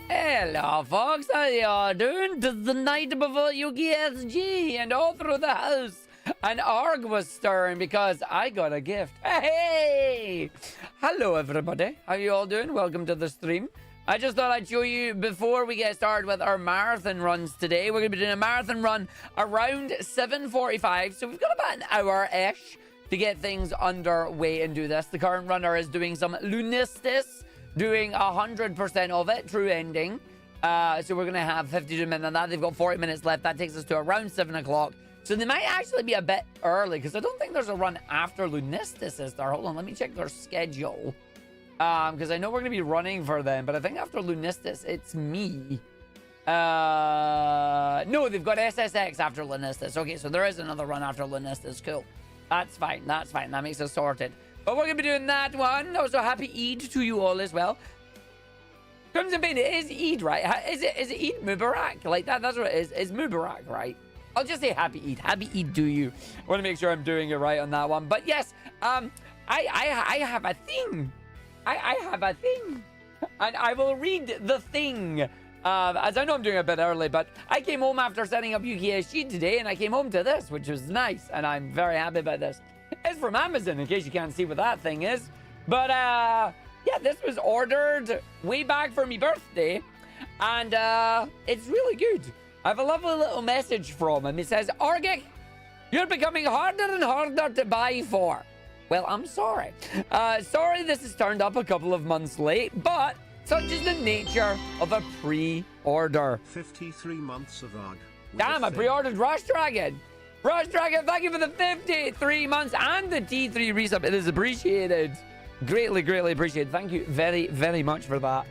Hello, folks. How y'all doing? 'Tis the night before Yuki SG, and all through the house, an Arg was stirring because I got a gift. Hey! Hello, everybody. How you all doing? Welcome to the stream. I just thought I'd show you before we get started with our marathon runs today. We're going to be doing a marathon run around 7:45, so we've got about an hour-ish to get things underway and do this. The current runner is doing some lunistis, doing 100% of it, true ending. So we're going to have 52 minutes on that. They've got 40 minutes left. That takes us to around 7 o'clock. So they might actually be a bit early because I don't think there's a run after Lunistis, is there? Hold on, let me check their schedule. Because I know we're going to be running for them, but I think after Lunistis, it's me. No, they've got SSX after Lunistis. Okay, so there is another run after Lunistis. Cool. That's fine. That's fine. That makes us sorted. But we're going to be doing that one. Also, happy Eid to you all as well. Crimson Pain, it is Eid, right? Is it Eid Mubarak? Like that, that's what it is. It's Mubarak, right? I'll just say happy Eid. Happy Eid to you. I want to make sure I'm doing it right on that one. But yes, I have a thing. I have a thing. And I will read the thing. As I know I'm doing it a bit early, but I came home after setting up UKSG today, and I came home to this, which was nice. And I'm very happy about this. It's from Amazon, in case you can't see what that thing is. But, yeah, this was ordered way back for my birthday. And it's really good. I have a lovely little message from him. It says, Argick, you're becoming harder and harder to buy for. Well, I'm sorry. Sorry this has turned up a couple of months late, but such is the nature of a pre-order. 53 months of Arg. Damn, I pre-ordered Rush Dragon. Rush Dragon, thank you for the 53 months and the T3 resub. It is appreciated. Greatly, greatly appreciated. Thank you very, very much for that.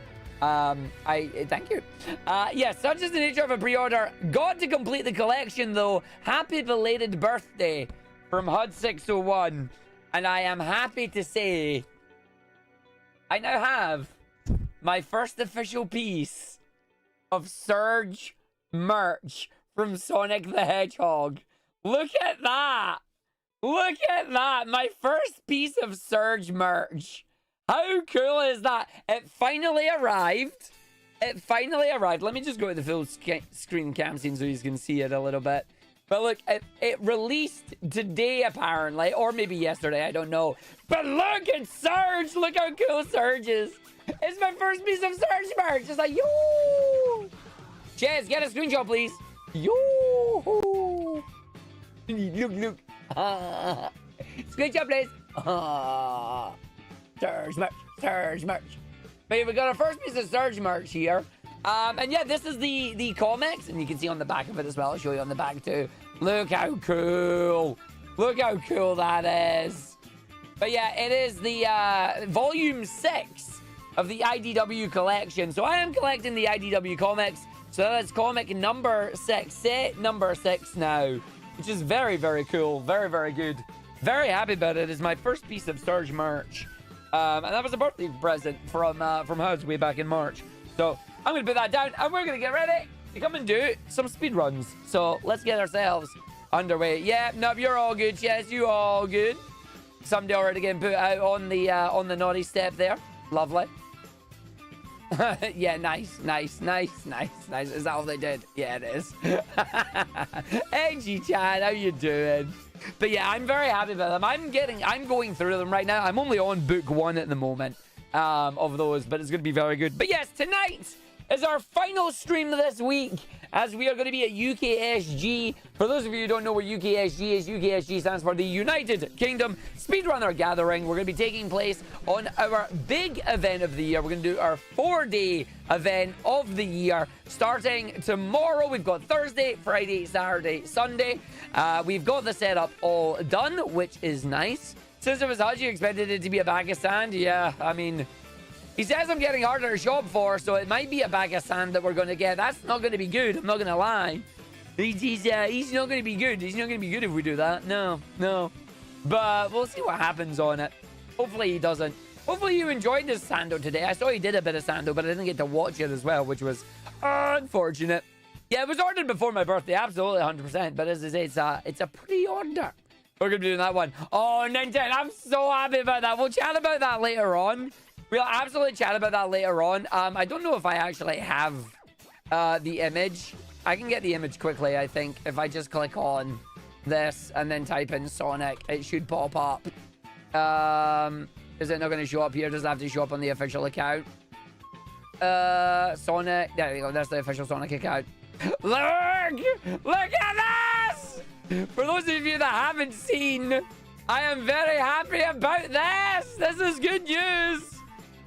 Thank you. Yes, such is the nature of a pre-order. Got to complete the collection, though. Happy belated birthday from HUD601. And I am happy to say I now have my first official piece of Surge merch from Sonic the Hedgehog. Look at that. Look at that. My first piece of Surge merch. How cool is that? It finally arrived. It finally arrived. Let me just go to the full screen cam scene so you can see it a little bit. But look, it released today apparently, or maybe yesterday, I don't know. But look at Surge. Look how cool Surge is. It's my first piece of Surge merch. It's like, yo. Chaz, get a screenshot, please. Yo. Look. Screenshot, please. Surge merch. But yeah, we got our first piece of Surge merch here. And yeah, this is the comics, and you can see on the back of it as well. I'll show you on the back too. Look how cool. Look how cool that is. But yeah, it is the volume 6 of the IDW collection. So I am collecting the IDW comics. So that's comic number 6, set number 6 now, which is very, very cool. Very, very good. Very happy about it. It's my first piece of Surge merch. And that was a birthday present from HUD's way back in March. So I'm going to put that down, and we're going to get ready to come and do some speedruns. So let's get ourselves underway. Yeah, no, you're all good. Yes, you all good. Somebody already getting put out on the naughty step there. Lovely. Yeah, nice. Is that all they did? Yeah, it is. Hey, G-Chan, how you doing? But yeah, I'm very happy about them. I'm going through them right now. I'm only on book 1 at the moment of those, but it's going to be very good. But yes, tonight is our final stream this week, as we are going to be at UKSG. For those of you who don't know what UKSG is, UKSG stands for the United Kingdom Speedrunner Gathering. We're going to be taking place on our big event of the year. We're going to do our 4-day event of the year, starting tomorrow. We've got Thursday, Friday, Saturday, Sunday. We've got the setup all done, which is nice. Since it was HUD, you expected it to be a bag of sand. Yeah, I mean, he says I'm getting harder to shop for, so it might be a bag of sand that we're going to get. That's not going to be good. I'm not going to lie. He's not going to be good. He's not going to be good if we do that. No. But we'll see what happens on it. Hopefully he doesn't. Hopefully you enjoyed this Sando today. I saw he did a bit of Sando, but I didn't get to watch it as well, which was unfortunate. Yeah, it was ordered before my birthday. Absolutely 100%. But as I say, it's a pre-order. We're going to be doing that one. Oh, Nintendo. I'm so happy about that. We'll chat about that later on. We'll absolutely chat about that later on. I don't know if I actually have the image. I can get the image quickly, I think. If I just click on this and then type in Sonic, it should pop up. Is it not going to show up here? Does it have to show up on the official account? Sonic. There you go. That's the official Sonic account. Look at this! For those of you that haven't seen, I am very happy about this. This is good news.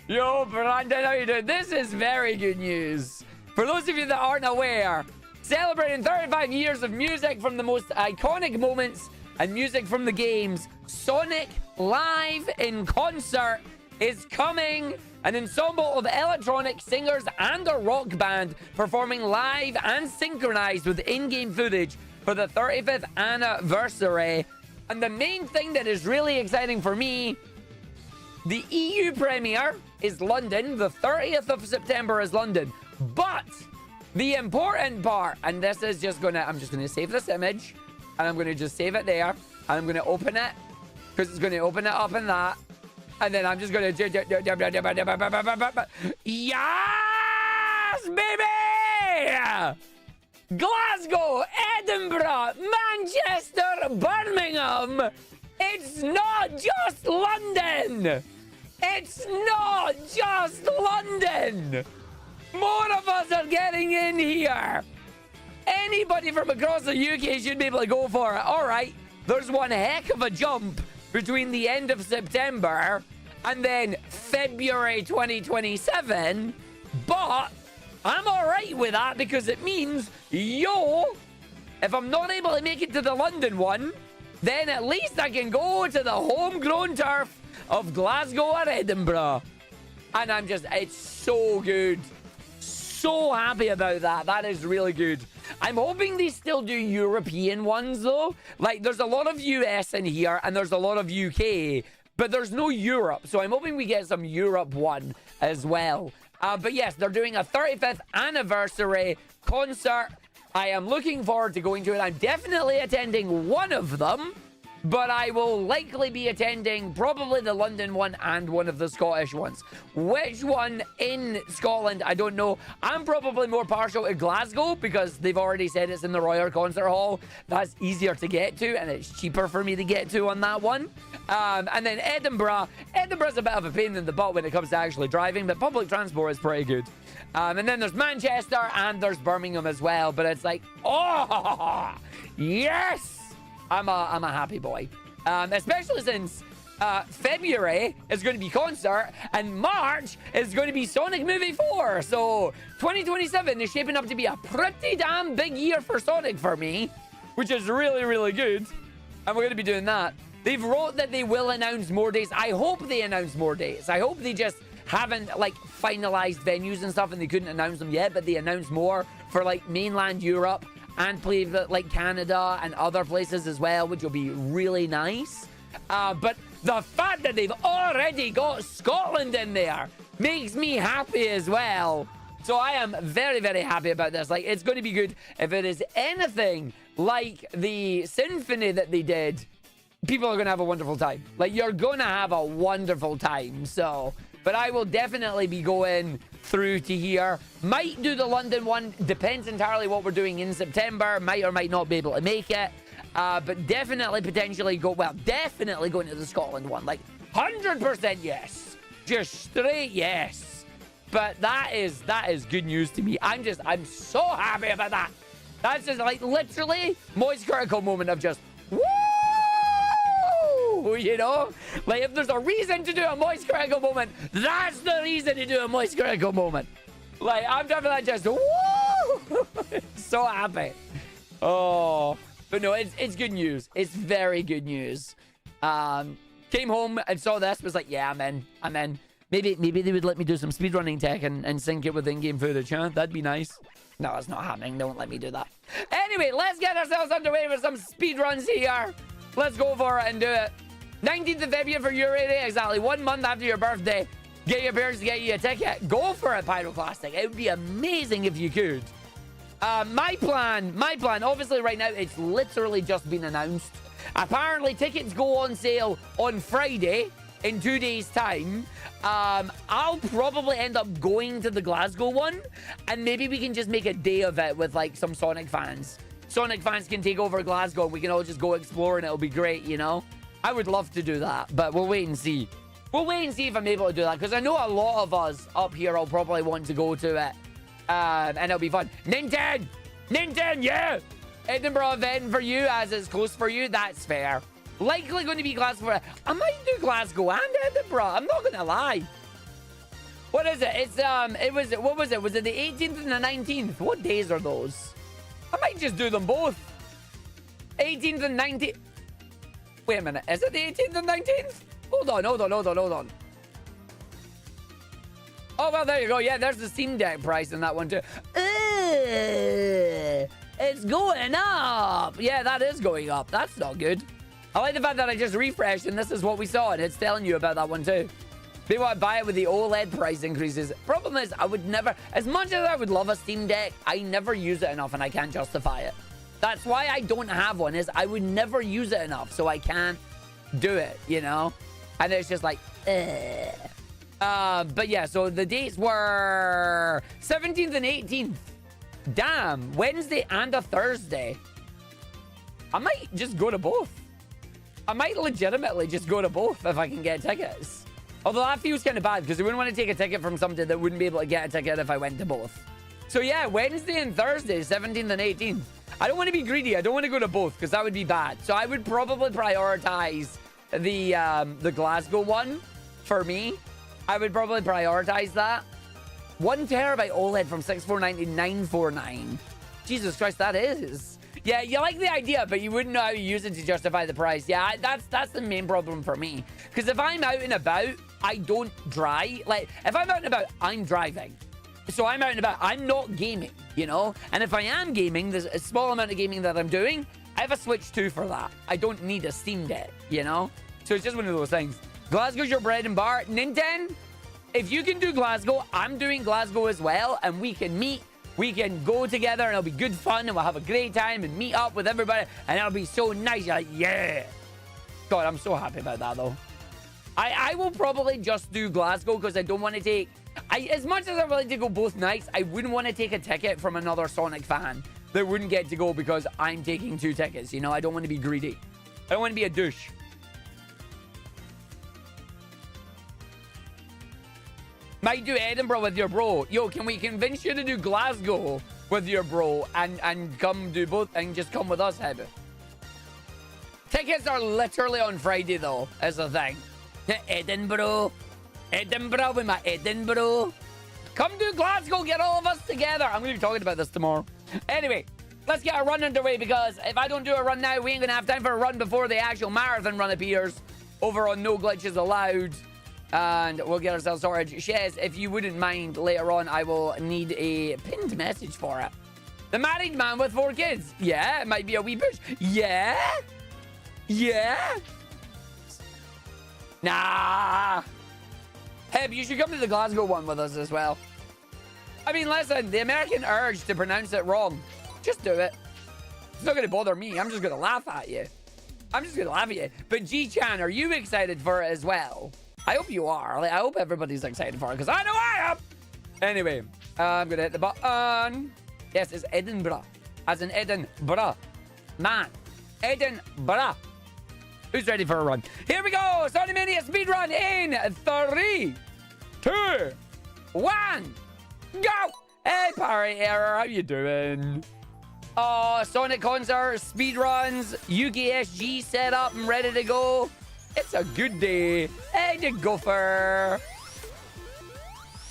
Yo, Brandon, how you doing? This is very good news. For those of you that aren't aware, celebrating 35 years of music from the most iconic moments and music from the games, Sonic Live in Concert is coming. An ensemble of electronic singers and a rock band performing live and synchronized with in-game footage for the 35th anniversary. And the main thing that is really exciting for me, the EU premiere is London. The 30th of September is London. But the important part, and this is just gonna, I'm just gonna save this image, and I'm gonna just save it there, and I'm gonna open it, because it's gonna open it up in that. And then I'm just gonna... Yes, baby! Glasgow, Edinburgh, Manchester, Birmingham. It's not just London. It's not just London. More of us are getting in here. Anybody from across the UK should be able to go for it. All right, there's one heck of a jump between the end of September and then February 2027, but I'm all right with that because it means, if I'm not able to make it to the London one, then at least I can go to the homegrown turf of Glasgow or Edinburgh. And it's so good. So happy about that. That is really good. I'm hoping they still do European ones, though. Like, there's a lot of US in here, and there's a lot of UK, but there's no Europe. So I'm hoping we get some Europe one as well. But yes, they're doing a 35th anniversary concert. I am looking forward to going to it. I'm definitely attending one of them, but I will likely be attending probably the London one and one of the Scottish ones. Which one in Scotland, I don't know. I'm probably more partial to Glasgow because they've already said it's in the Royal Concert Hall. That's easier to get to, and it's cheaper for me to get to on that one. And then Edinburgh. Edinburgh's a bit of a pain in the butt when it comes to actually driving, but public transport is pretty good. And then there's Manchester and there's Birmingham as well. But it's like, oh, yes! I'm a happy boy. Especially since February is going to be concert and March is going to be Sonic Movie 4. So 2027 is shaping up to be a pretty damn big year for Sonic for me, which is really, really good. And we're going to be doing that. They've wrote that they will announce more days. I hope they announce more days. I hope they just haven't like finalized venues and stuff and they couldn't announce them yet, but they announced more for like mainland Europe and play like Canada and other places as well, which will be really nice. But the fact that they've already got Scotland in there makes me happy as well. So I am very, very happy about this. Like, it's going to be good. If it is anything like the symphony that they did, people are going to have a wonderful time. Like, you're going to have a wonderful time. So, but I will definitely be going through to here. Might do the London one. Depends entirely what we're doing in September. Might or might not be able to make it. But definitely potentially definitely going to the Scotland one. Like 100% yes. Just straight yes. But that is good news to me. I'm so happy about that. That's just like literally Moist Critical moment of just woo! You know? Like if there's a reason to do a Moist Critical moment, that's the reason to do a Moist Critical moment. Like I'm definitely just woo! So happy. Oh. But no, it's good news. It's very good news. Came home and saw this, was like, yeah, I'm in. Maybe they would let me do some speedrunning tech and sync it with in-game footage, huh? That'd be nice. No, it's not happening. Don't let me do that. Anyway, let's get ourselves underway with some speedruns here. Let's go for it and do it. 19th of February for your area, exactly 1 month after your birthday. Get your parents to get you a ticket. Go for it, Pyroclastic. It would be amazing if you could. My plan, obviously right now, it's literally just been announced. Apparently, tickets go on sale on Friday in 2 days' time. I'll probably end up going to the Glasgow one, and maybe we can just make a day of it with, like, some Sonic fans. Sonic fans can take over Glasgow, and we can all just go explore, and it'll be great, you know? I would love to do that, but we'll wait and see. We'll wait and see if I'm able to do that, because I know a lot of us up here will probably want to go to it. And it'll be fun. Ninten, yeah! Edinburgh event for you, as it's close for you. That's fair. Likely going to be Glasgow. I might do Glasgow and Edinburgh. I'm not going to lie. What is it? It's what was it? Was it the 18th and the 19th? What days are those? I might just do them both. 18th and 19th. Wait a minute. Is it the 18th and 19th? Hold on. Oh, well, there you go. Yeah, there's the Steam Deck price in that one, too. It's going up. Yeah, that is going up. That's not good. I like the fact that I just refreshed, and this is what we saw, and it's telling you about that one, too. People want to buy it with the OLED price increases. Problem is, I would never... As much as I would love a Steam Deck, I never use it enough, and I can't justify it. That's why I don't have one, is I would never use it enough, so I can't do it, you know? And it's just like, but yeah, so the dates were 17th and 18th. Damn, Wednesday and a Thursday. I might just go to both. I might legitimately just go to both if I can get tickets. Although that feels kind of bad because I wouldn't want to take a ticket from somebody that wouldn't be able to get a ticket if I went to both. So yeah, Wednesday and Thursday, 17th and 18th. I don't want to be greedy. I don't want to go to both because that would be bad. So I would probably prioritize the Glasgow one for me. I would probably prioritize that. 1 terabyte OLED from 649 to 949. Jesus Christ, that is. Yeah, you like the idea, but you wouldn't know how to use it to justify the price. Yeah, that's the main problem for me. Because if I'm out and about, I don't drive. Like, if I'm out and about, I'm driving. So I'm out and about. I'm not gaming, you know? And if I am gaming, there's a small amount of gaming that I'm doing. I have a Switch 2 for that. I don't need a Steam Deck, you know? So it's just one of those things. Glasgow's your bread and bar. Nintendo, if you can do Glasgow, I'm doing Glasgow as well. And we can meet. We can go together and it'll be good fun and we'll have a great time and meet up with everybody and it'll be so nice. You're like, yeah. God, I'm so happy about that though. I will probably just do Glasgow because I don't want to take... as much as I would like to go both nights, I wouldn't want to take a ticket from another Sonic fan that wouldn't get to go because I'm taking 2 tickets. You know, I don't want to be greedy. I don't want to be a douche. Might do Edinburgh with your bro. Yo, can we convince you to do Glasgow with your bro and come do both and just come with us, Heb? Tickets are literally on Friday, though, is the thing. Edinburgh with my Edinburgh. Come do Glasgow, get all of us together. I'm going to be talking about this tomorrow. Anyway, let's get a run underway because if I don't do a run now, we ain't going to have time for a run before the actual marathon run appears over on No Glitches Allowed. And we'll get ourselves sorted. Shez, if you wouldn't mind, later on, I will need a pinned message for it. The married man with 4 kids. Yeah, it might be a wee push. Yeah? Yeah? Nah. Heb, you should come to the Glasgow one with us as well. I mean, listen, the American urge to pronounce it wrong. Just do it. It's not going to bother me. I'm just going to laugh at you. But G-Chan, are you excited for it as well? I hope you are. Like, I hope everybody's excited for it because I know I am. Anyway, I'm going to hit the button. Yes, it's Edinburgh. As in Edinburgh. Man. Edinburgh. Who's ready for a run? Here we go. sonicmania speedrun in 3, 2, 1. Go. Hey, Parry Error. How you doing? Oh, Sonic concert, speedruns, UKSG set up and ready to go. It's a good day. Hey, the gopher.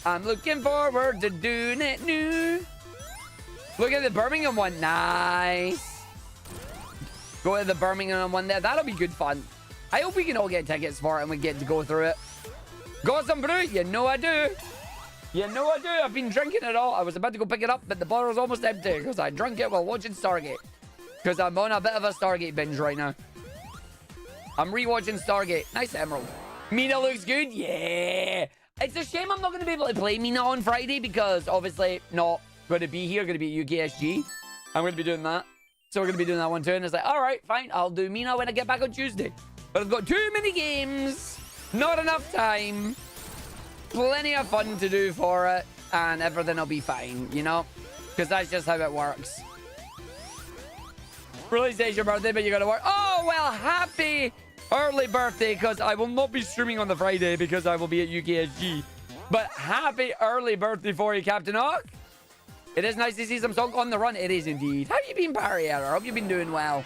I'm looking forward to doing it new. Look at the Birmingham one. Nice. Go to the Birmingham one there. That'll be good fun. I hope we can all get tickets for it and we get to go through it. Got some brew? You know I do. You know I do. I've been drinking it all. I was about to go pick it up, but the bottle's almost empty because I drank it while watching Stargate. Because I'm on a bit of a Stargate binge right now. I'm rewatching Stargate. Nice Emerald. Mina looks good. Yeah. It's a shame I'm not going to be able to play Mina on Friday because obviously not going to be here. Going to be at UKSG. I'm going to be doing that. So we're going to be doing that one too. And it's like, all right, fine. I'll do Mina when I get back on Tuesday. But I've got too many games. Not enough time. Plenty of fun to do for it. And everything will be fine, you know? Because that's just how it works. Release day's your birthday, but you got to work. Oh, well, happy early birthday, because I will not be streaming on the Friday because I will be at UKSG. But happy early birthday for you, Captain Hawk. It is nice to see some song on the run. It is indeed. How have you been, Parrier? Hope you've been doing well.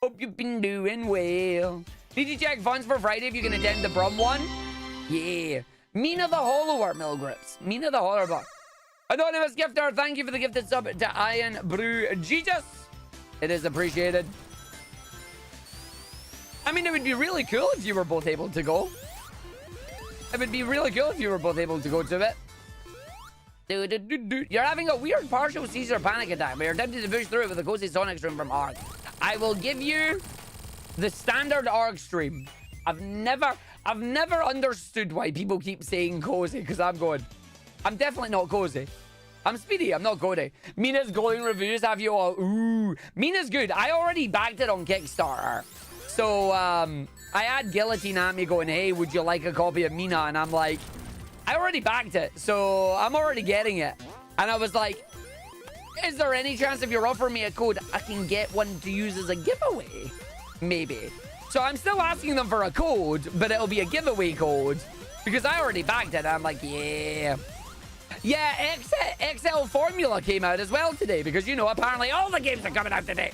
Hope you've been doing well. Did you check funds for Friday if you can attend the Brum one? Yeah. Mina the Hollower, Milgrips. Mina the Hollower. Anonymous gifter, thank you for the gifted sub to Iron Brew Jesus. It is appreciated. I mean, it would be really cool if you were both able to go. It would be really cool if you were both able to go to it. You're having a weird partial seizure panic attack, but you're tempted to push through it with a cozy Sonic stream from Arg. I will give you the standard Arg stream. I've never understood why people keep saying cozy, because I'm definitely not cozy. I'm speedy, I'm not cozy. Mina's glowing reviews have you all. Ooh, Mina's good. I already backed it on Kickstarter. So, I had Guillotine at me going, hey, would you like a copy of Mina? And I'm like, I already backed it, so I'm already getting it. And I was like, is there any chance if you're offering me a code, I can get one to use as a giveaway? Maybe. So I'm still asking them for a code, but it'll be a giveaway code because I already backed it. I'm like, yeah. Yeah, XL Formula came out as well today because, you know, apparently all the games are coming out today.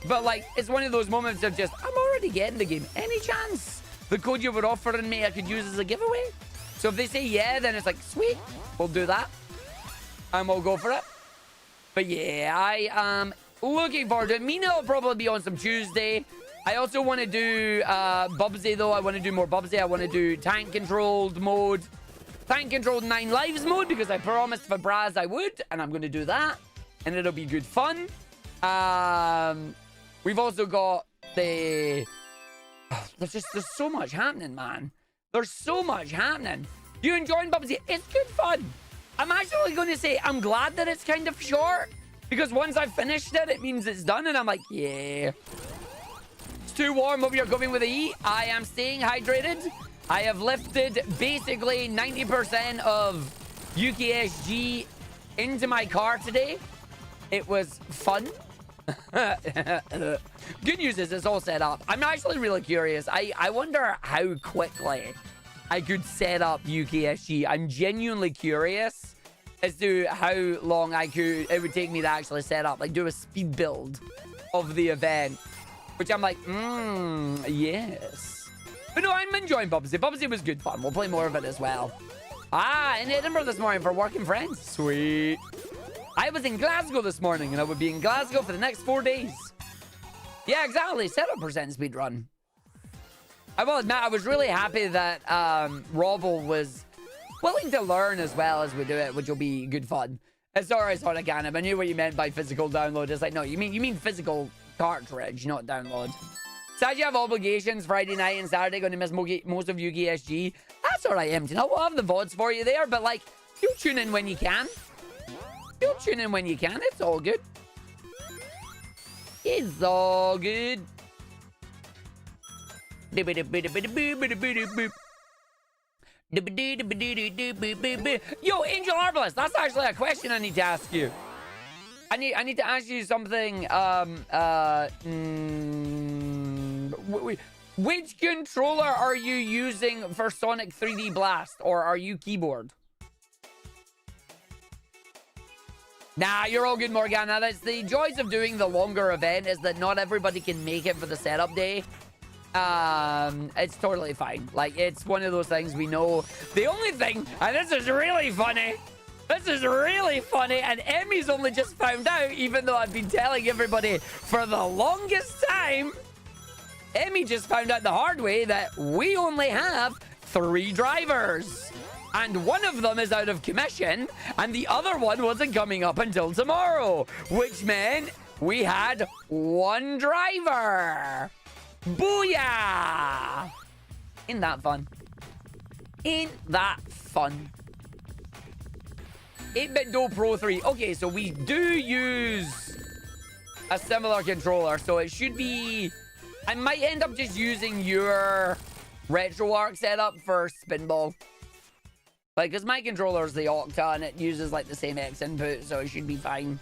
But, like, it's one of those moments of just, I'm already getting the game. Any chance the code you were offering me I could use as a giveaway? So if they say yeah, then it's like, sweet, we'll do that. And we'll go for it. But, yeah, I am looking forward to it. Mina will probably be on some Tuesday. I also want to do Bubsy, though. I want to do more Bubsy. I want to do tank-controlled mode. Tank-controlled 9 lives mode because I promised for Braz I would. And I'm going to do that. And it'll be good fun. We've also got the... Oh, there's so much happening, man. There's so much happening. You enjoying Bubsy? It's good fun. I'm actually going to say I'm glad that it's kind of short. Because once I've finished it, it means it's done. And I'm like, yeah. It's too warm. Hope you're going with a E. I am staying hydrated. I have lifted basically 90% of UKSG into my car today. It was fun. Good news is it's all set up. I'm actually really curious. I wonder how quickly I could set up UKSG. I'm genuinely curious as to how long it would take me to actually set up, like do a speed build of the event, which I'm like, yes. But no, I'm enjoying Bubsy. Bubsy was good fun. We'll play more of it as well. In Edinburgh this morning for working friends. Sweet. I was in Glasgow this morning, and I would be in Glasgow for the next 4 days. Yeah, exactly. 7% speedrun. I will admit, I was really happy that Robble was willing to learn as well as we do it, which will be good fun. Sorry, Sonicmania. I knew what you meant by physical download. It's like, no, you mean physical cartridge, not download. Sad you have obligations Friday night and Saturday, going to miss most of UKSG. That's all right, empty. We'll have the VODs for you there, but like, you tune in when you can. You'll tune in when you can. It's all good. It's all good. Yo, Angel Arbalist, that's actually a question I need to ask you. I need to ask you something. Which controller are you using for Sonic 3D Blast, or are you keyboard? Nah, you're all good, Morgana. That's the joys of doing the longer event, is that not everybody can make it for the setup day. It's totally fine. Like, it's one of those things we know. The only thing, and this is really funny. This is really funny, and Emmy's only just found out, even though I've been telling everybody for the longest time. Emmy just found out the hard way that we only have 3 drivers. And one of them is out of commission, and the other one wasn't coming up until tomorrow, which meant we had 1 driver. Booyah! Ain't that fun? Ain't that fun? 8-Bit Do Pro 3. Okay, so we do use a similar controller, so it should be... I might end up just using your RetroArch setup for Spinball. Like, because my controller is the Octa, and it uses, like, the same X input, so it should be fine.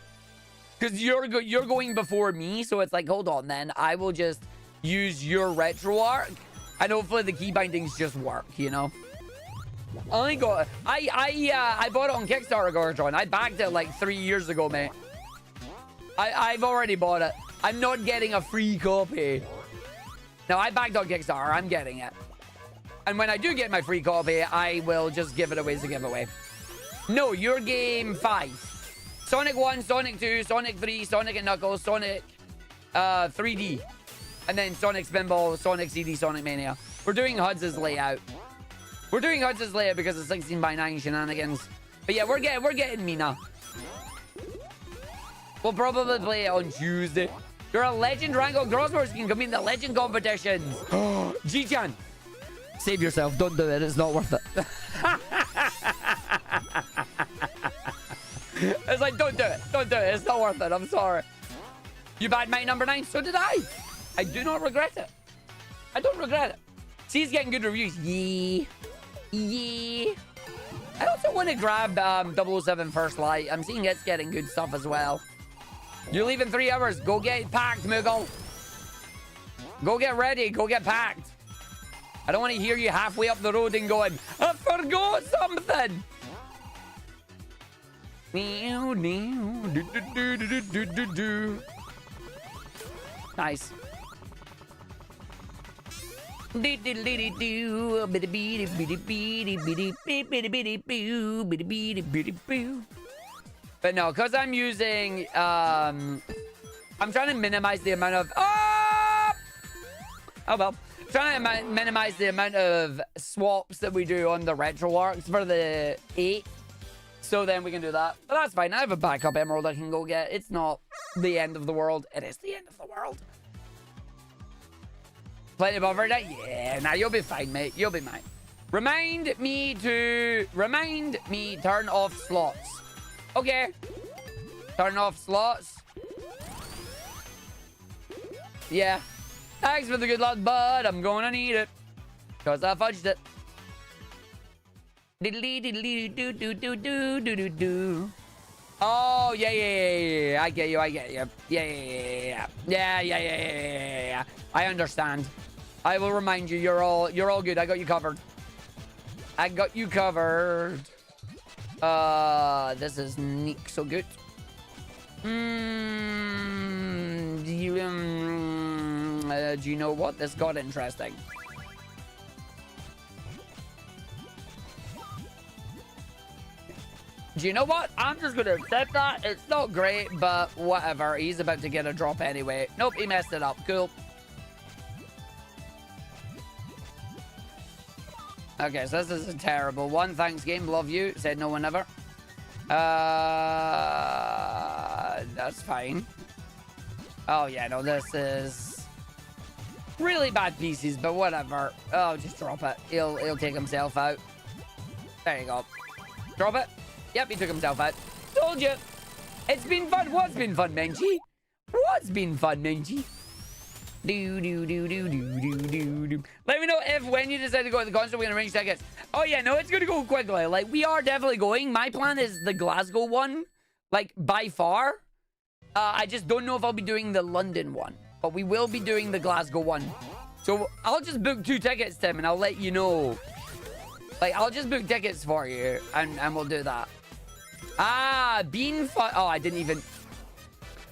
Because you're going before me, so it's like, hold on, then. I will just use your RetroArch, and hopefully the key bindings just work, you know? I bought it on Kickstarter, Gorgon. I backed it, like, 3 years ago, mate. I've already bought it. I'm not getting a free copy. No, I backed on Kickstarter. I'm getting it. And when I do get my free copy, I will just give it away as a giveaway. No, your game 5. Sonic 1, Sonic 2, Sonic 3, Sonic and Knuckles, Sonic 3D. And then Sonic Spinball, Sonic CD, Sonic Mania. We're doing Huds' layout. We're doing Huds' layout because of 16x9 shenanigans. But yeah, we're getting Mina. We'll probably play it on Tuesday. You're a legend, Rango. Crosswords can compete in the legend competitions. G-chan. Save yourself. Don't do it. It's not worth it. It's like, don't do it. Don't do it. It's not worth it. I'm sorry. You bad mate number 9? So did I. I do not regret it. I don't regret it. See, he's getting good reviews. Yeah. Yeah. I also want to grab 007 First Light. I'm seeing it's getting good stuff as well. You leave in 3 hours. Go get packed, Moogle. Go get ready. Go get packed. I don't want to hear you halfway up the road and going, I forgot something. Nice. But no, because I'm using, I'm trying to minimize the amount of, oh well, trying to minimize the amount of swaps that we do on the RetroArcs for the 8. So then we can do that. But that's fine. I have a backup emerald I can go get. It's not the end of the world. It is the end of the world. Plenty of buffer that? Yeah, now you'll be fine, mate. You'll be mine. Remind me turn off slots. Okay. Turn off slots. Yeah. Thanks for the good luck, bud. I'm gonna need it. Because I fudged it. Oh, yeah. I get you. Yeah. I understand. I will remind you. You're all good. I got you covered. This is neat. So good. Do you know what? This got interesting. Do you know what? I'm just gonna accept that. It's not great, but whatever. He's about to get a drop anyway. Nope, he messed it up. Cool. Okay, so this is a terrible one. Thanks, game. Love you. Said no one ever. That's fine. Oh, yeah, no, this is really bad pieces, but whatever. Oh, just drop it. He'll take himself out. There you go. Drop it. Yep, he took himself out. Told you. It's been fun. What's been fun, Menchie? What's been fun, Menchie? Let me know if when you decide to go to the concert, we're going to arrange tickets. Oh, yeah, no, it's going to go quickly. Like, we are definitely going. My plan is the Glasgow one, like, by far. I just don't know if I'll be doing the London one, but we will be doing the Glasgow one. So I'll just book 2 tickets, Tim, and I'll let you know. Like, I'll just book tickets for you, and we'll do that. Ah, bean fun. Oh, I didn't even...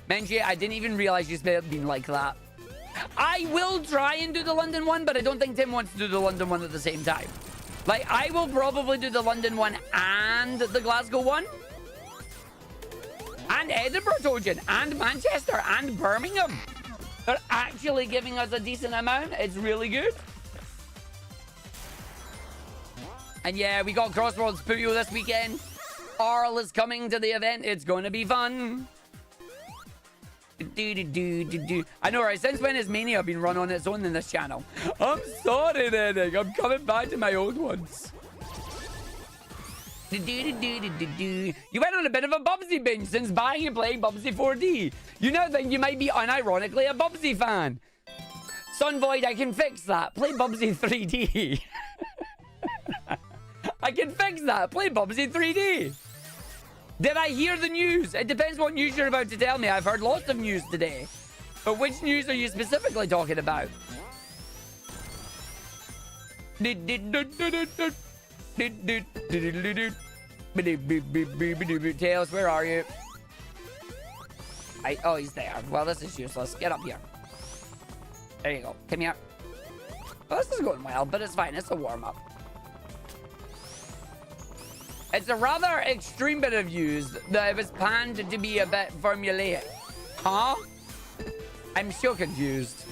Menchie, I didn't even realize you spelled bean like that. I will try and do the London one, but I don't think Tim wants to do the London one at the same time. Like, I will probably do the London one and the Glasgow one. And Edinburgh, Trojan, and Manchester, and Birmingham. They're actually giving us a decent amount. It's really good. And yeah, we got Crossroads Puyo this weekend. Arl is coming to the event. It's going to be fun. I know, right? Since when has Mania been run on its own in this channel? I'm sorry, Nennig. I'm coming back to my old ones. You went on a bit of a Bubsy binge since buying and playing Bubsy 4D. You now think you might be unironically a Bubsy fan. Sunvoid, I can fix that. Play Bubsy 3D. I can fix that. Play Bubsy 3D. Did I hear the news? It depends what news you're about to tell me. I've heard lots of news today. But which news are you specifically talking about? Tails, where are you? Oh, he's there. Well, this is useless. Get up here. There you go. Come here. Well, this is going well, but it's fine. It's a warm-up. It's a rather extreme bit of use that it was planned to be a bit formulaic. Huh? I'm so confused.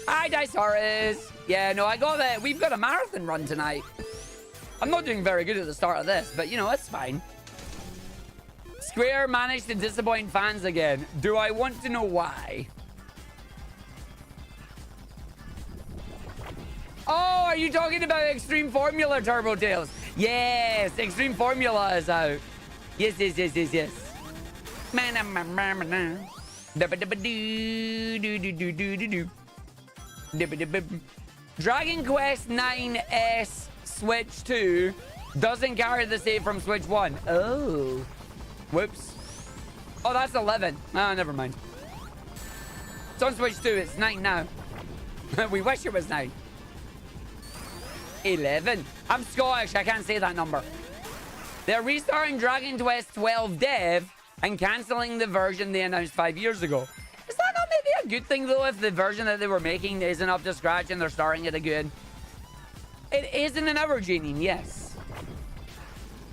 Hi, Dicesaurus. Yeah, no, I got it. We've got a marathon run tonight. I'm not doing very good at the start of this, but, you know, it's fine. Square managed to disappoint fans again. Do I want to know why? Oh, are you talking about Extreme Formula Turbo Tails? Yes, Extreme Formula is out. Yes. Dragon Quest 9S Switch 2 doesn't carry the save from Switch 1. Oh. Whoops. Oh, that's 11. Ah, never mind. It's on Switch 2. It's 9 now. We wish it was 9. 11. I'm Scottish. I can't say that number. They're restarting Dragon Quest 12 dev and cancelling the version they announced 5 years ago. Is that not maybe a good thing, though, if the version that they were making isn't up to scratch and they're starting it again? It isn't an hour, Janine, yes.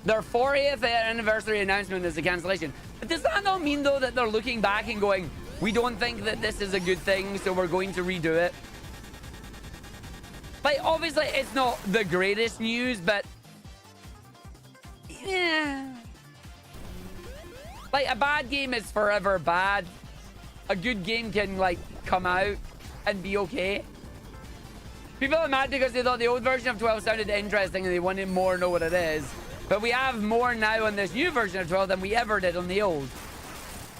Their 40th anniversary announcement is a cancellation. But does that not mean, though, that they're looking back and going, we don't think that this is a good thing, so we're going to redo it? Like, obviously, it's not the greatest news, but... yeah. Like, a bad game is forever bad. A good game can, like, come out and be okay. People are mad because they thought the old version of 12 sounded interesting and they wanted more to know what it is. But we have more now on this new version of 12 than we ever did on the old.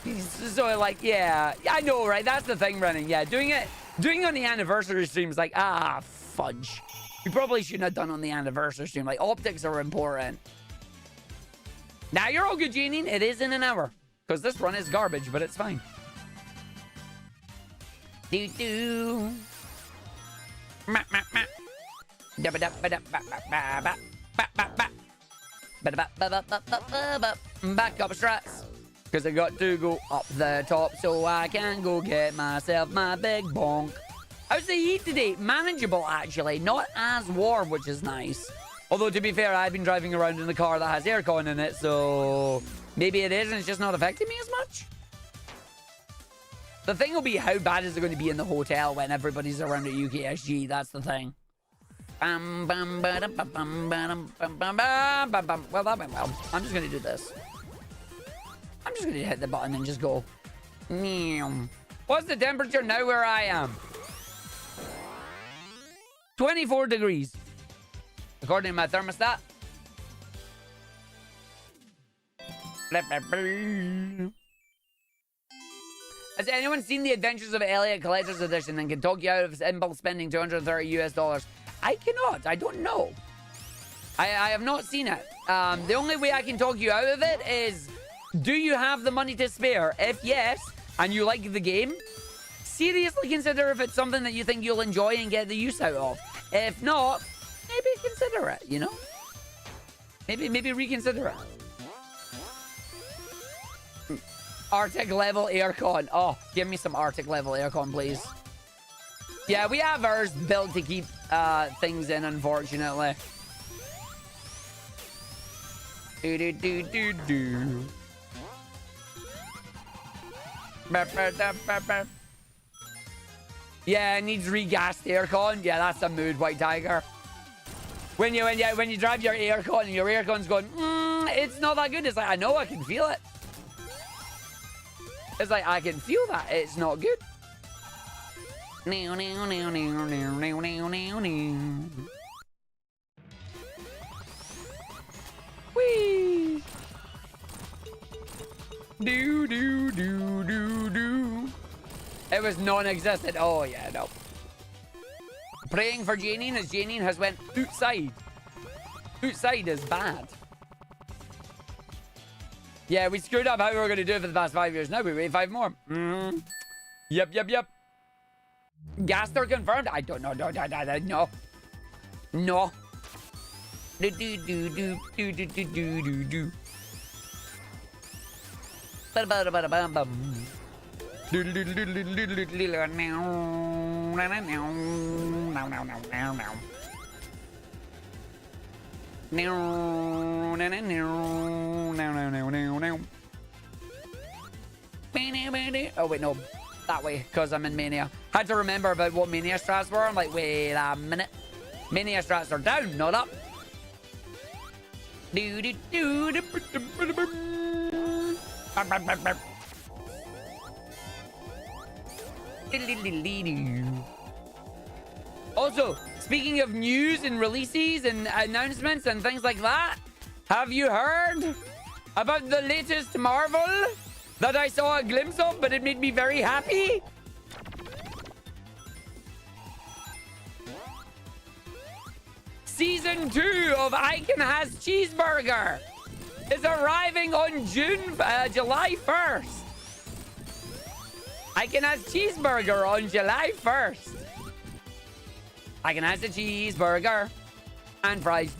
So, like, yeah. I know, right? That's the thing, running. Yeah, doing it on the anniversary stream is like, fudge. We probably shouldn't have done on the anniversary stream. Like, optics are important. Now, you're all good, Janine. It is in an hour. Because this run is garbage, but it's fine. Do-do. Ma-ma-ma. Da-ba-da-ba-da-ba-ba-ba-ba. Ba-ba-ba. Back up strats, because I got to go up the top so I can go get myself my big bonk. How's the heat today? Manageable, actually. Not as warm, which is nice. Although, to be fair, I've been driving around in a car that has aircon in it, so maybe it is and it's just not affecting me as much. The thing will be, how bad is it going to be in the hotel when everybody's around at UKSG? That's the thing. Well, that went well. I'm just going to do this. I'm just going to hit the button and just go. What's the temperature now where I am? 24 degrees. According to my thermostat. Has anyone seen The Adventures of Elliot Collector's Edition and can talk you out of impulse spending $230 US? I cannot. I don't know. I have not seen it. The only way I can talk you out of it is, do you have the money to spare? If yes, and you like the game, seriously consider if it's something that you think you'll enjoy and get the use out of. If not, maybe consider it, you know? Maybe reconsider it. Arctic level aircon. Oh, give me some Arctic level aircon, please. Yeah, we have ours built to keep things in, unfortunately. Do-do-do-do-do. Yeah, it needs regassed aircon. Yeah, that's a mood, White Tiger. When you drive your aircon and your aircon's going, it's not that good. It's like, I know, I can feel it. It's like, I can feel that. It's not good. Whee! Do. It was non-existent. Oh, yeah, no. Praying for Janine as Janine has went outside. Outside is bad. Yeah, we screwed up how we were going to do it for the past 5 years. Now we wait 5 more. Yep. Gaster confirmed. I don't know. No. Do. Oh wait, no, that way, because I'm in Mania. Had to remember about what Mania strats were. I'm like, wait a minute. Mania strats are down, not up. Also, speaking of news and releases and announcements and things like that, have you heard about the latest Marvel that I saw a glimpse of, but it made me very happy? Season 2 of I Can Has Cheeseburger is arriving on July 1st. I Can Has Cheeseburger on July 1st. I Can Has a cheeseburger and fries.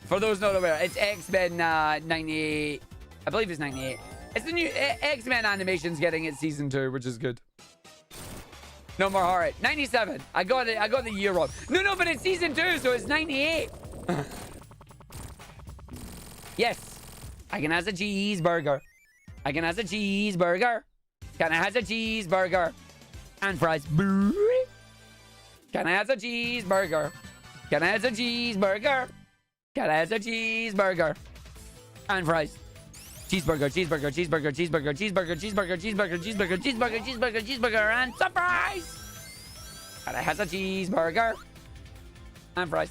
For those not aware, it's X-Men 98. I believe it's 98. It's the new X-Men animation's getting its season 2, which is good. No more horror. 97. I got it. I got the year wrong. No, but it's season 2, so it's 98. Yes. I Can Has a cheeseburger. I Can Has a cheeseburger. Can I has a cheeseburger and fries? Can I has a cheeseburger? Can I has a cheeseburger? Can I has a cheeseburger and fries? Cheeseburger, cheeseburger, cheeseburger, cheeseburger, cheeseburger, cheeseburger, cheeseburger, cheeseburger, cheeseburger, cheeseburger, cheeseburger, and surprise! And it has a cheeseburger and fries.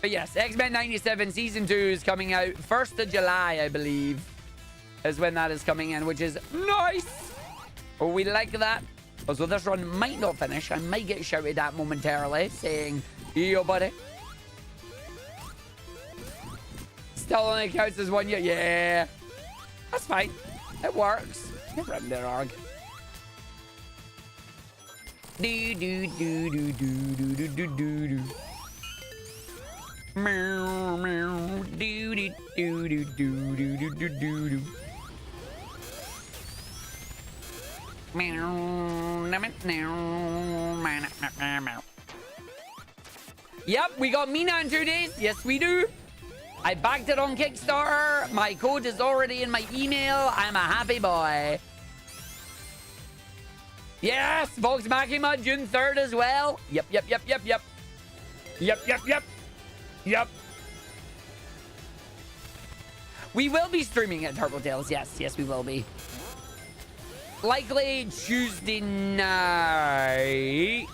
But yes, X-Men 97 Season 2 is coming out 1st of July, I believe, is when that is coming in, which is nice! Oh, we like that. Also, this run might not finish. I might get shouted at momentarily, saying, yo, buddy. Still only counts as 1 year. Yeah. That's fine. It works. Get rid of there, Arg. Do do do do do do do do do. Meow meow. Do do do do do do do do do do. Meow meow meow. Yep, we got Mina in 2 days. Yes, we do. I backed it on Kickstarter. My code is already in my email. I'm a happy boy. Yes, Vox Machina June 3rd as well. Yep. Yep. We will be streaming at Turbo Tales. Yes, we will be. Likely Tuesday night.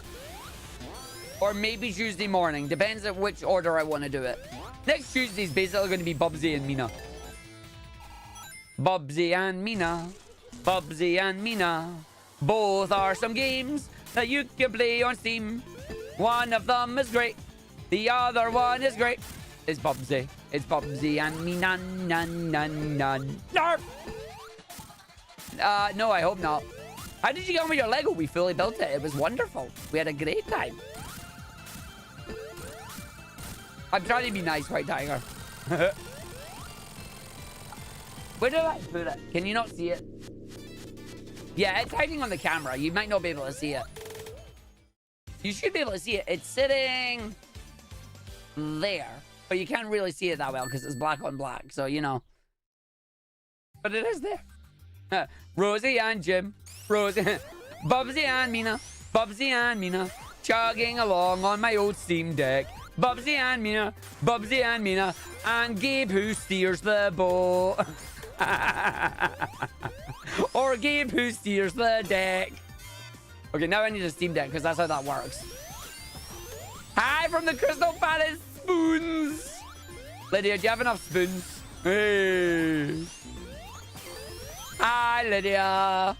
Or maybe Tuesday morning. Depends on which order I want to do it. Next Tuesday is basically going to be Bubsy and Mina. Bubsy and Mina. Bubsy and Mina. Both are some games that you can play on Steam. One of them is great. The other one is great. It's Bubsy. It's Bubsy and Mina. No, I hope not. How did you get on with your Lego? We fully built it. It was wonderful. We had a great time. I'm trying to be nice, White Tiger. Where did I put it? Can you not see it? Yeah, it's hiding on the camera. You might not be able to see it. You should be able to see it. It's sitting there. But you can't really see it that well because it's black on black. So, you know. But it is there. Rosie and Jim. Rosie. Bubsy and Mina. Bubsy and Mina. Chugging along on my old Steam Deck. Bubsy and Mina. Bubsy and Mina. And Gabe who steers the boat. Or Gabe who steers the deck. Okay, now I need a Steam Deck because that's how that works. Hi from the Crystal Palace spoons. Lydia, do you have enough spoons? Hey. Hi, Lydia.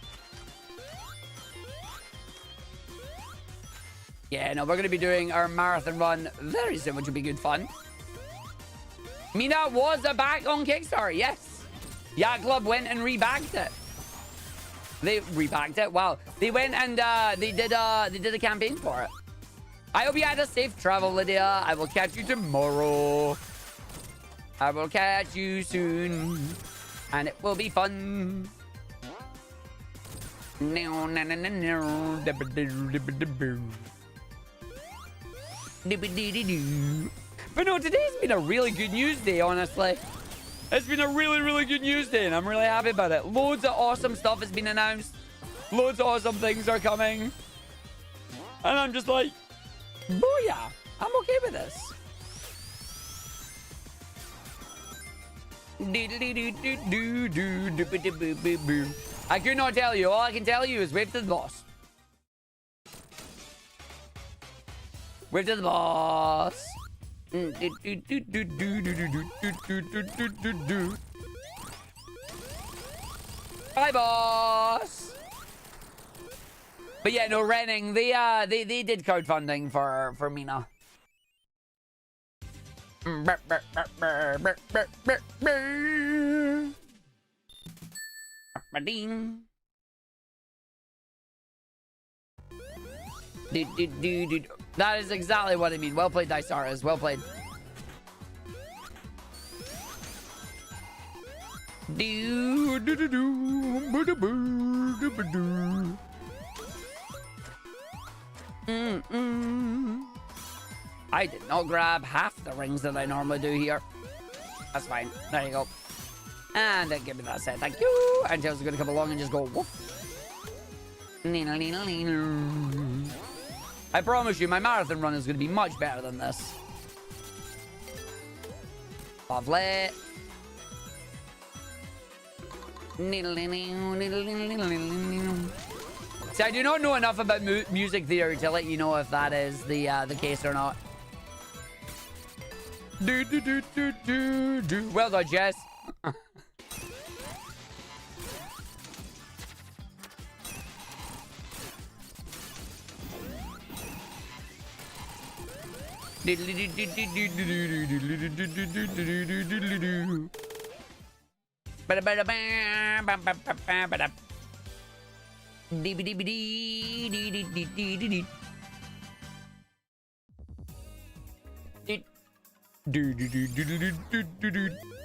Yeah, no, we're going to be doing our marathon run very soon, which will be good fun. Mina was back on Kickstarter, yes. Yacht Club went and rebacked it. They rebacked it? Wow. They went and they did a campaign for it. I hope you had a safe travel, Lydia. I will catch you tomorrow. I will catch you soon. And it will be fun. No, no, no, no, no. But no, today's been a really good news day, honestly. It's been a really, really good news day, and I'm really happy about it. Loads of awesome stuff has been announced. Loads of awesome things are coming. And I'm just like, booyah. I'm okay with this. I could not tell you. All I can tell you is wave to the boss. Wave to the boss. Bye, boss. But yeah, no, Renning, they did crowdfunding for Mina. That is exactly what I mean. Well played, Dysarus. Well played. I did not grab half the rings that I normally do here. That's fine. There you go. And then give me that set. Thank you. And Tails is going to come along and just go woof. I promise you, my marathon run is going to be much better than this. Lovely. See, I do not know enough about music theory to let you know if that is the case or not. Well done, Jess.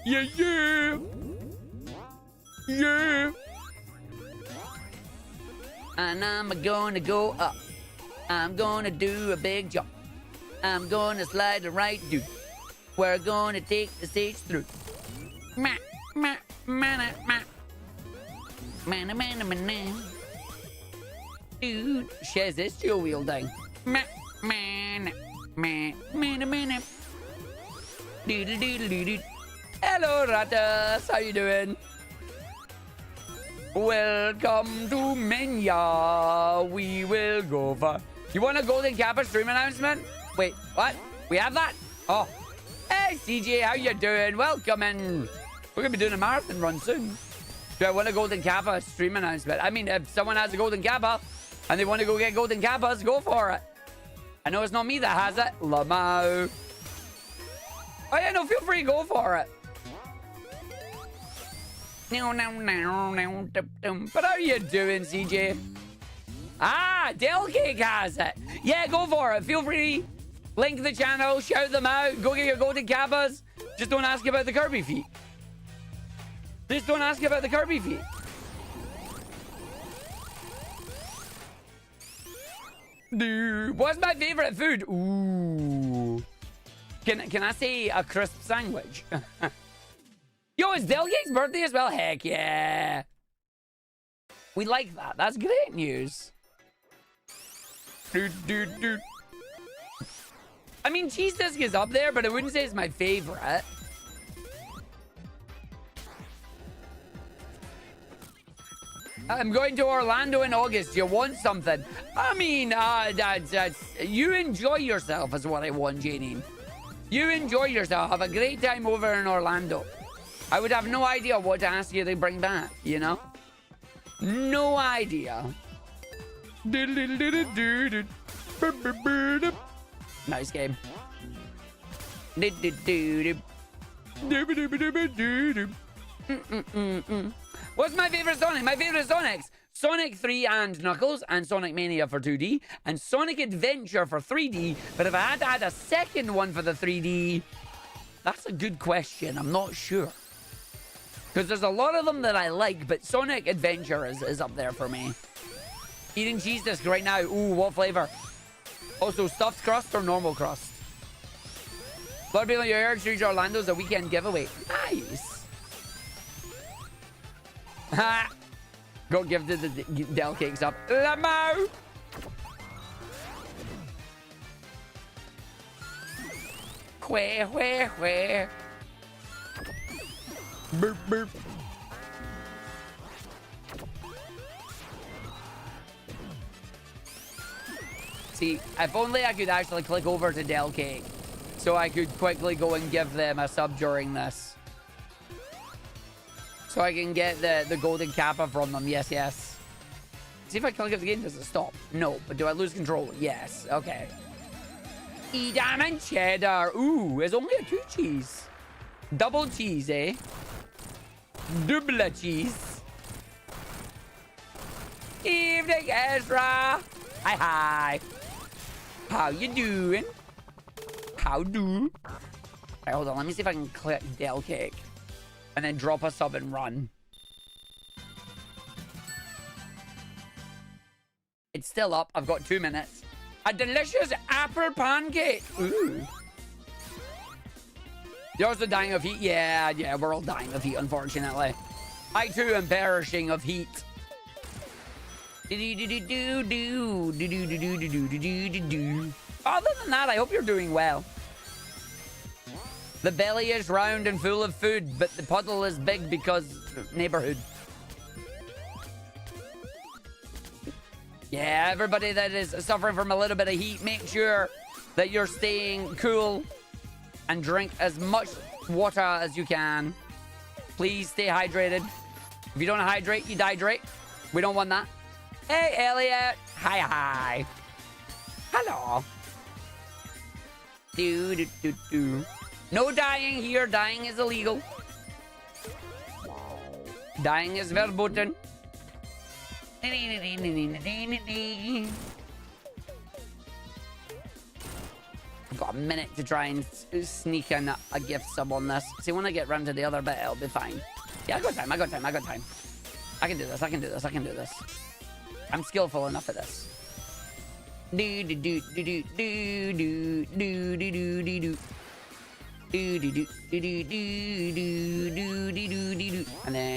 Yeah, yeah. Yeah. And I'm gonna go up. I'm gonna do a big jump. I'm gonna slide the right dude. We're gonna take the stage through. Ma, ma, mana, ma. Mana, mana, mana. Dude, shares this dual wielding. Ma, mana, ma, mana, mana. Doodle, doodle, doodle. Hello, Ratas. How you doing? Welcome to Mania. We will go for... You want a Golden Kappa stream announcement? Wait, what? We have that? Oh. Hey, CJ, how you doing? Welcome in. We're going to be doing a marathon run soon. Do I want a Golden Kappa stream announcement? I mean, if someone has a Golden Kappa and they want to go get Golden Kappas, go for it. I know it's not me that has it. Lamau. Oh, yeah, no, feel free to go for it. But how are you doing, CJ? Ah, Delcake has it. Yeah, go for it. Feel free. Link the channel. Shout them out. Go get your Golden Kappas. Just don't ask about the Kirby feet. Just don't ask about the Kirby feet. Dude, what's my favorite food? Ooh. Can I say a crisp sandwich? Yo, it's Delgate's birthday as well? Heck yeah. We like that. That's great news. I mean, Cheese Disc is up there, but I wouldn't say it's my favorite. I'm going to Orlando in August. You want something? I mean, you enjoy yourself is what I want, Janine. You enjoy yourself. Have a great time over in Orlando. I would have no idea what to ask you to bring back, you know? No idea. Nice game. What's my favorite Sonic? My favorite Sonics. Sonic 3 and Knuckles, and Sonic Mania for 2D, and Sonic Adventure for 3D. But if I had to add a second one for the 3D, that's a good question. I'm not sure. Because there's a lot of them that I like, but Sonic Adventure is up there for me. Eating cheese disc right now. Ooh, what flavor? Also, stuffed crust or normal crust? Blood Beetle, your Air Street Orlando's a weekend giveaway. Nice. Ha! Go give the Del Cakes up. Lamo! Where? Burp, burp. See, if only I could actually click over to Del Cake, so I could quickly go and give them a sub during this. So I can get the golden kappa from them. Yes, yes. See if I click it again, does it stop? No, but do I lose control? Yes, okay. Edam and cheddar. Ooh, it's only a 2 cheese. Double cheese, eh? Double cheese. Evening, Ezra. Hi. How you doing? How do? Right, hold on. Let me see if I can click Del Cake. And then drop a sub and run. It's still up. I've got 2 minutes. A delicious apple pancake. Ooh. You're also dying of heat? Yeah, we're all dying of heat, unfortunately. I too am perishing of heat. Other than that, I hope you're doing well. The belly is round and full of food, but the puddle is big because neighborhood. Yeah, everybody that is suffering from a little bit of heat, make sure that you're staying cool and drink as much water as you can. Please stay hydrated. If you don't hydrate, you dehydrate. We don't want that. Hey, Elliot. Hi. Hello. Do. No dying here. Dying is illegal. Dying is verboten. I've got a minute to try and sneak in a gift sub on this. See, when I get round to the other bit, it'll be fine. Yeah, I got time. I can do this. I'm skillful enough at this. And then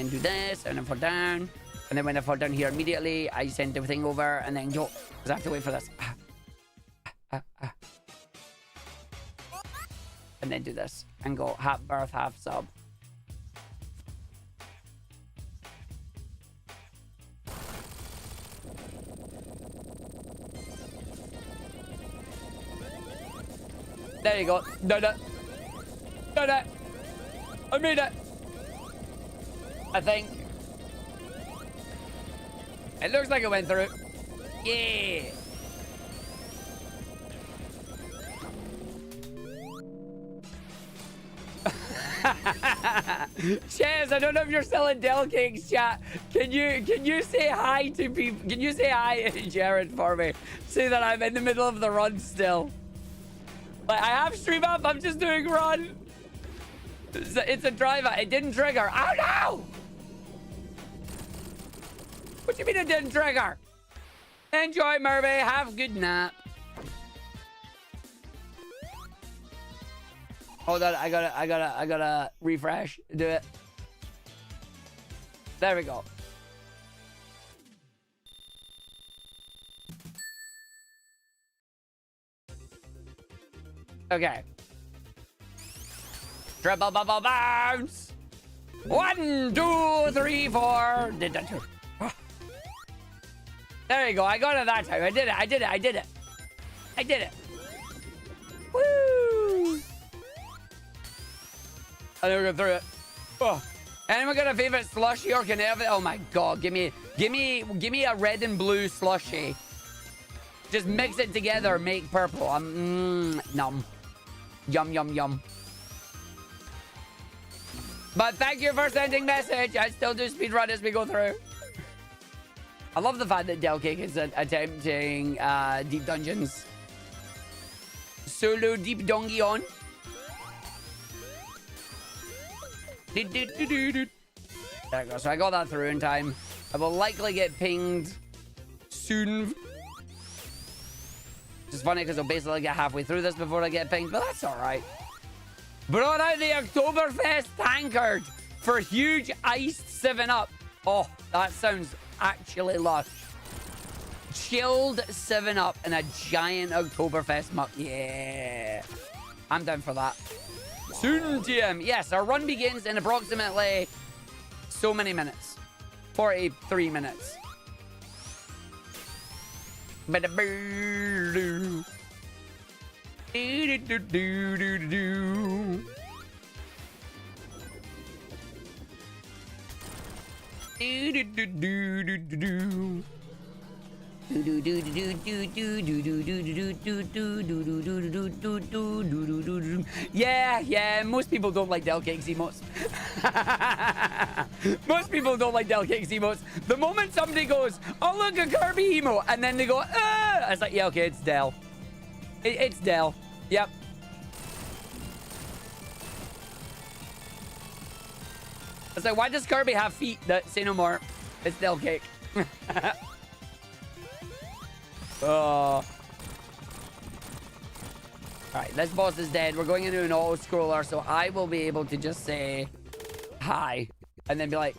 do this, and then fall down. And then when I fall down here immediately, I send everything over, and then go. Because I have to wait for this. And then do this. And go half birth, half sub. There you go. Done it. I made it. I think. It looks like it went through. Yeah. Chaz, I don't know if you're selling Del Cakes, chat. Can you say hi to people? Can you say hi, Jared, for me? Say that I'm in the middle of the run still. Like, I have stream up. I'm just doing run. It's a driver. It didn't trigger. Oh no! What do you mean it didn't trigger? Enjoy, Murphy. Have a good nap. Hold on. I gotta refresh. Do it. There we go. Okay. Triple bubble bounce. 1, 2, 3, 4. Did that too. There you go. I got it that time. I did it. Woo! I never got through it. Oh. Anyone got a favorite slushie or can ever? Oh my god! Give me a red and blue slushie. Just mix it together, make purple. Num. Yum. But thank you for sending message. I still do speedrun as we go through. I love the fact that Del Cake is attempting deep dungeons. Solo deep dongion. There we go. So I got that through in time. I will likely get pinged soon. It's funny because I'll basically get halfway through this before I get pinged, but that's all right. Brought out the Oktoberfest tankard for huge iced 7-Up. Oh, that sounds actually lush. Chilled 7-Up and a giant Oktoberfest mug. Yeah. I'm down for that. Soon, TM. Yes, our run begins in approximately so many minutes. 43 minutes. Yeah, most people don't like Del Cakes emotes. Most people don't like Del Cakes emotes. The moment somebody goes, oh look, a Kirby emote, and then they go, it's like, yeah, okay, it's Del. It's Del. Yep. It's like, why does Kirby have feet that say no more? It's Del Cake. All right, this boss is dead. We're going into an auto scroller, so I will be able to just say hi and then be like,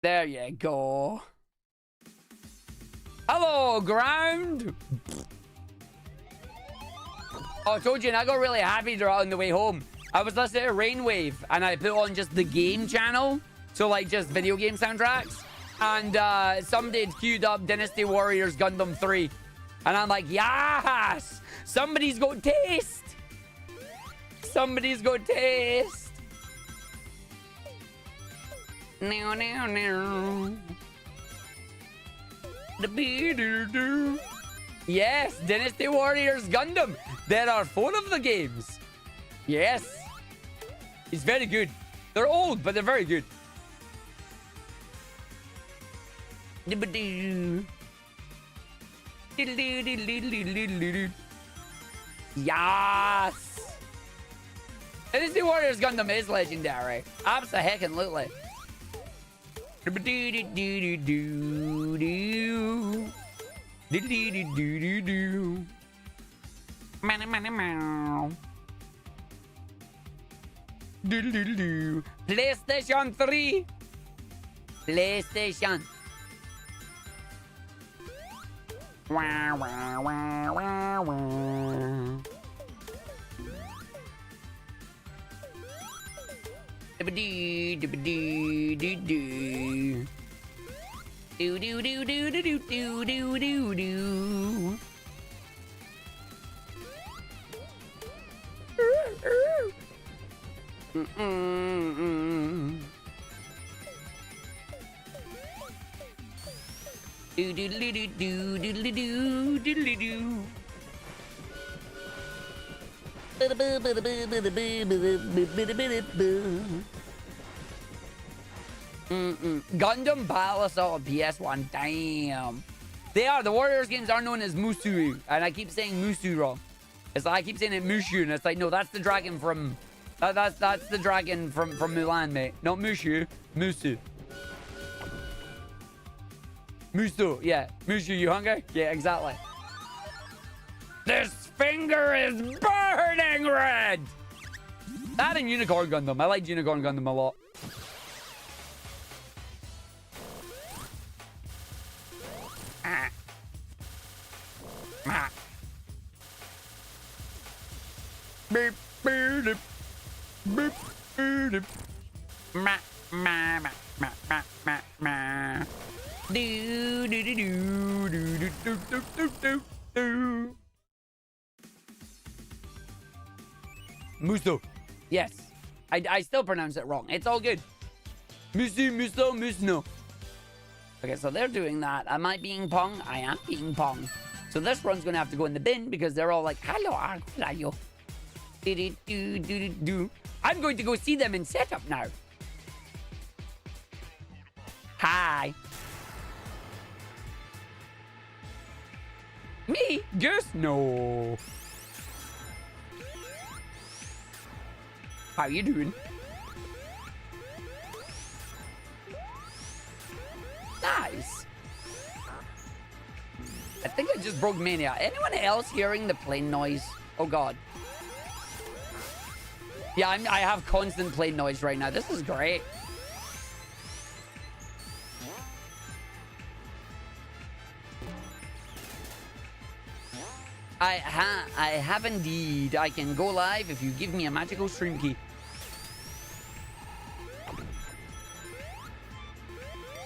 there you go. Hello, ground. Oh, I told you, and I got really happy on the way home. I was listening to Rainwave, and I put on just the game channel. So, like, just video game soundtracks. And somebody had queued up Dynasty Warriors Gundam 3. And I'm like, yes! Somebody's got taste! Somebody's got taste! Now, now, now. Yes, Dynasty Warriors Gundam. There are 4 of the games. Yes. It's very good. They're old, but they're very good. Yes. Dynasty Warriors Gundam is legendary. Abso-heckin-lutely. PlayStation 3. PlayStation. Wah, wah, wah, wah, wah. Do do do do do. Do do do do do do do do do. Do do do do do do do do do. Gundam Battle Assault PS1. Damn. They are. The Warriors games are known as Musu. And I keep saying Musu wrong. It's like I keep saying it Mushu. And it's like, no, that's the dragon from... That's the dragon from Mulan, mate. Not Mushu. Musu. Musu. Yeah. Mushu, you hungry? Yeah, exactly. This finger is burning red! That and Unicorn Gundam. I like Unicorn Gundam a lot. Beep, beep, beep, beep. Ma, ma, ma, ma, ma, ma, ma. Do, do, do, do, do, do, do, do, do, do. Muso. Yes. I still pronounce it wrong. It's all good. Musu, Muso, Musno. Okay, so they're doing that. Am I being pong? I am being pong. So this run's going to have to go in the bin because they're all like, hello, hello. I'm going to go see them in setup now. Hi. Me? Goose? No. How you doing? Nice. I think I just broke Mania. Anyone else hearing the plane noise? Oh, God. Yeah, I have constant plane noise right now. This is great. I have indeed. I can go live if you give me a magical stream key.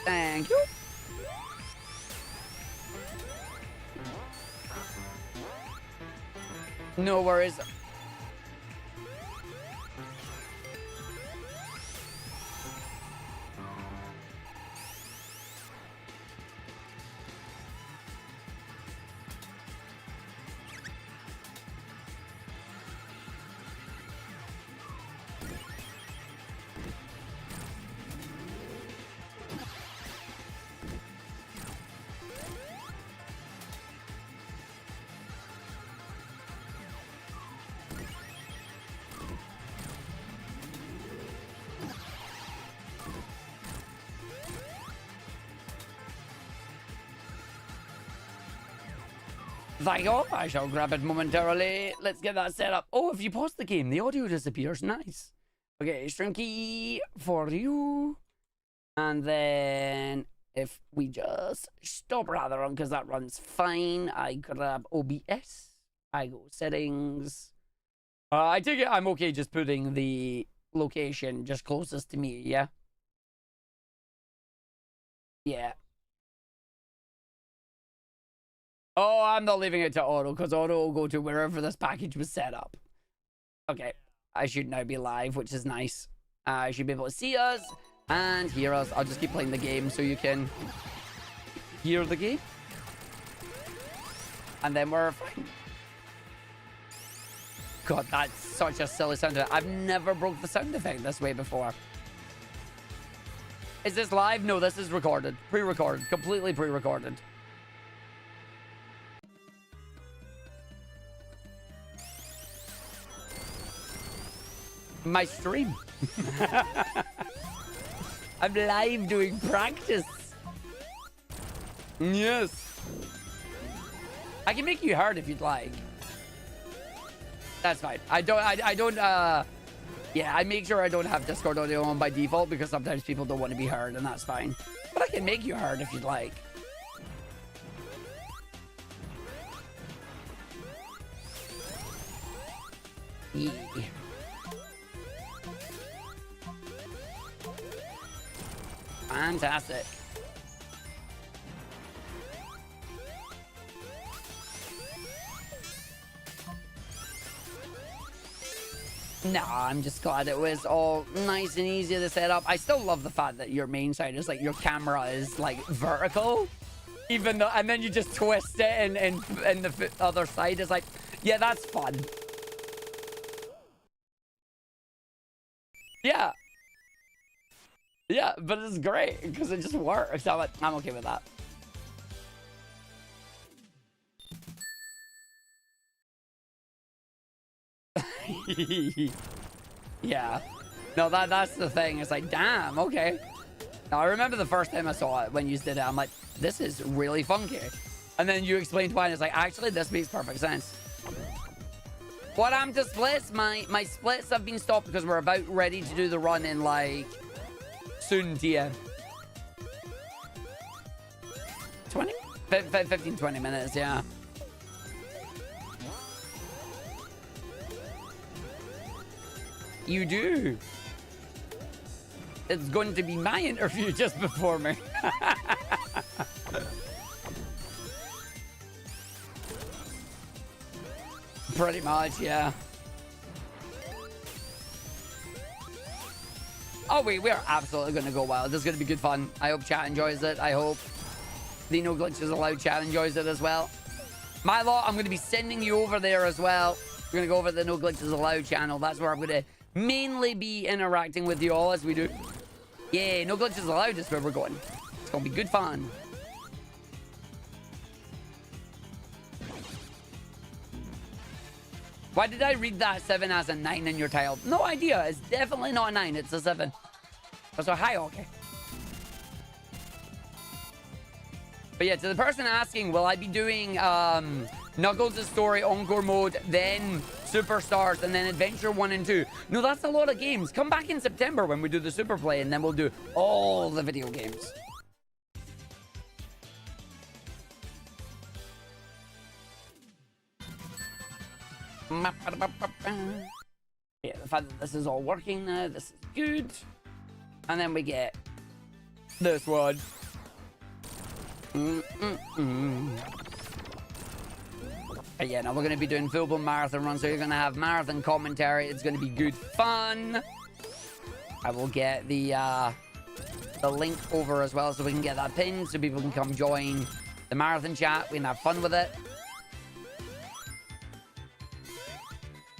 Thank you. No worries. Thank you. I shall grab it momentarily. Let's get that set up. Oh, if you pause the game, the audio disappears. Nice. Okay, stream key for you. And then if we just stop rather on, because that runs fine, I grab OBS. I go settings. I take it I'm okay just putting the location just closest to me, yeah? Yeah. Oh, I'm not leaving it to auto, because auto will go to wherever this package was set up. Okay, I should now be live, which is nice. I should be able to see us and hear us. I'll just keep playing the game so you can hear the game. And then we're fine. God, that's such a silly sound effect. I've never broke the sound effect this way before. Is this live? No, this is recorded. Pre-recorded. Completely pre-recorded. My stream. I'm live doing practice. Yes. I can make you heard if you'd like. That's fine. I don't, yeah, I make sure I don't have Discord audio on by default because sometimes people don't want to be heard, and that's fine. But I can make you heard if you'd like. Yeah. Fantastic. Nah, I'm just glad it was all nice and easy to set up. I still love the fact that your main side is like your camera is like vertical, even though, and then you just twist it and the other side is like, yeah, that's fun. Yeah. Yeah, but it's great because it just works. I'm okay with that. Yeah. No, that's the thing. It's like, damn, okay. Now, I remember the first time I saw it when you did it. I'm like, this is really funky. And then you explained why, and it's like, actually, this makes perfect sense. What happened to splits? My splits have been stopped because we're about ready to do the run in like soon, TM. 15, 20 minutes, yeah. You do. It's going to be my interview just before me. Pretty much, yeah. Oh, we are absolutely going to go wild. This is going to be good fun. I hope chat enjoys it. I hope the No Glitches Allowed chat enjoys it as well. My lot, I'm going to be sending you over there as well. We're going to go over to the No Glitches Allowed channel. That's where I'm going to mainly be interacting with you all as we do. Yeah, No Glitches Allowed is where we're going. It's going to be good fun. Why did I read that 7 as a 9 in your title? No idea. It's definitely not a 9. It's a 7. So hi, okay. But yeah, to the person asking, will I be doing Knuckles' story encore mode, then Superstars, and then Adventure 1 and 2? No, that's a lot of games. Come back in September when we do the Super Play, and then we'll do all the video games. Yeah, the fact that this is all working now, this is good. And then we get this one. But yeah, now we're going to be doing full-blown marathon runs, so you're going to have marathon commentary. It's going to be good fun. I will get the link over as well, so we can get that pinned, so people can come join the marathon chat. We can have fun with it.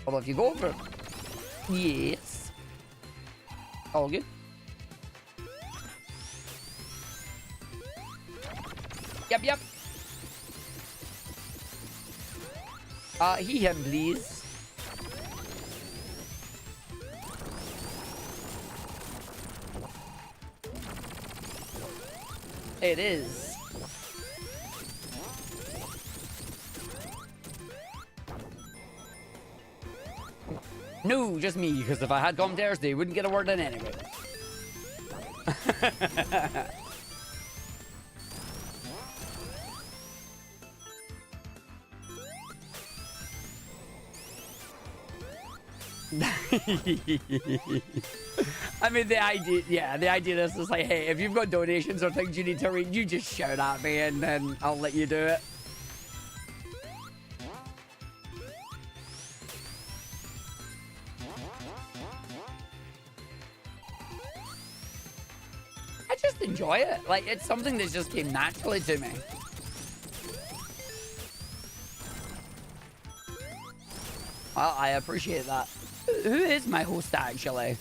Although if you go over... Yes. All good. Yep. He, him, please. It is. No, just me, because if I had commentators, they wouldn't get a word in anyway. I mean, the idea is just like, hey, if you've got donations or things you need to read, you just shout at me and then I'll let you do it. I just enjoy it. Like, it's something that just came naturally to me. Well, I appreciate that. Who is my host, actually?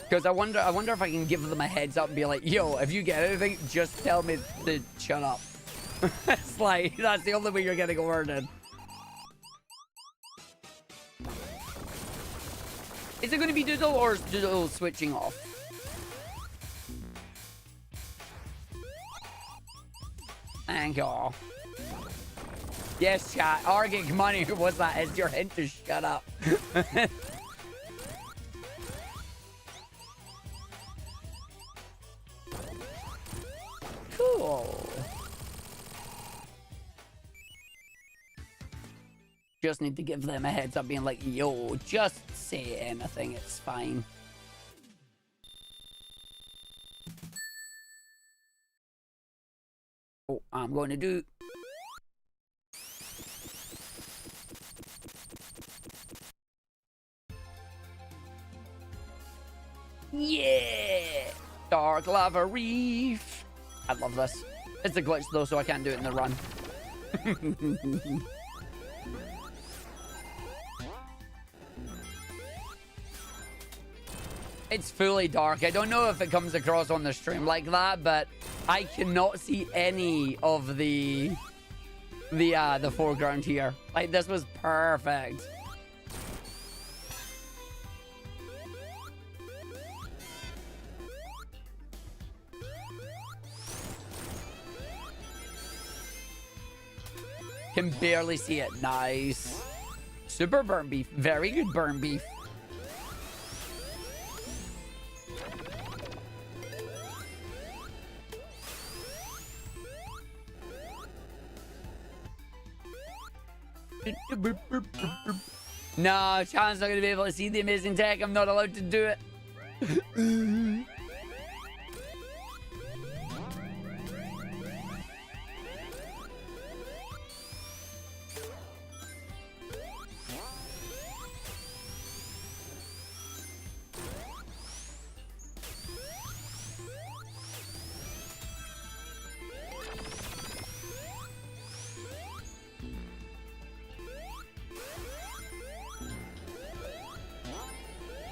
Because I wonder if I can give them a heads up and be like, yo, if you get anything, just tell me to shut up. It's like, that's the only way you're getting a word in. Is it going to be Doodle or is Doodle switching off? Thank you. Yes, chat. Argick money was that as your hint to shut up. Cool. Just need to give them a heads up being like, yo, just say anything, it's fine. Oh, I'm going to do... Yeah! Dark Lava Reef. I love this. It's a glitch though, so I can't do it in the run. It's fully dark. I don't know if it comes across on the stream like that, but I cannot see any of the foreground here. Like, this was perfect. Can barely see it. Nice. Super burn beef. Very good burn beef. No, Chan's not going to be able to see the amazing tech. I'm not allowed to do it.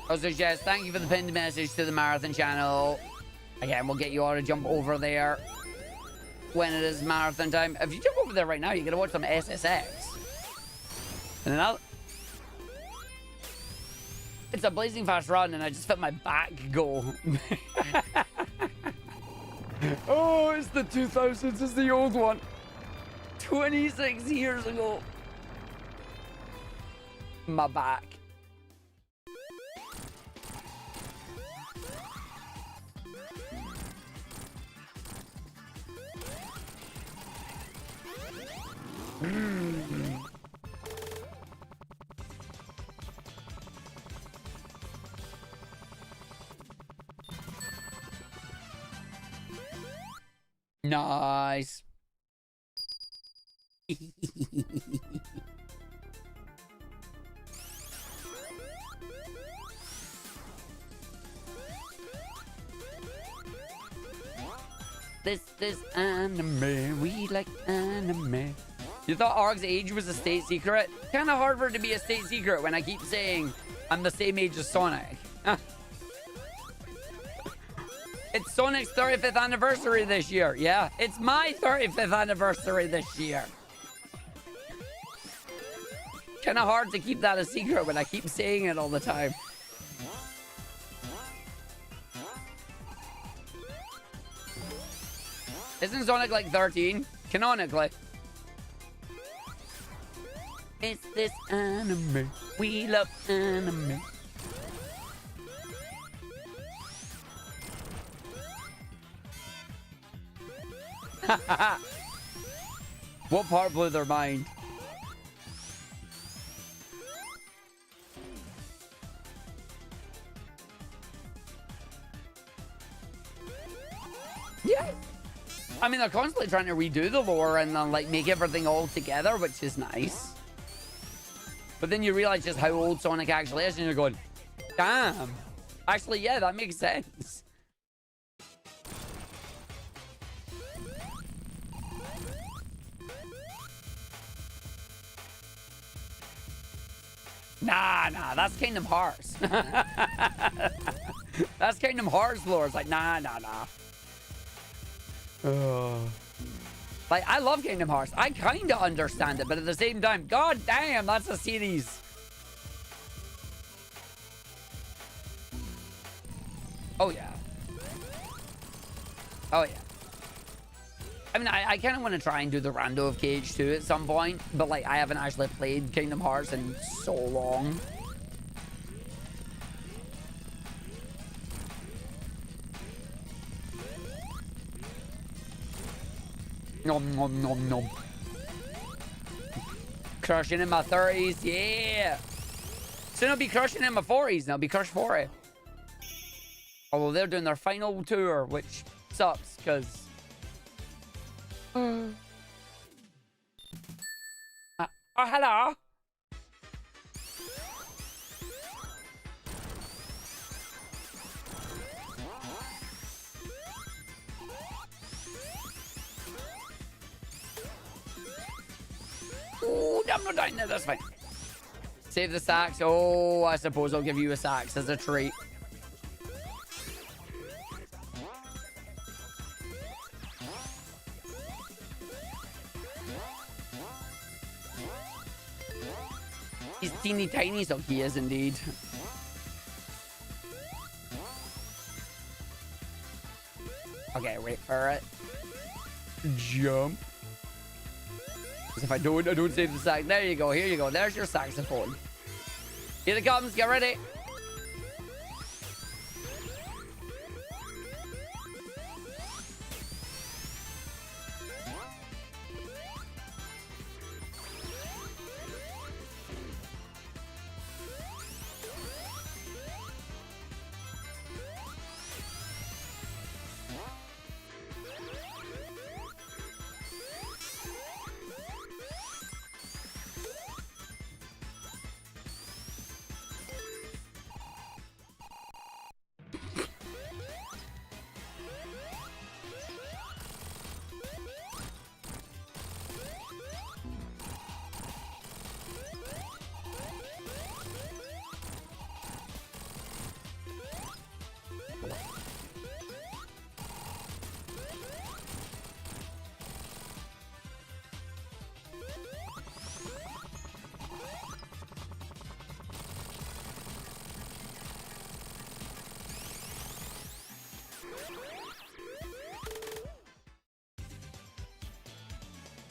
Also, Jess, thank you for the pinned message to the marathon channel. Again, we'll get you all to jump over there when it is marathon time. If you jump over there right now, you're gonna watch some SSX. And then It's a blazing fast run, and I just felt my back go. Oh, it's the 2000s. It's the old one. 26 years ago. My back. Nice. This anime, we like anime. You thought Arg's age was a state secret? Kind of hard for it to be a state secret when I keep saying I'm the same age as Sonic. It's Sonic's 35th anniversary this year. Yeah, it's my 35th anniversary this year. Kind of hard to keep that a secret when I keep saying it all the time. Isn't Sonic like 13? Canonically. It's this anime. We love anime. What part blew their mind? Yeah. I mean, they're constantly trying to redo the lore and then, like, make everything all together, which is nice. But then you realize just how old Sonic actually is, and you're going, damn. Actually, yeah, that makes sense. Nah, that's Kingdom Hearts. That's Kingdom Hearts lore. It's like, nah. Like, I love Kingdom Hearts. I kind of understand it, but at the same time, god damn, that's a series. Oh, yeah. Oh, yeah. I mean, I kind of want to try and do the Rando of Cage too at some point, but like I haven't actually played Kingdom Hearts in so long. Nom nom nom nom. Crushing in my 30s, yeah. Soon I'll be crushing in my 40s, and I'll be crushed for it. Although they're doing their final tour, which sucks because. Oh, hello. Oh, I'm not dying there. That's fine. Save the sacks. Oh, I suppose I'll give you a sax as a treat. He's teeny tiny, so he is indeed. Okay, wait for it. Jump. Because if I don't save the sax. There you go, here you go. There's your saxophone. Here it comes, get ready.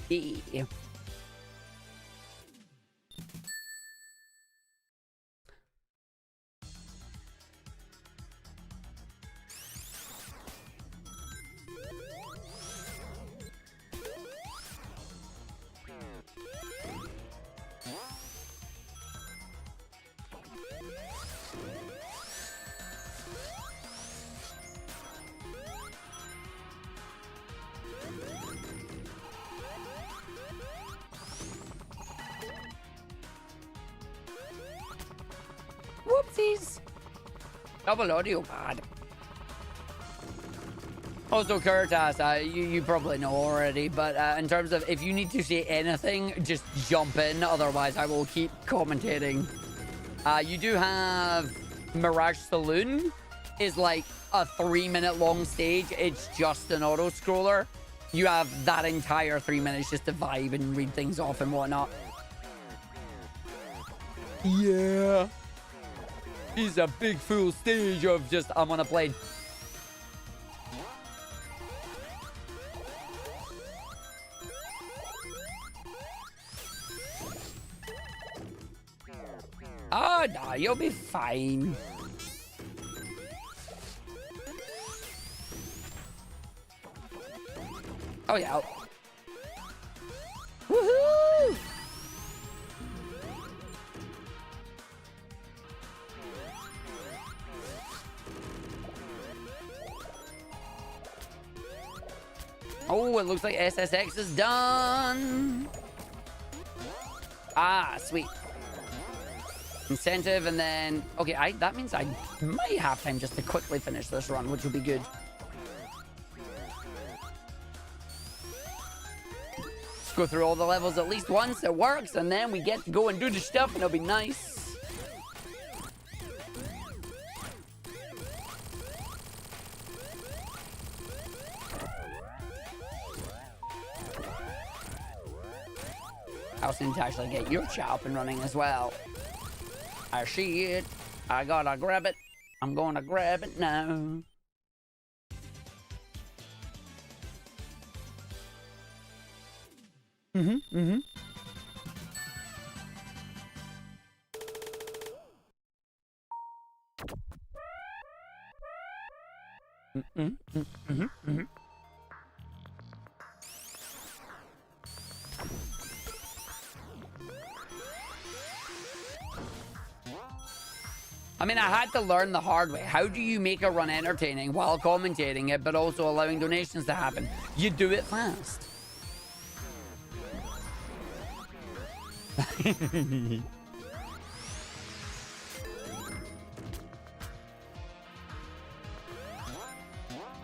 Yeah. Whoopsies. Double audio pad. Also, Curtas, you probably know already, but in terms of if you need to say anything, just jump in. Otherwise, I will keep commentating. You do have Mirage Saloon is like a 3-minute long stage. It's just an auto scroller. You have that entire 3 minutes just to vibe and read things off and whatnot. Yeah. He's a big full stage of just, I'm gonna play. Oh, no, you'll be fine. Oh, yeah. Woohoo! Oh, it looks like SSX is done. Ah, sweet. Incentive, and then... Okay, that means I might have time just to quickly finish this run, which will be good. Let's go through all the levels at least once. It works, and then we get to go and do the stuff, and it'll be nice. I also need to actually get your chat up and running as well. I see it. I gotta grab it. I'm gonna grab it now. I mean, I had to learn the hard way. How do you make a run entertaining while commentating it, but also allowing donations to happen? You do it fast.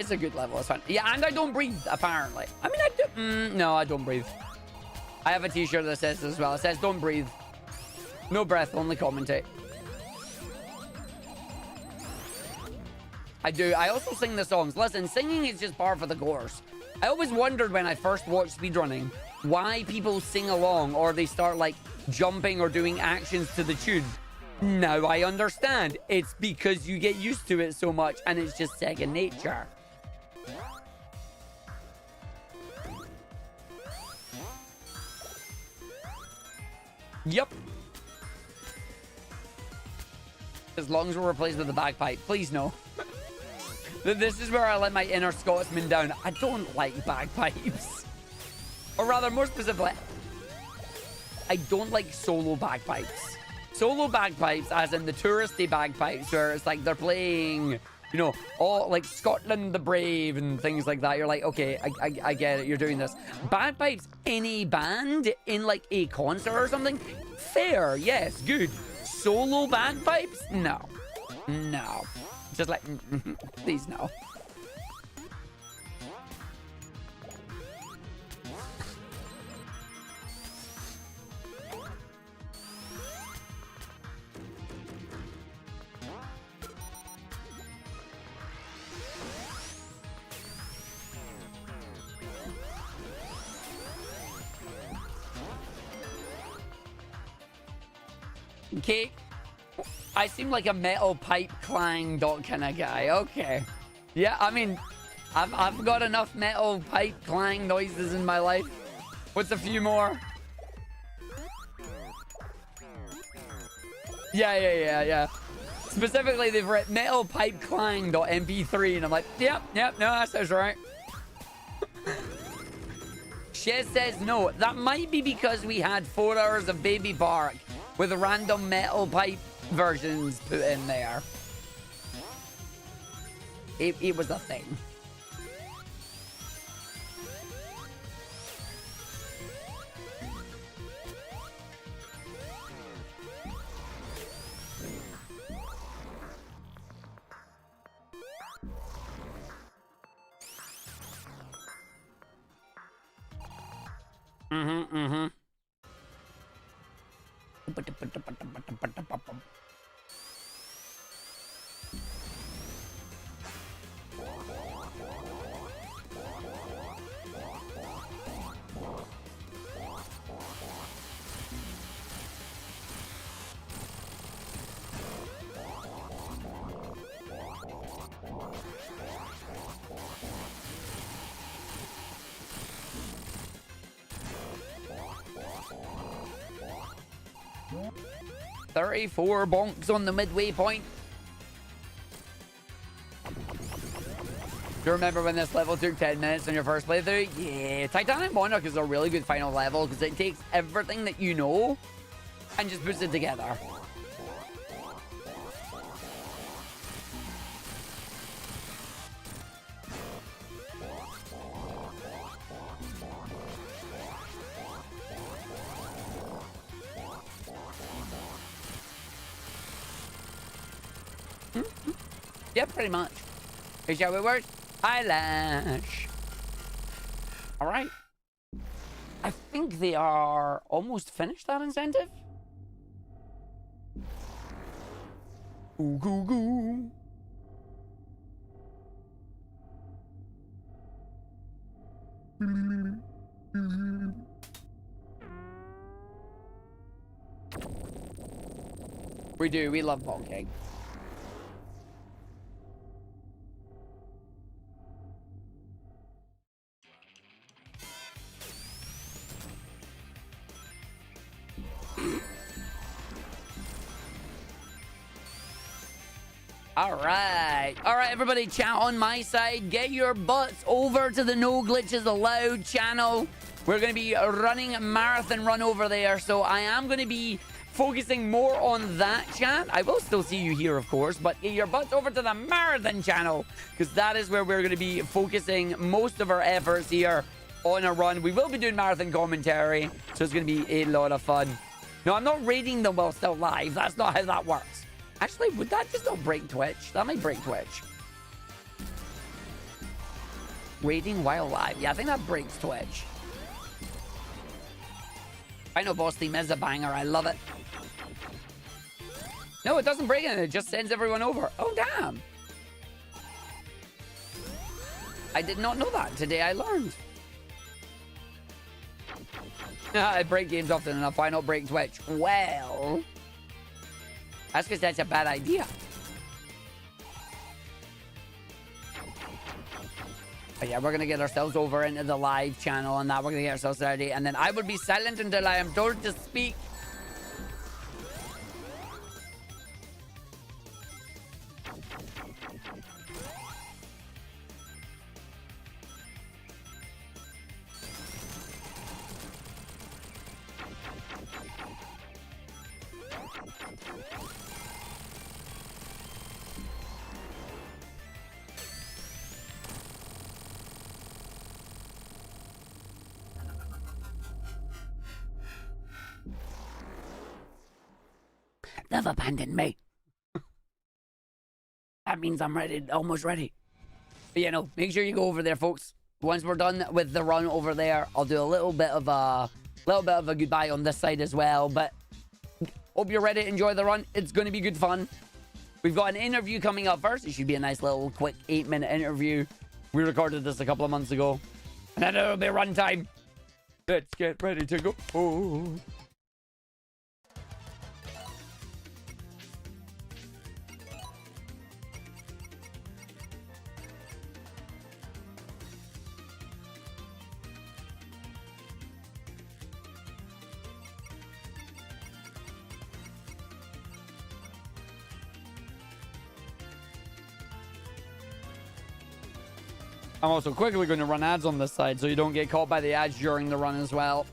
It's a good level. It's fun. Yeah, and I don't breathe, apparently. I mean, I do. No, I don't breathe. I have a t-shirt that says this as well. It says, don't breathe. No breath, only commentate. I do. I also sing the songs. Listen, singing is just par for the course. I always wondered when I first watched speedrunning why people sing along or they start like jumping or doing actions to the tune. Now I understand. It's because you get used to it so much and it's just second nature. Yep. As long as we're replaced with the bagpipe. Please no. This is where I let my inner Scotsman down. I don't like bagpipes. Or rather, more specifically, I don't like solo bagpipes. Solo bagpipes, as in the touristy bagpipes, where it's like they're playing, you know, all like Scotland the Brave and things like that. You're like, okay, I get it. You're doing this. Bagpipes, any band in like a concert or something, fair, yes, good. Solo bagpipes? No. No. Just like, please no. Okay. I seem like a metal pipe clang dot kind of guy. Okay. Yeah, I mean, I've got enough metal pipe clang noises in my life. What's a few more? Yeah. Specifically, they've written metal pipe clang.mp3, and I'm like, yep, no, that sounds right. Shez says no. That might be because we had 4 hours of Baby Park with random metal pipe versions put in there. It was a thing. Mm-hmm. 34 bonks on the midway point. Do you remember when this level took 10 minutes on your first playthrough? Yeah, Titanic Monarch is a really good final level because it takes everything that you know and just puts it together. Yeah, pretty much. Here's how it works. Eyelash. All right. I think they are almost finished that incentive. Ooh, goo, goo. We do. We love bonking. All right, everybody, chat on my side. Get your butts over to the No Glitches Allowed channel. We're going to be running a marathon run over there, so I am going to be focusing more on that, chat. I will still see you here, of course, but get your butts over to the marathon channel, because that is where we're going to be focusing most of our efforts here on a run. We will be doing marathon commentary, so it's going to be a lot of fun. No, I'm not rating them while still live. That's not how that works. Actually, would that just not break Twitch? That might break Twitch. Rating while live. Yeah, I think that breaks Twitch. I know Boss Theme is a banger. I love it. No, it doesn't break it. It just sends everyone over. Oh, damn. I did not know that. Today I learned. I break games often enough. Why not break Twitch? Well... that's because that's a bad idea. But yeah, we're going to get ourselves over into the live channel and that. We're going to get ourselves ready. And then I will be silent until I am told to speak. They've abandoned me. That means I'm ready, almost ready. But you know, make sure you go over there, folks. Once we're done with the run over there, I'll do a little bit of a goodbye on this side as well. But hope you're ready to enjoy the run. It's going to be good fun. We've got an interview coming up first. It should be a nice little quick 8-minute interview. We recorded this a couple of months ago. And then it'll be run time. Let's get ready to go. Oh. I'm also quickly going to run ads on this side so you don't get caught by the ads during the run as well.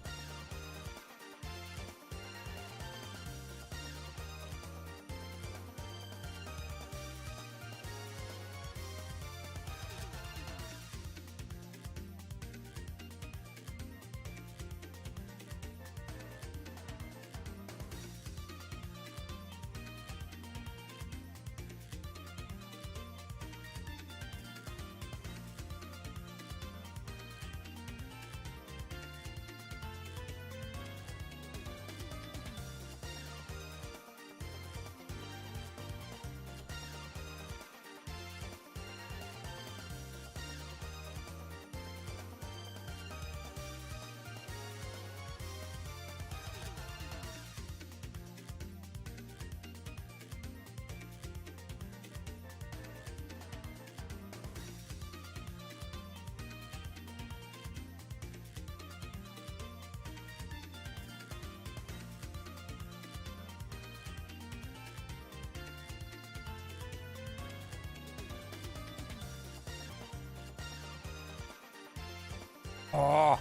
Oh,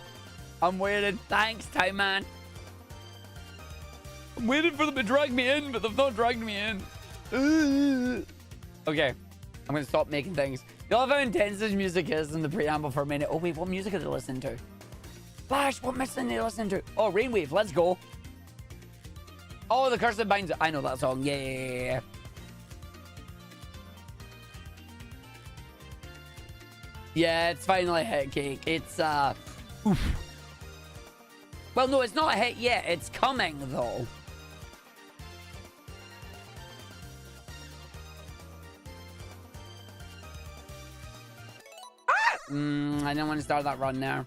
I'm waiting. Thanks, Time Man. I'm waiting for them to drag me in, but they've not dragged me in. Okay, I'm going to stop making things. You love how intense this music is in the preamble for a minute. Oh, wait, what music are they listening to? Flash, what music are they listening to? Oh, Rainwave, let's go. Oh, The Curse That Binds. I know that song. Yeah. Yeah, it's finally a hit, Cake. It's, oof. Well, no, it's not a hit yet. It's coming, though. I didn't want to start that run there.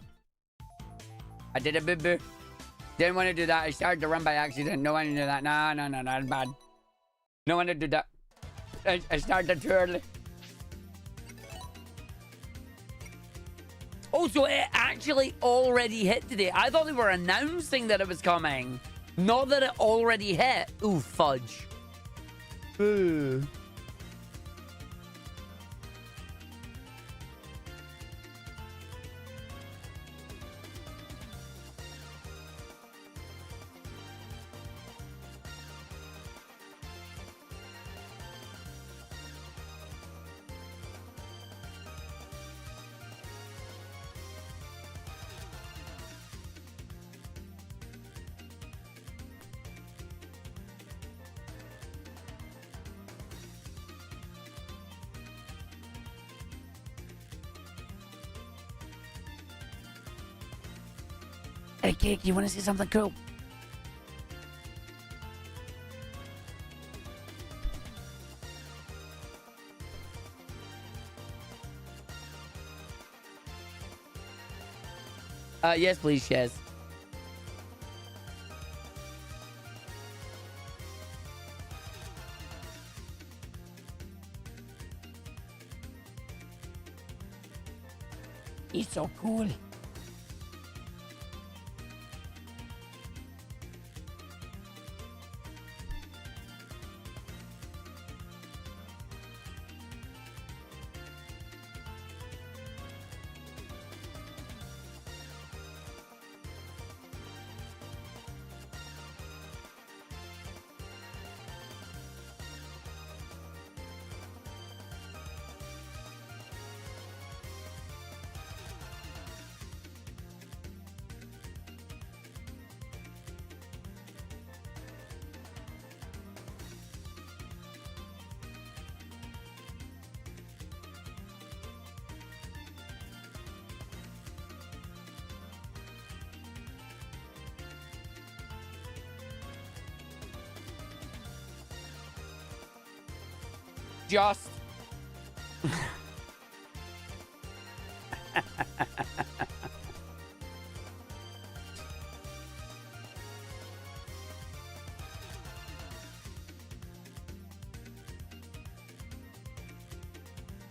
I did a boo-boo. Didn't want to do that. I started the run by accident. No one to do that. No, that's bad. No one to do that. I started too early. Oh, so it actually already hit today. I thought they were announcing that it was coming. Not that it already hit. Ooh, fudge. Ooh. Hey, Cake, you want to see something cool? Yes, please, yes. He's so cool. Just.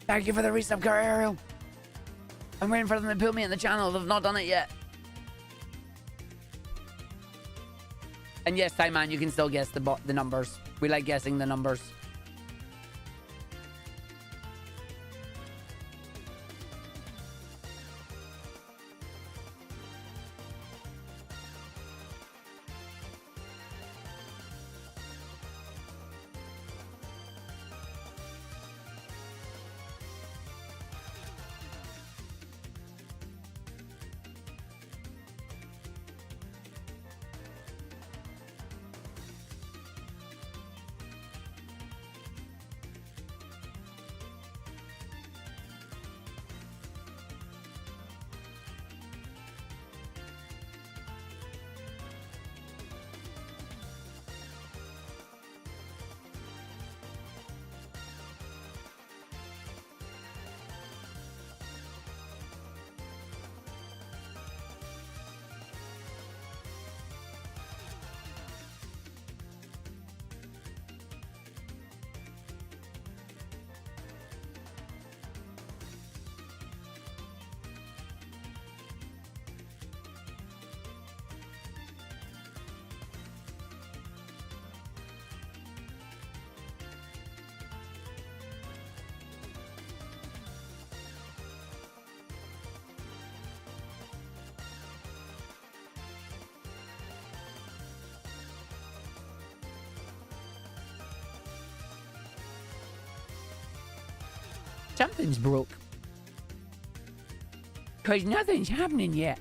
Thank you for the resub, car Ariel. I'm waiting for them to put me in the channel. They've not done it yet. And yes, Time Man, you can still guess the numbers. We like guessing the numbers. Something's broke. Because nothing's happening yet.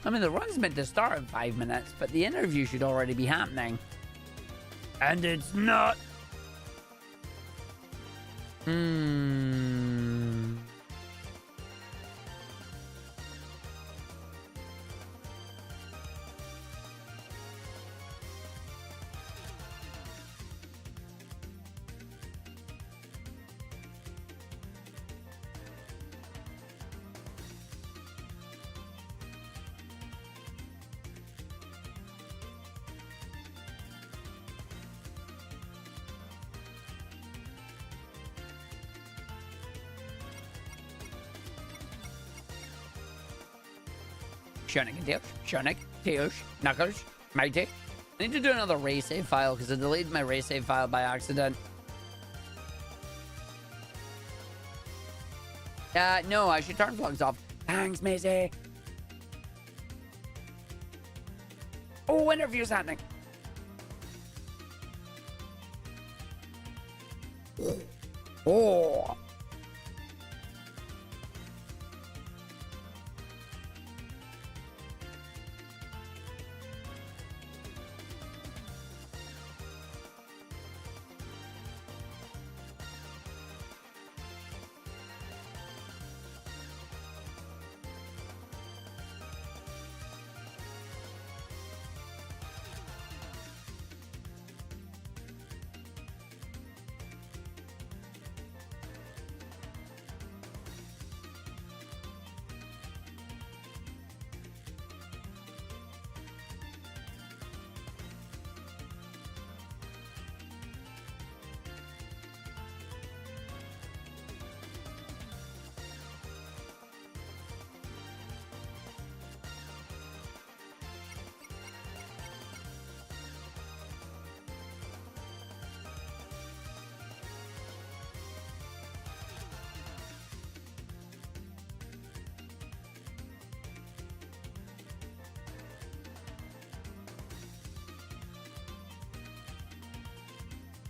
I mean, the run's meant to start in 5 minutes, but the interview should already be happening. And it's not. Sonic and Tails, Sonic, Tails, Knuckles, Mighty. I need to do another race save file because I deleted my race save file by accident. No, I should turn vlogs off. Thanks, Maisie. Oh, interview's happening. Oh.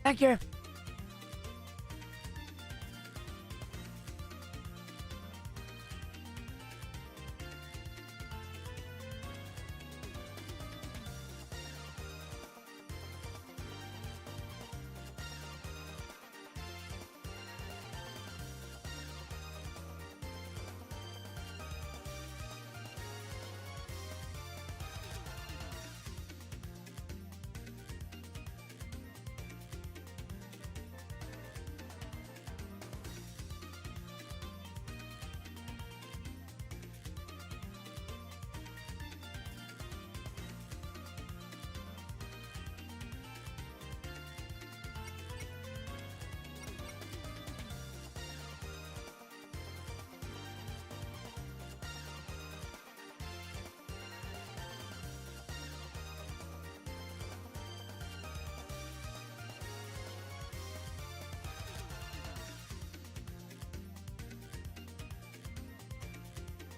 Thank you.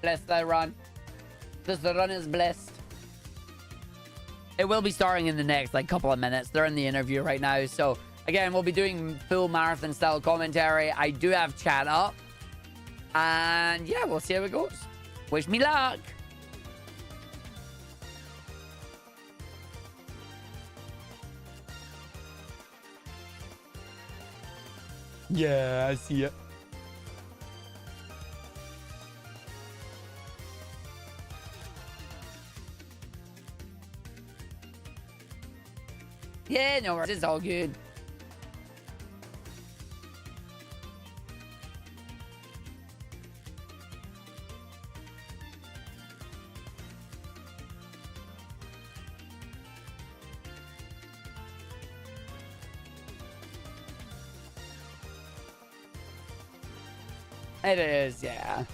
Bless thy run. This run is blessed. It will be starting in the next couple of minutes. They're in the interview right now. So again, we'll be doing full marathon style commentary. I do have chat up. And yeah, we'll see how it goes. Wish me luck. Yeah, I see it. Yeah, no worries. It's all good. It is, yeah.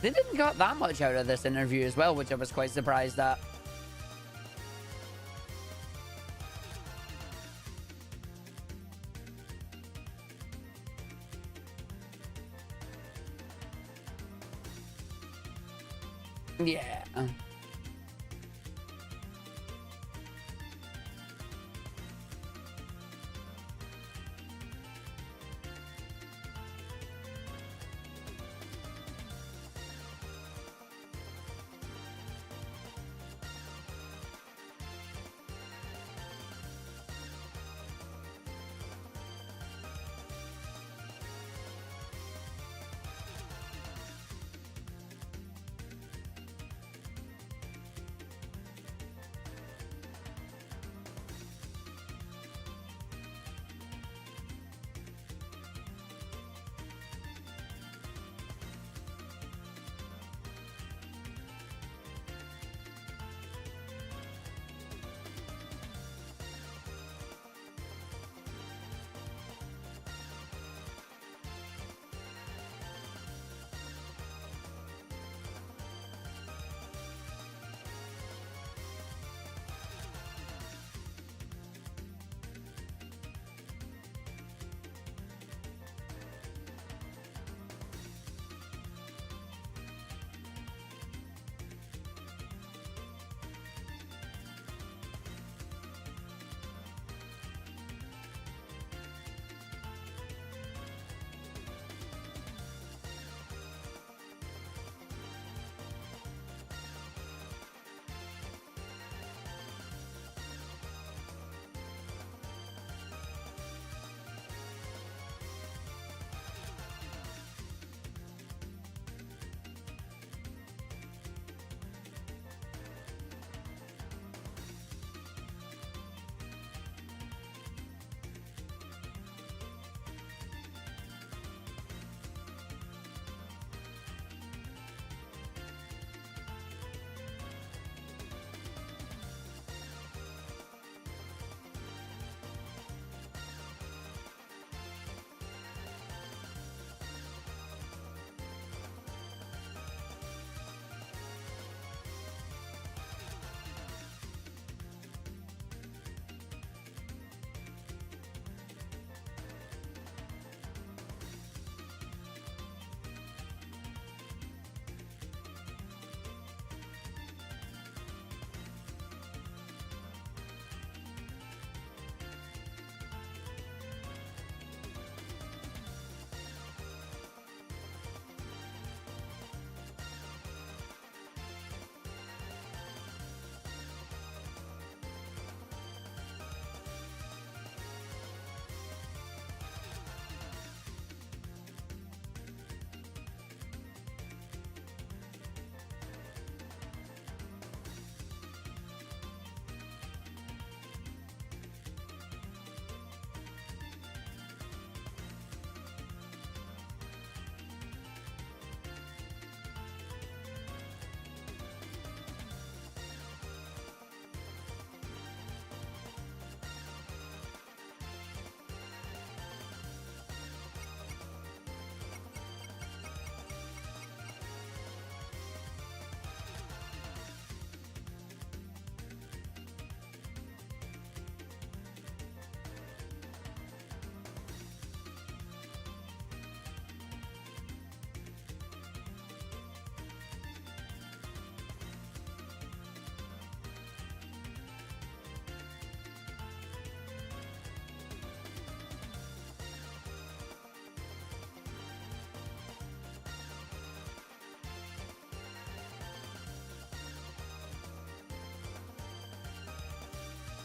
They didn't got that much out of this interview as well, which I was quite surprised at. Yeah.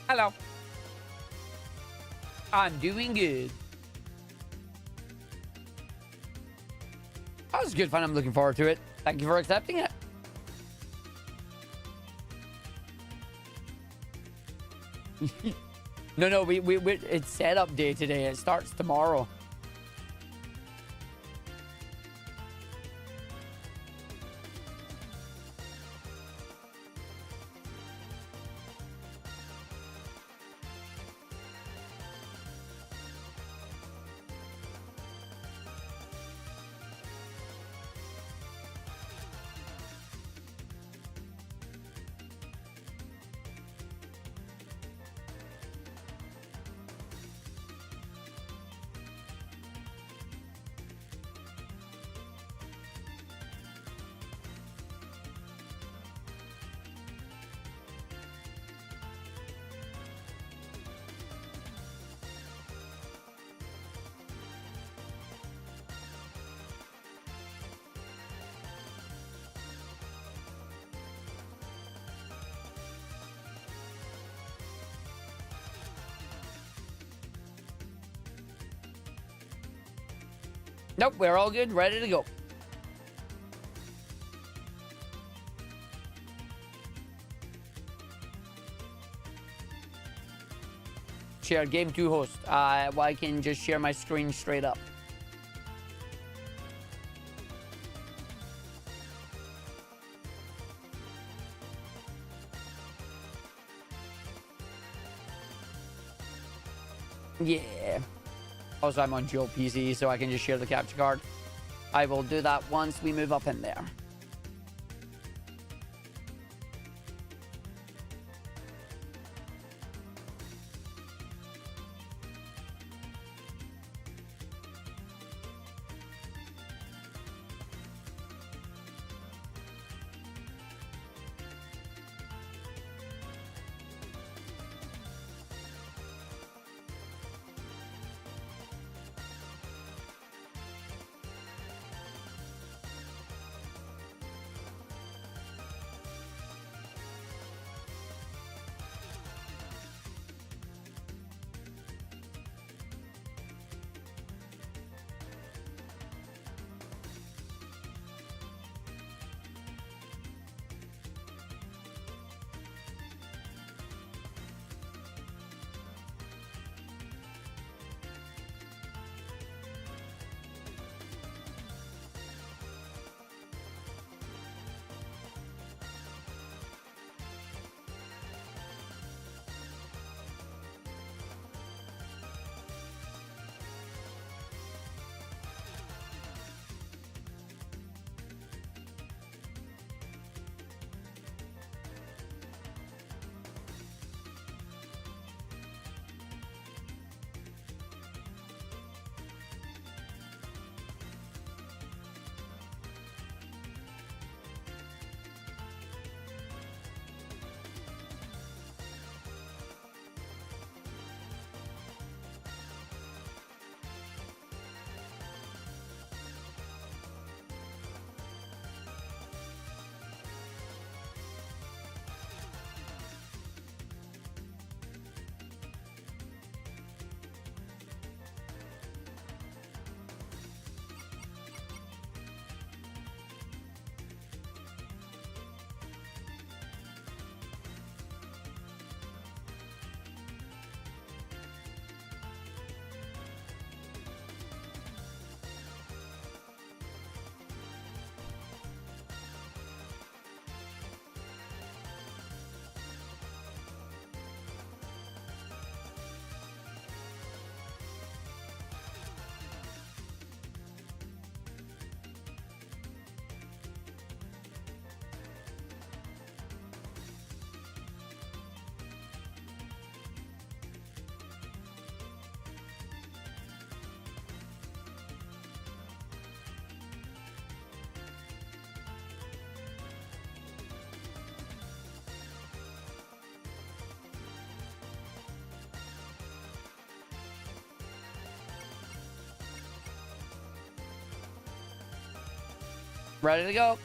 Hello. I'm doing good. That was good fun. I'm looking forward to it. Thank you for accepting it. No, we it's setup day today. It starts tomorrow. Nope, we're all good. Ready to go. Share game 2 host. Well, I can just share my screen straight up. Yeah. Also, I'm on dual PC, so I can just share the capture card. I will do that once we move up in there. Ready to go.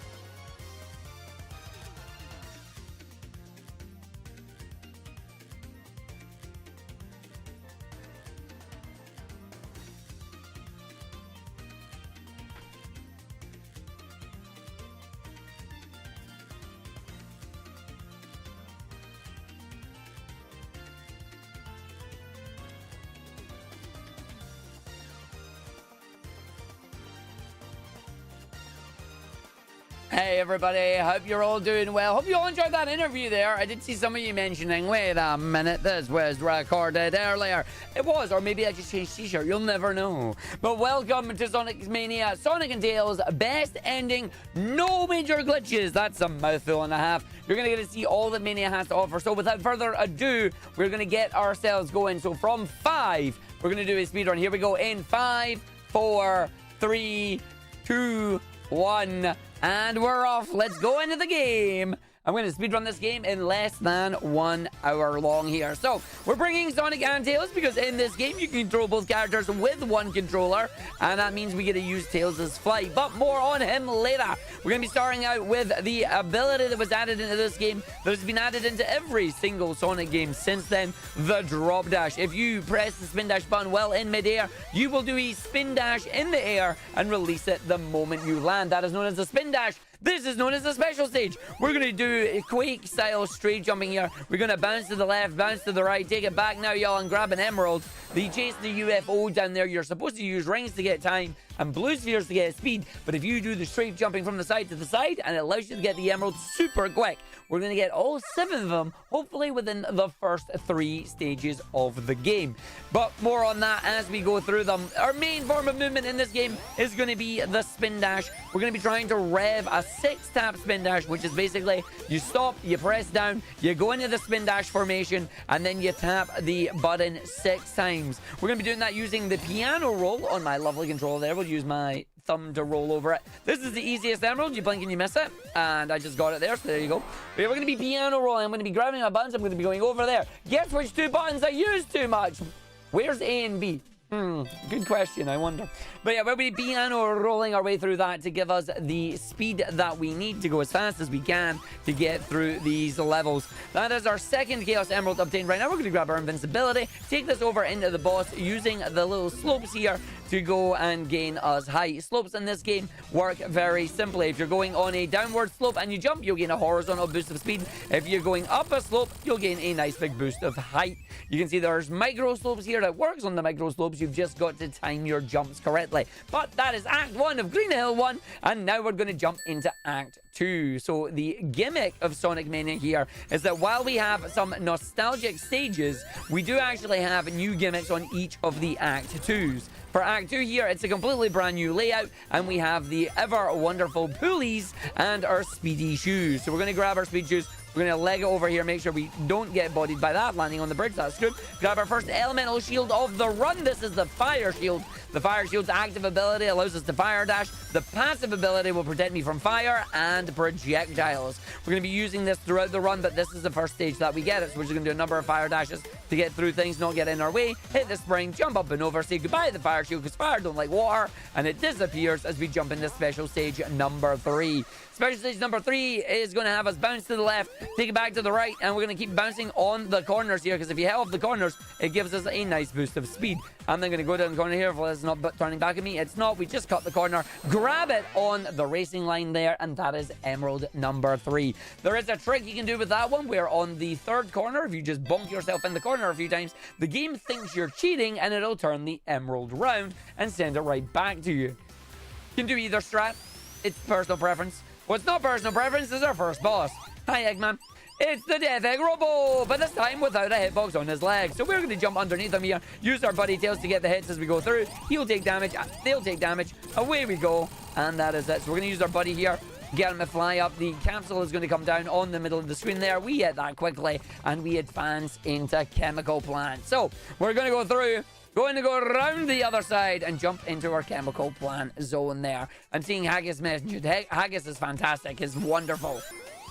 Hey everybody, hope you're all doing well. Hope you all enjoyed that interview there. I did see some of you mentioning, wait a minute, this was recorded earlier. It was, or maybe I just changed t-shirt, you'll never know. But welcome to sonicmania, Sonic and Tails best ending, no major glitches. That's a mouthful and a half. You're gonna get to see all that Mania has to offer. So without further ado, we're gonna get ourselves going. So from 5, we're gonna do a speedrun. Here we go in 5, 4, 3, 2, 1. And we're off. Let's go into the game. I'm going to speedrun this game in less than 1 hour long here. So, we're bringing Sonic and Tails because in this game, you can control both characters with one controller, and that means we get to use Tails' flight. But more on him later. We're going to be starting out with the ability that was added into this game that has been added into every single Sonic game since then, the drop dash. If you press the spin dash button while in midair, you will do a spin dash in the air and release it the moment you land. That is known as the spin dash. This is known as the special stage. We're going to do a Quake style straight jumping here. We're going to bounce to the left, bounce to the right, take it back now, y'all, and grab an emerald. The chase the UFO down there, you're supposed to use rings to get time and blue spheres to get speed. But if you do the straight jumping from the side to the side, and it allows you to get the emerald super quick. We're going to get all 7 of them, hopefully within the first 3 stages of the game. But more on that as we go through them. Our main form of movement in this game is going to be the spin dash. We're going to be trying to rev a 6-tap spin dash, which is basically you stop, you press down, you go into the spin dash formation, and then you tap the button 6 times. We're going to be doing that using the piano roll on my lovely controller there. We'll use my thumb to roll over it. This is the easiest emerald. You blink and you miss it. And I just got it there, so there you go. But yeah, we're going to be piano rolling. I'm going to be grabbing my buttons. I'm going to be going over there. Guess which 2 buttons I use too much? Where's A and B? Good question, I wonder. But yeah, we'll be piano rolling our way through that to give us the speed that we need to go as fast as we can to get through these levels. That is our second Chaos Emerald obtained right now. We're going to grab our invincibility, take this over into the boss using the little slopes here to go and gain us height. Slopes in this game work very simply. If you're going on a downward slope and you jump, you'll gain a horizontal boost of speed. If you're going up a slope, you'll gain a nice big boost of height. You can see there's micro slopes here that works on the micro slopes. You've just got to time your jumps correctly. But that is Act 1 of Green Hill 1, and now we're going to jump into Act 2. So the gimmick of Sonic Mania here is that while we have some nostalgic stages, we do actually have new gimmicks on each of the Act 2s. For Act 2 here, it's a completely brand new layout, and we have the ever wonderful pulleys and our speedy shoes. So we're going to grab our speed shoes. We're going to leg it over here, make sure we don't get bodied by that, landing on the bridge. That's good. Grab our first elemental shield of the run. This is the fire shield. The fire shield's active ability allows us to fire dash. The passive ability will protect me from fire and projectiles. We're going to be using this throughout the run, but this is the first stage that we get it. So we're just going to do a number of fire dashes to get through things, not get in our way. Hit the spring, jump up and over, say goodbye to the fire shield because fire don't like water, and it disappears as we jump into special stage number 3. Special stage number 3 is going to have us bounce to the left, take it back to the right, and we're going to keep bouncing on the corners here because if you hit off the corners, it gives us a nice boost of speed. I'm then going to go down the corner here. If it's not turning back at me, it's not. We just cut the corner, grab it on the racing line there, and that is Emerald number 3. There is a trick you can do with that one where on the 3rd corner, if you just bonk yourself in the corner a few times, the game thinks you're cheating and it'll turn the emerald round and send it right back to you. You can do either strat. It's personal preference. What's not personal preference is our first boss. Hi, Eggman. It's the Death Egg Robo, but this time without a hitbox on his leg. So we're going to jump underneath him here, use our buddy Tails to get the hits as we go through. He'll take damage, they'll take damage. Away we go, and that is it. So we're going to use our buddy here, get him to fly up. The capsule is going to come down on the middle of the screen there. We hit that quickly, and we advance into Chemical Plant. So we're going to go through. Going to go around the other side and jump into our chemical plant zone there. I'm seeing haggis mentioned. Haggis is fantastic. It's wonderful.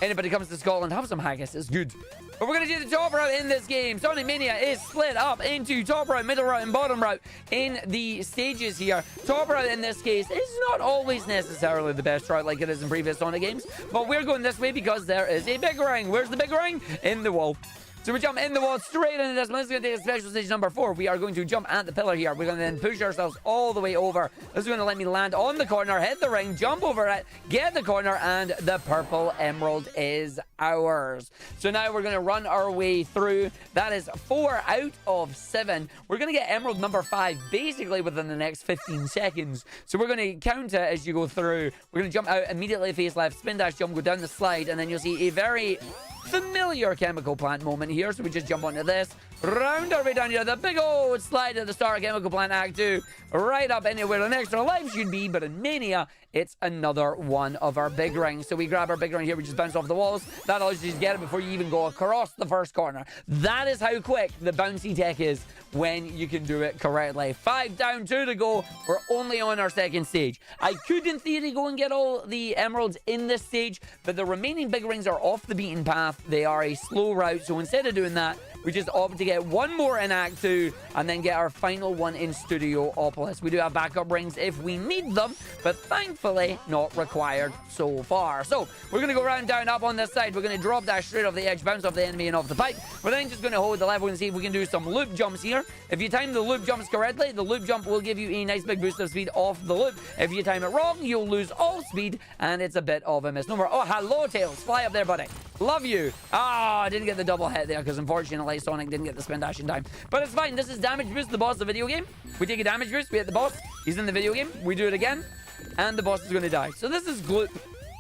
Anybody comes to Scotland, have some haggis. It's good. But we're going to do the top route in this game. Sonic Mania is split up into top route, middle route, and bottom route in the stages here. Top route in this case is not always necessarily the best route like it is in previous Sonic games. But we're going this way because there is a big ring. Where's the big ring? In the wall. So we jump in the wall straight into this. Let's go to special stage number 4. We are going to jump at the pillar here. We're going to then push ourselves all the way over. This is going to let me land on the corner, hit the ring, jump over it, get the corner, and the purple emerald is ours. So now we're going to run our way through. That is 4 out of 7. We're going to get emerald number 5 basically within the next 15 seconds. So we're going to count it as you go through. We're going to jump out immediately, face left, spin dash jump, go down the slide, and then you'll see a very familiar chemical plant moment here. So we just jump onto this, round our way down here, the big old slide at the start of Chemical Plant Act 2, right up anywhere an extra life should be. But in Mania, it's another one of our big rings. So we grab our big ring here, we just bounce off the walls. That allows you to get it before you even go across the first corner. That is how quick the bouncy tech is when you can do it correctly. 5 down, 2 to go. We're only on our second stage. I could, in theory, go and get all the emeralds in this stage, but the remaining big rings are off the beaten path. They are a slow route, so instead of doing that, we just opt to get one more in Act 2 and then get our final one in Studiopolis. We do have backup rings if we need them, but thankfully not required so far. So we're going to go round, down, up on this side. We're going to drop dash straight off the edge, bounce off the enemy and off the pipe. We're then just going to hold the level and see if we can do some loop jumps here. If you time the loop jumps correctly, the loop jump will give you a nice big boost of speed off the loop. If you time it wrong, you'll lose all speed, and it's a bit of a misnomer. Oh, hello, Tails. Fly up there, buddy. Love you. I didn't get the double hit there because unfortunately Sonic didn't get the spin dash in time. But it's fine. This is damage boost, the boss of the video game. We take a damage boost, we hit the boss. He's in the video game. We do it again, and the boss is going to die. So this is gloop.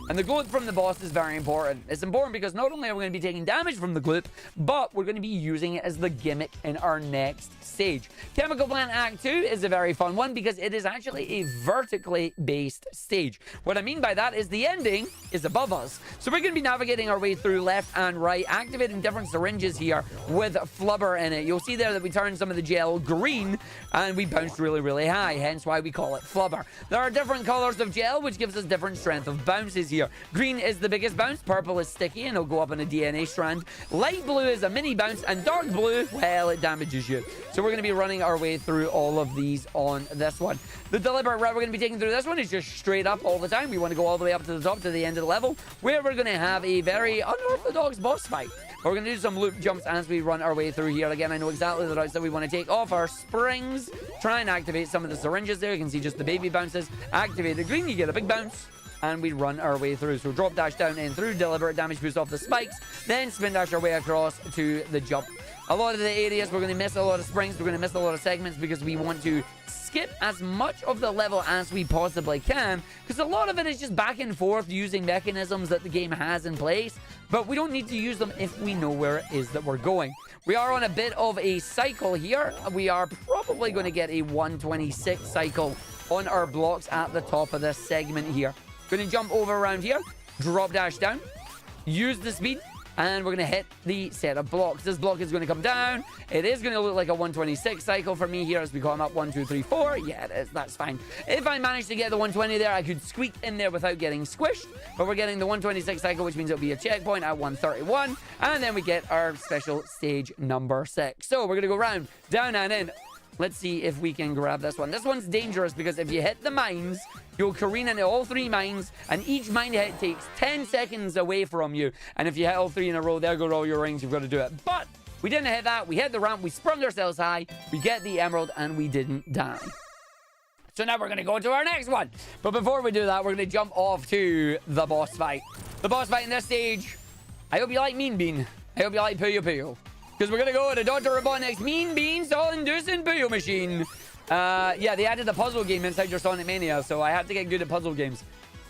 And the gloop from the boss is very important. It's important because not only are we going to be taking damage from the gloop, but we're going to be using it as the gimmick in our next stage. Chemical Plant Act 2 is a very fun one because it is actually a vertically based stage. What I mean by that is the ending is above us. So we're going to be navigating our way through left and right, activating different syringes here with flubber in it. You'll see there that we turn some of the gel green and we bounce really, really high, hence why we call it flubber. There are different colors of gel, which gives us different strength of bounces here. Green is the biggest bounce, purple is sticky and it'll go up in a DNA strand. Light blue is a mini bounce, and dark blue, well, it damages you. So we're going to be running our way through all of these on this one. The deliberate route we're going to be taking through this one is just straight up all the time. We want to go all the way up to the top, to the end of the level, where we're going to have a very unorthodox boss fight. We're going to do some loop jumps as we run our way through here. Again, I know exactly the routes that we want to take. Off our springs, try and activate some of the syringes there. You can see just the baby bounces. Activate the green, you get a big bounce. And we run our way through. So drop dash down in through, deliberate damage boost off the spikes, then spin dash our way across to the jump. A lot of the areas we're going to miss a lot of springs, we're going to miss a lot of segments because we want to skip as much of the level as we possibly can, because a lot of it is just back and forth using mechanisms that the game has in place, but we don't need to use them if we know where it is that we're going. We are on a bit of a cycle here. We are probably going to get a 126 cycle on our blocks at the top of this segment here. Going to jump over around here, drop dash down, use the speed, and we're going to hit the set of blocks. This block is going to come down. It is going to look like a 126 cycle for me here as we climb up 1, 2, 3, 4. Yeah, it is. That's fine. If I manage to get the 120 there, I could squeak in there without getting squished. But we're getting the 126 cycle, which means it'll be a checkpoint at 131. And then we get our special stage number 6. So we're going to go round, down, and in. Let's see if we can grab this one. This one's dangerous because if you hit the mines, you'll careen into all 3 mines, and each mine hit takes 10 seconds away from you. And if you hit all 3 in a row, there go all your rings. You've got to do it. But we didn't hit that. We hit the ramp. We sprung ourselves high. We get the emerald, and we didn't die. So now we're going to go to our next one. But before we do that, we're going to jump off to the boss fight. The boss fight in this stage, I hope you like Mean Bean. I hope you like Puyo Puyo. Because we're going to go to Dr. Robotnik's Mean Bean Soul-Inducing Puyo Machine. Yeah, they added a puzzle game inside your Sonic Mania, so I have to get good at puzzle games.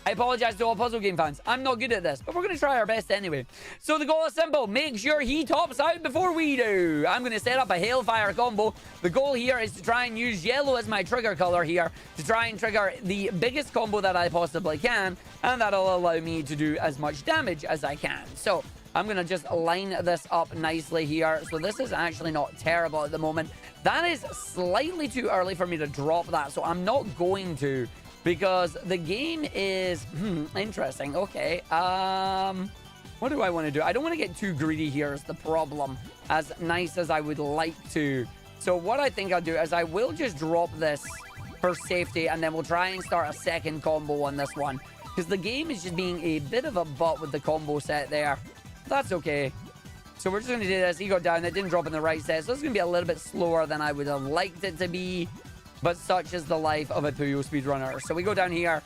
I apologize to all puzzle game fans. I'm not good at this, but we're going to try our best anyway. So the goal is simple. Make sure he tops out before we do. I'm going to set up a Hailfire combo. The goal here is to try and use yellow as my trigger color here to try and trigger the biggest combo that I possibly can, and that'll allow me to do as much damage as I can. So I'm going to just line this up nicely here. So this is actually not terrible at the moment. That is slightly too early for me to drop that. So I'm not going to, because the game is interesting. Okay. What do I want to do? I don't want to get too greedy here is the problem, as nice as I would like to. So what I think I'll do is I will just drop this for safety, and then we'll try and start a second combo on this one, because the game is just being a bit of a butt with the combo set there. That's okay. So we're just going to do this. He got down. That didn't drop in the right set. So it's going to be a little bit slower than I would have liked it to be. But such is the life of a Puyo speedrunner. So we go down here.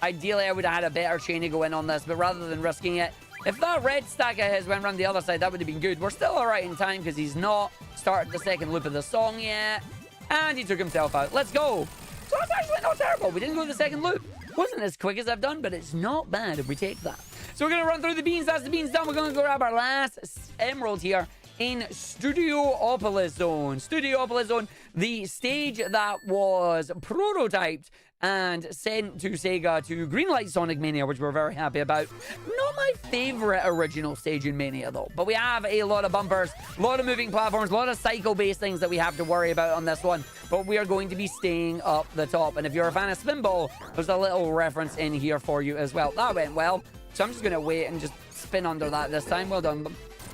Ideally, I would have had a better chain to go in on this. But rather than risking it, if that red stack of his went around the other side, that would have been good. We're still all right in time because he's not started the second loop of the song yet. And he took himself out. Let's go. So that's actually not terrible. We didn't go to the second loop. Wasn't as quick as I've done, but it's not bad if we take that. So we're going to run through the beans. That's the beans done. We're going to go grab our last emerald here in Studiopolis Zone. Studiopolis Zone, the stage that was prototyped and sent to Sega to greenlight Sonic Mania, which we're very happy about. Not my favorite original stage in Mania, though. But we have a lot of bumpers, a lot of moving platforms, a lot of cycle-based things that we have to worry about on this one. But we are going to be staying up the top. And if you're a fan of Spinball, there's a little reference in here for you as well. That went well. So I'm just going to wait and just spin under that this time. Well done.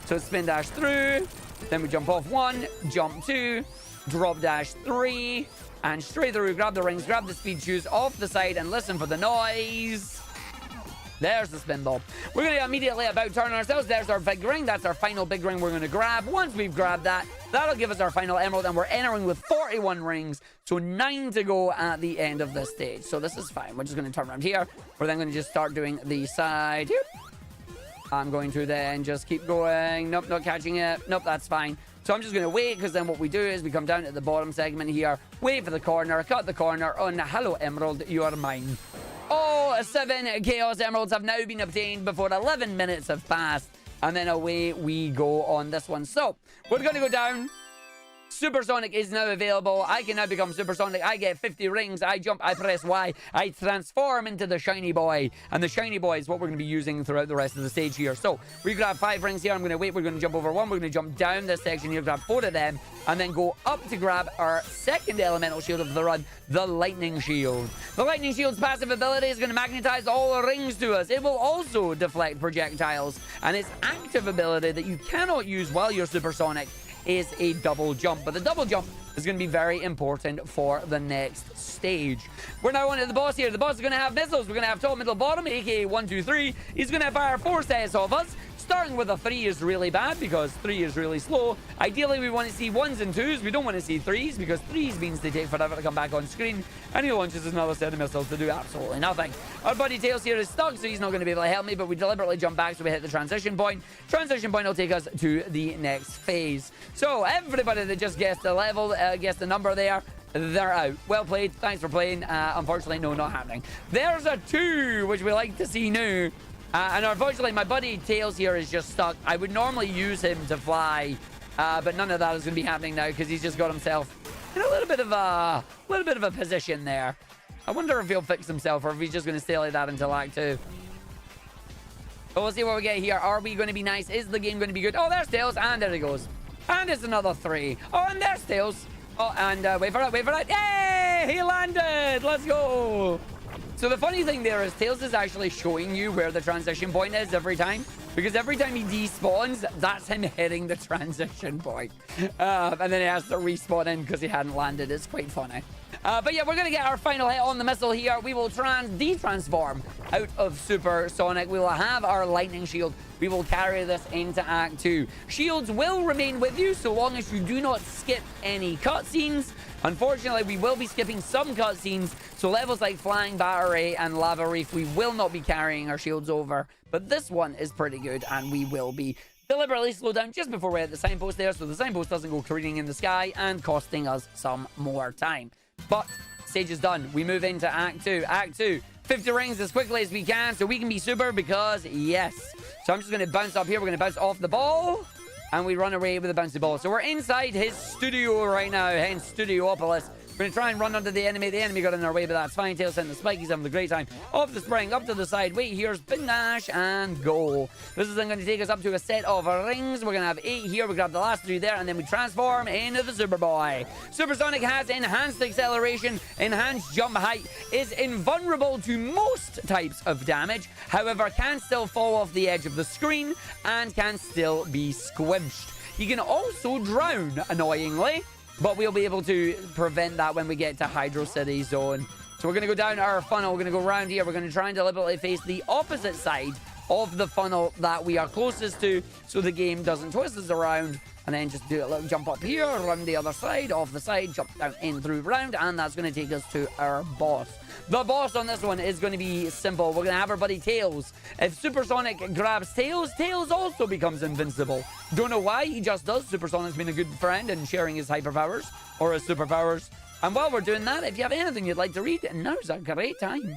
So spin dash through. Then we jump off 1, jump 2, drop dash 3. And straight through, grab the rings, grab the speed shoes off the side, and listen for the noise. There's the spin ball. We're going to immediately about turn ourselves. There's our big ring. That's our final big ring we're going to grab. Once we've grabbed that, that'll give us our final emerald, and we're entering with 41 rings. So 9 to go at the end of this stage. So this is fine. We're just going to turn around here. We're then going to just start doing the side here. I'm going to then just keep going. Nope, not catching it. Nope, that's fine. So I'm just going to wait, because then what we do is we come down to the bottom segment here, wait for the corner, cut the corner, and hello, Emerald, you are mine. All 7 Chaos Emeralds have now been obtained before 11 minutes have passed, and then away we go on this one. So we're going to go down. Supersonic is now available. I can now become Supersonic. I get 50 rings. I jump. I press Y. I transform into the shiny boy. And the shiny boy is what we're going to be using throughout the rest of the stage here. So we grab 5 rings here. I'm going to wait. We're going to jump over 1. We're going to jump down this section here, grab 4 of them, and then go up to grab our second elemental shield of the run, the Lightning Shield. The Lightning Shield's passive ability is going to magnetize all the rings to us. It will also deflect projectiles. And its active ability that you cannot use while you're Supersonic is a double jump. But the double jump is going to be very important for the next stage. We're now on to the boss here. The boss is going to have missiles. We're going to have top, middle, bottom, aka 1, 2, 3. He's going to fire 4 sets of us. Starting with a 3 is really bad because 3 is really slow. Ideally, we want to see 1s and 2s. We don't want to see 3s because 3s means they take forever to come back on screen. And he launches another set of missiles to do absolutely nothing. Our buddy Tails here is stuck, so he's not going to be able to help me, but we deliberately jump back so we hit the transition point. Transition point will take us to the next phase. So everybody that just guessed the level, guessed the number there, they're out. Well played. Thanks for playing. Unfortunately, no, not happening. There's a 2, which we like to see new. And unfortunately, my buddy Tails here is just stuck. I would normally use him to fly, but none of that is going to be happening now because he's just got himself in a little bit of a position there. I wonder if he'll fix himself or if he's just going to stay like that until Act 2. But we'll see what we get here. Are we going to be nice? Is the game going to be good? Oh, there's Tails, and there he goes. And it's another 3. Oh, and there's Tails. Oh, and wait for it, wait for it. Yay! He landed! Let's go! So the funny thing there is Tails is actually showing you where the transition point is every time. Because every time he despawns, that's him hitting the transition point. And then he has to respawn in because he hadn't landed. It's quite funny. But yeah, we're going to get our final hit on the missile here. We will de-transform out of Supersonic. We will have our Lightning Shield. We will carry this into Act 2. Shields will remain with you so long as you do not skip any cutscenes. Unfortunately, we will be skipping some cutscenes, so levels like Flying Battery and Lava Reef, we will not be carrying our shields over. But this one is pretty good, and we will be deliberately slow down just before we're at the signpost there, so the signpost doesn't go careening in the sky and costing us some more time. But stage is done. We move into Act 2. Act 2, 50 rings as quickly as we can so we can be super because yes. So I'm just going to bounce up here. We're going to bounce off the ball. And we run away with the bouncy ball. So we're inside his studio right now, hence Studiopolis. We're going to try and run under the enemy. The enemy got in our way, but that's fine. Tails sent the spike. He's having a great time. Off the spring, up to the side. Wait, here's spin dash and go. This is then going to take us up to a set of rings. We're going to have 8 here. We grab the last 3 there, and then we transform into the Superboy. Supersonic has enhanced acceleration, enhanced jump height, is invulnerable to most types of damage, however, can still fall off the edge of the screen and can still be squished. You can also drown, annoyingly. But we'll be able to prevent that when we get to Hydro City Zone. So we're going to go down our funnel. We're going to go around here. We're going to try and deliberately face the opposite side of the funnel that we are closest to so the game doesn't twist us around. And then just do a little jump up here, run the other side, off the side, jump down in through round, and that's going to take us to our boss. The boss on this one is going to be simple. We're going to have our buddy Tails. If Supersonic grabs Tails, Tails also becomes invincible. Don't know why, he just does. Supersonic's been a good friend and sharing his hyperpowers, or his superpowers. And while we're doing that, if you have anything you'd like to read, now's a great time.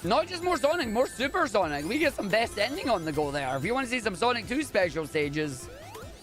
Not just more Sonic, more Super Sonic. We get some best ending on the go there. If you want to see some Sonic 2 special stages,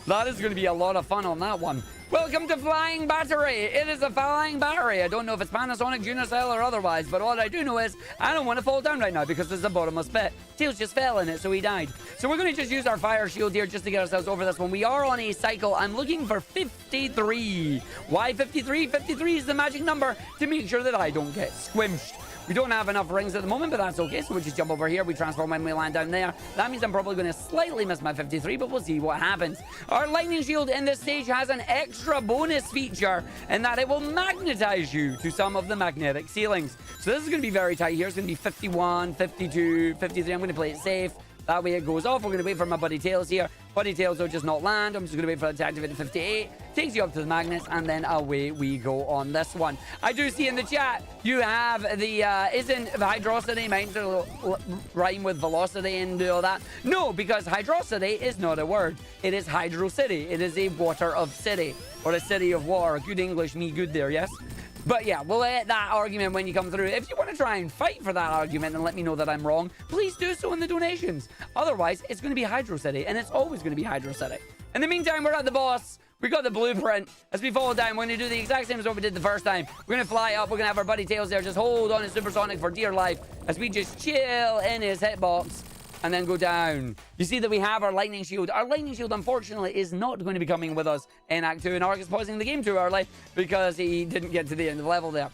that is going to be a lot of fun on that one. Welcome to Flying Battery. It is a flying battery. I don't know if it's Panasonic, Unicell, or otherwise, but all I do know is I don't want to fall down right now because there's a bottomless pit. Tails just fell in it, so he died. So we're going to just use our fire shield here just to get ourselves over this one. We are on a cycle. I'm looking for 53. Why 53? 53 is the magic number to make sure that I don't get squished. We don't have enough rings at the moment, but that's okay. So we just jump over here. We transform when we land down there. That means I'm probably going to slightly miss my 53, but we'll see what happens. Our lightning shield in this stage has an extra bonus feature in that it will magnetize you to some of the magnetic ceilings. So this is going to be very tight here. It's going to be 51, 52, 53. I'm going to play it safe. That way it goes off. We're going to wait for my Buddy Tails here. Buddy Tails will just not land. I'm just going to wait for it to activate the 58. Takes you up to the magnets, and then away we go on this one. I do see in the chat, you have the, isn't hydrosity meant to rhyme with velocity and do all that? No, because hydrosity is not a word. It is Hydro City. It is a water of city, or a city of water. Good English, me good there, yes? But yeah, we'll let that argument when you come through. If you want to try and fight for that argument and let me know that I'm wrong, please do so in the donations. Otherwise, it's going to be Hydro City, and it's always going to be Hydro City. In the meantime, we're at the boss. We got the blueprint. As we fall down, we're going to do the exact same as what we did the first time. We're going to fly up. We're going to have our Buddy Tails there. Just hold on to Supersonic for dear life as we just chill in his hitbox and then go down. You see that we have our lightning shield. Our lightning shield, unfortunately, is not going to be coming with us in Act 2. And Argick is pausing the game too early because he didn't get to the end of the level there.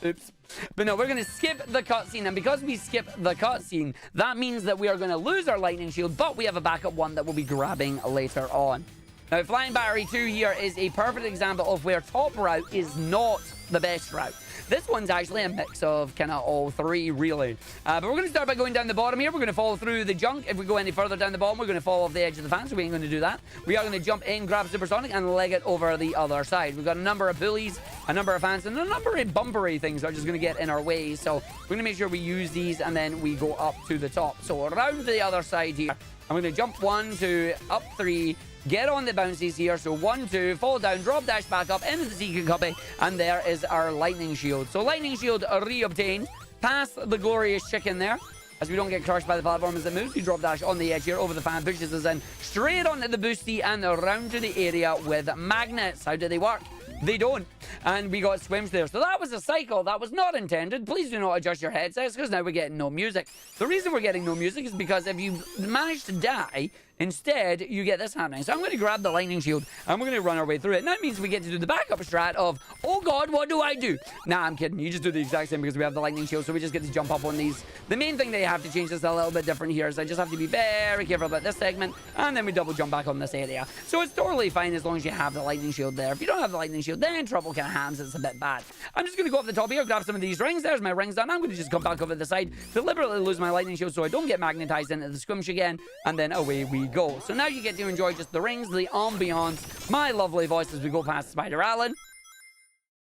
Oops. But no, we're going to skip the cutscene. And because we skip the cutscene, that means that we are going to lose our lightning shield, but we have a backup one that we'll be grabbing later on. Now, Flying Battery 2 here is a perfect example of where top route is not the best route. This one's actually a mix of kind of all three, really. But we're going to start by going down the bottom here. We're going to fall through the junk. If we go any further down the bottom, we're going to fall off the edge of the fan, so we ain't going to do that. We are going to jump in, grab Supersonic, and leg it over the other side. We've got a number of bullies, a number of fans, and a number of bumpery things that are just going to get in our way. So we're going to make sure we use these, and then we go up to the top. So around the other side here, I'm going to jump 1, 2, up 3, get on the bouncies here. So 1, 2, fall down, drop dash back up into the secret cubby, and there is our lightning shield. So lightning shield re-obtained. Past the glorious chicken there. As we don't get crushed by the platform as it moves, we drop dash on the edge here over the fan, pushes us in straight onto the boosty and around to the area with magnets. How do they work? They don't. And we got swims there. So that was a cycle that was not intended. Please do not adjust your headsets because now we're getting no music. The reason we're getting no music is because if you manage to die, instead you get this happening. So I'm going to grab the lightning shield and we're going to run our way through it. And that means we get to do the backup strat of, oh god, what do I do? Nah, I'm kidding. You just do the exact same because we have the lightning shield. So we just get to jump up on these. The main thing they have to change this a little bit different here is I just have to be very careful about this segment. And then we double jump back on this area. So it's totally fine as long as you have the lightning shield there. If you don't have the lightning shield, then trouble kind of happens. It's a bit bad. I'm just going to go up the top here, grab some of these rings. There's my rings done. I'm going to just come back over the side, deliberately lose my lightning shield so I don't get magnetized into the squimsh again. And then away we go. So now you get to enjoy just the rings, the ambiance, my lovely voice as we go past Spider Alan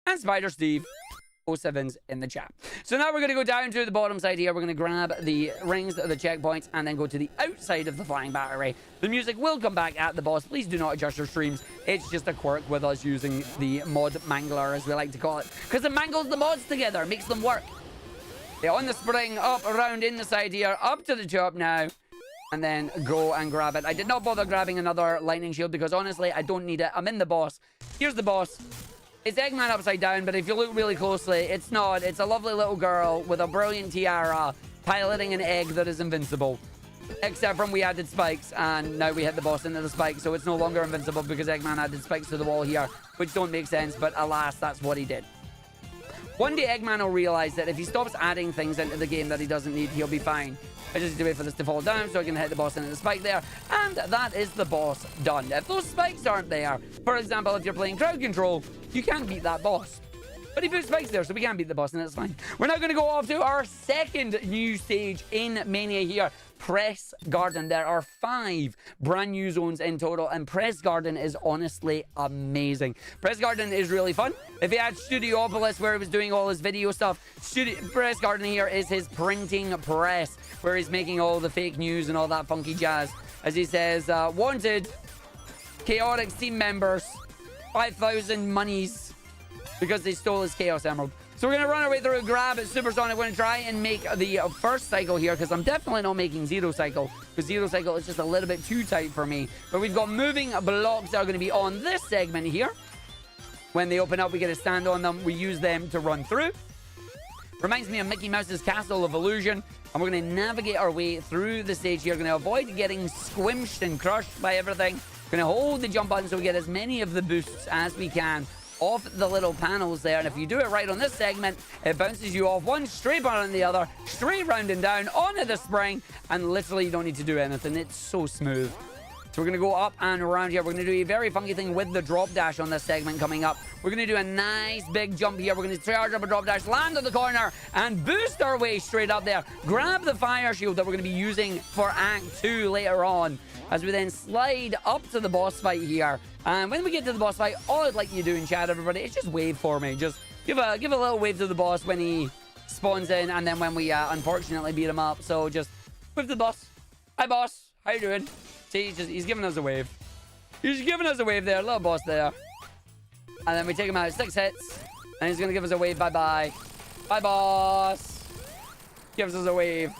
and Spider Steve 07's in the chat. So now we're going to go down to the bottom side here. We're going to grab the rings, the checkpoints, and then go to the outside of the flying battery. The music will come back at the boss. Please do not adjust your streams. It's just a quirk with us using the mod mangler, as we like to call it, because it mangles the mods together, makes them work. Yeah, on the spring, up, around, in the side here, up to the top now. And then go and grab it. I did not bother grabbing another lightning shield because honestly, I don't need it. I'm in the boss. Here's the boss. It's Eggman upside down, but if you look really closely, it's not. It's a lovely little girl with a brilliant tiara piloting an egg that is invincible. Except from we added spikes, and now we hit the boss into the spikes, so it's no longer invincible because Eggman added spikes to the wall here, which don't make sense, but alas, that's what he did. One day Eggman will realize that if he stops adding things into the game that he doesn't need, he'll be fine. I just need to wait for this to fall down so I can hit the boss into the spike there. And that is the boss done. If those spikes aren't there, for example, if you're playing crowd control, you can't beat that boss. But he put spikes there, so we can't beat the boss, and that's fine. We're now going to go off to our second new stage in Mania here. Press Garden. There are 5 brand new zones in total, and Press Garden is honestly amazing. Press Garden is really fun. If he had Studiopolis where he was doing all his video stuff, Press Garden here is his printing press, where he's making all the fake news and all that funky jazz. As he says, wanted chaotic team members 5,000 monies because they stole his Chaos Emerald. So we're going to run our way through, grab Supersonic. We're going to try and make the first cycle here, because I'm definitely not making zero cycle, because zero cycle is just a little bit too tight for me. But we've got moving blocks that are going to be on this segment here. When they open up, we get to stand on them. We use them to run through. Reminds me of Mickey Mouse's Castle of Illusion. And we're going to navigate our way through the stage here. Going to avoid getting squished and crushed by everything. Going to hold the jump button so we get as many of the boosts as we can off the little panels there. And if you do it right on this segment, it bounces you off one, straight on the other, straight round and down onto the spring, and literally you don't need to do anything. It's so smooth. So we're going to go up and around here. We're going to do a very funky thing with the drop dash on this segment coming up. We're going to do a nice big jump here. We're going to charge up a drop dash, land on the corner, and boost our way straight up there. Grab the fire shield that we're going to be using for Act 2 later on, as we then slide up to the boss fight here. And when we get to the boss fight, all I'd like you to do in chat, everybody, is just wave for me. Just give a little wave to the boss when he spawns in, and then when we unfortunately beat him up. So just wave to the boss. Hi, boss. How you doing? See, he's giving us a wave. He's giving us a wave there, little boss there. And then we take him out 6 hits, and he's gonna give us a wave. Bye-bye. Bye, boss. Gives us a wave.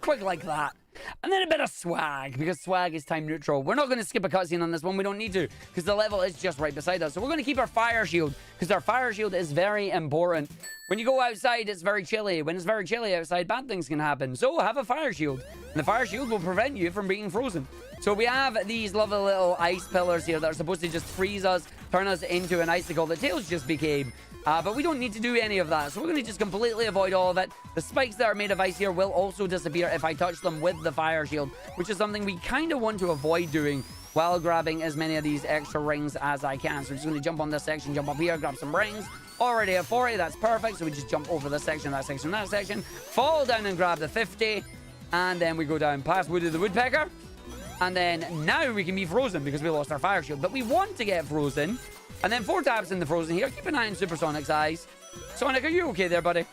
Quick like that. And then a bit of swag, because swag is time neutral. We're not going to skip a cutscene on this one. We don't need to, because the level is just right beside us. So we're going to keep our fire shield, because our fire shield is very important. When you go outside, it's very chilly. When it's very chilly outside, bad things can happen. So have a fire shield. And the fire shield will prevent you from being frozen. So we have these lovely little ice pillars here that are supposed to just freeze us, turn us into an icicle that Tails just became. But we don't need to do any of that. So we're going to just completely avoid all of it. The spikes that are made of ice here will also disappear if I touch them with the fire shield, which is something we kind of want to avoid doing while grabbing as many of these extra rings as I can. So we're just going to jump on this section, jump up here, grab some rings. Already at 40, that's perfect. So we just jump over this section, that section, that section, fall down and grab the 50. And then we go down past Woody the Woodpecker. And then now we can be frozen because we lost our fire shield. But we want to get frozen. And then 4 taps in the frozen here. Keep an eye on Supersonic's eyes. Sonic, are you okay there, buddy?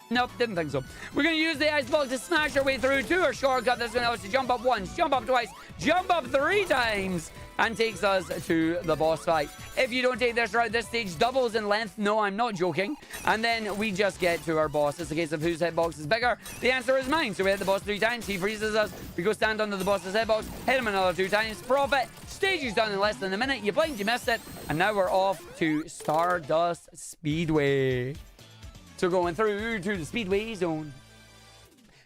Nope, didn't think so. We're going to use the ice block to smash our way through to our shortcut. That's going to allow us to jump up once, jump up twice, jump up 3 times, and takes us to the boss fight. If you don't take this route, this stage doubles in length. No, I'm not joking. And then we just get to our boss. It's a case of whose hitbox is bigger. The answer is mine. So we hit the boss 3 times. He freezes us. We go stand under the boss's hitbox, hit him another 2 times. Profit. Stage is done in less than a minute. You blinked, you missed it. And now we're off to Stardust Speedway. So going through to the Speedway Zone.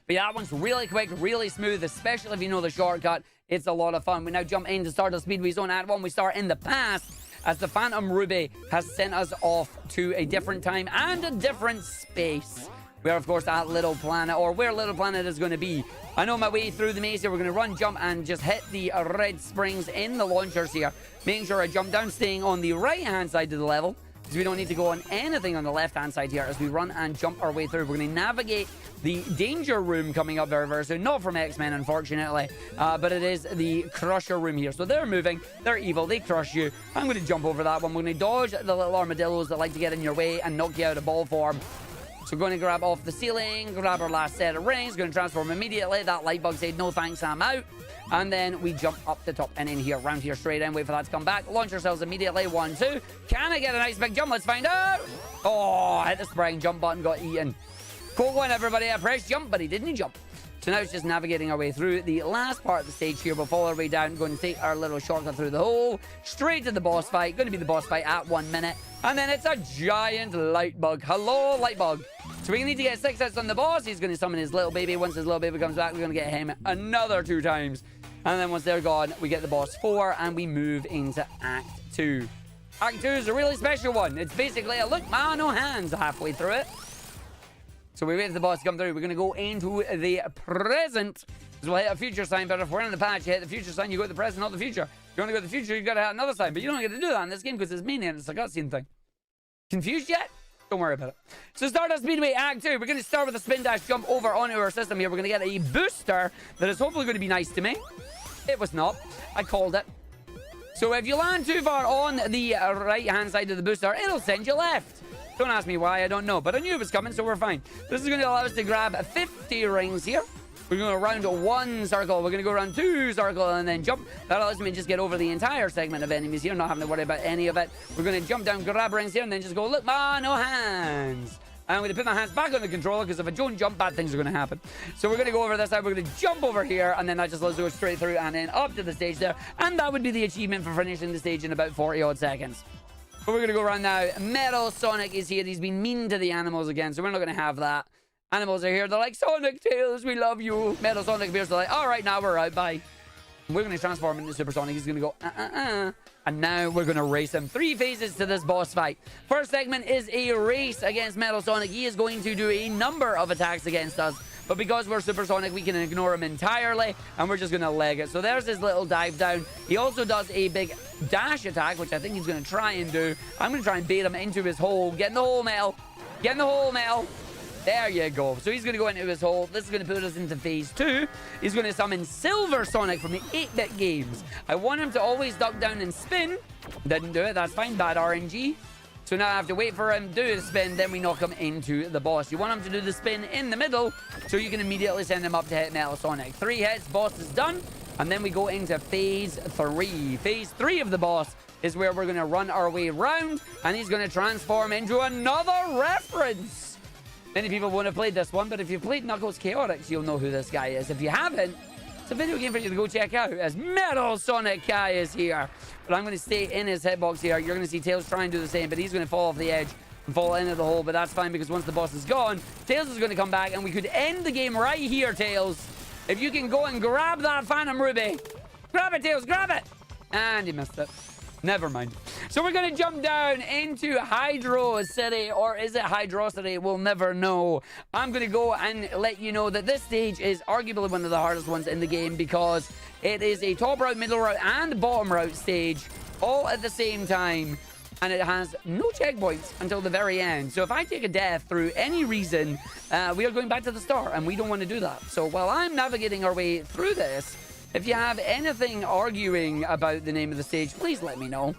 But yeah, that one's really quick, really smooth, especially if you know the shortcut. It's a lot of fun. We now jump into Stardust Speedway Zone. Act 1, we start in the past, as the Phantom Ruby has sent us off to a different time and a different space. We are, of course, at Little Planet, or where Little Planet is going to be. I know my way through the maze here. We're going to run, jump, and just hit the red springs in the launchers here. Making sure I jump down, staying on the right-hand side of the level, because we don't need to go on anything on the left-hand side here as we run and jump our way through. We're going to navigate the Danger Room coming up very, very soon. Not from X-Men, unfortunately, but it is the Crusher Room here. So they're moving, they're evil, they crush you. I'm going to jump over that one. We're going to dodge the little armadillos that like to get in your way and knock you out of ball form. So we're going to grab off the ceiling, grab our last set of rings, going to transform immediately. That light bug said, no thanks, I'm out. And then we jump up the top and in here, round here, straight in, wait for that to come back. Launch ourselves immediately, 1, 2. Can I get a nice big jump? Let's find out. Oh, hit the spring, jump button, got eaten. Cool one, everybody. I pressed jump, but he didn't jump. So now it's just navigating our way through the last part of the stage here. We'll follow our way down, going to take our little shortcut through the hole, straight to the boss fight. Going to be the boss fight at 1 minute. And then it's a giant light bug. Hello, light bug. So we need to get 6 hits on the boss. He's going to summon his little baby. Once his little baby comes back, we're going to get him another 2 times. And then once they're gone, we get the boss 4 and we move into Act 2. Act 2 is a really special one. It's basically a look, man, no hands halfway through it. So we wait for the boss to come through. We're going to go into the present. Because we'll hit a future sign, but if we're in the past, you hit the future sign, you go to the present, not the future. If you want to go to the future, you've got to hit another sign. But you don't get to do that in this game because it's Mania and it's a cutscene thing. Confused yet? Don't worry about it. So Stardust Speedway Act 2. We're going to start with a spin dash, jump over onto our system here. We're going to get a booster that is hopefully going to be nice to me. It was not. I called it. So if you land too far on the right-hand side of the booster, it'll send you left. Don't ask me why, I don't know. But I knew it was coming, so we're fine. This is going to allow us to grab 50 rings here. We're going to go around 1 circle. We're going to go around 2 circle and then jump. That allows me to just get over the entire segment of enemies here, not having to worry about any of it. We're going to jump down, grab rings here, and then just go, look, no hands. And I'm going to put my hands back on the controller because if I don't jump, bad things are going to happen. So we're going to go over this side. We're going to jump over here, and then that just lets us go straight through and then up to the stage there. And that would be the achievement for finishing the stage in about 40-odd seconds. But we're going to go around now. Metal Sonic is here. He's been mean to the animals again, so we're not going to have that. Animals are here. They're like, Sonic, Tails, we love you. Metal Sonic appears. They're like, all right, now we're out. Bye. And we're going to transform into Super Sonic. He's going to go, And now we're going to race him. 3 phases to this boss fight. First segment is a race against Metal Sonic. He is going to do a number of attacks against us. But because we're Super Sonic, we can ignore him entirely. And we're just going to leg it. So there's his little dive down. He also does a big dash attack, which I think he's going to try and do. I'm going to try and bait him into his hole. Get in the hole, Metal. Get in the hole, Metal. There you go. So he's going to go into his hole. This is going to put us into phase 2. He's going to summon Silver Sonic from the 8-bit games. I want him to always duck down and spin. Didn't do it. That's fine. Bad RNG. So now I have to wait for him to do the spin. Then we knock him into the boss. You want him to do the spin in the middle so you can immediately send him up to hit Metal Sonic. 3 hits. Boss is done. And then we go into phase 3. Phase 3 of the boss is where we're going to run our way around. And he's going to transform into another reference. Many people won't have played this one, but if you've played Knuckles Chaotix, you'll know who this guy is. If you haven't, it's a video game for you to go check out, as Metal Sonic Kai is here. But I'm going to stay in his hitbox here. You're going to see Tails try and do the same, but he's going to fall off the edge and fall into the hole. But that's fine, because once the boss is gone, Tails is going to come back, and we could end the game right here, Tails. If you can go and grab that Phantom Ruby. Grab it, Tails, grab it! And he missed it. Never mind. So we're going to jump down into Hydro City, or is it Hydro City? We'll never know. I'm going to go and let you know that this stage is arguably one of the hardest ones in the game, because it is a top route, middle route, and bottom route stage all at the same time. And it has no checkpoints until the very end. So if I take a death through any reason, we are going back to the start, and we don't want to do that. So while I'm navigating our way through this, if you have anything arguing about the name of the stage, please let me know.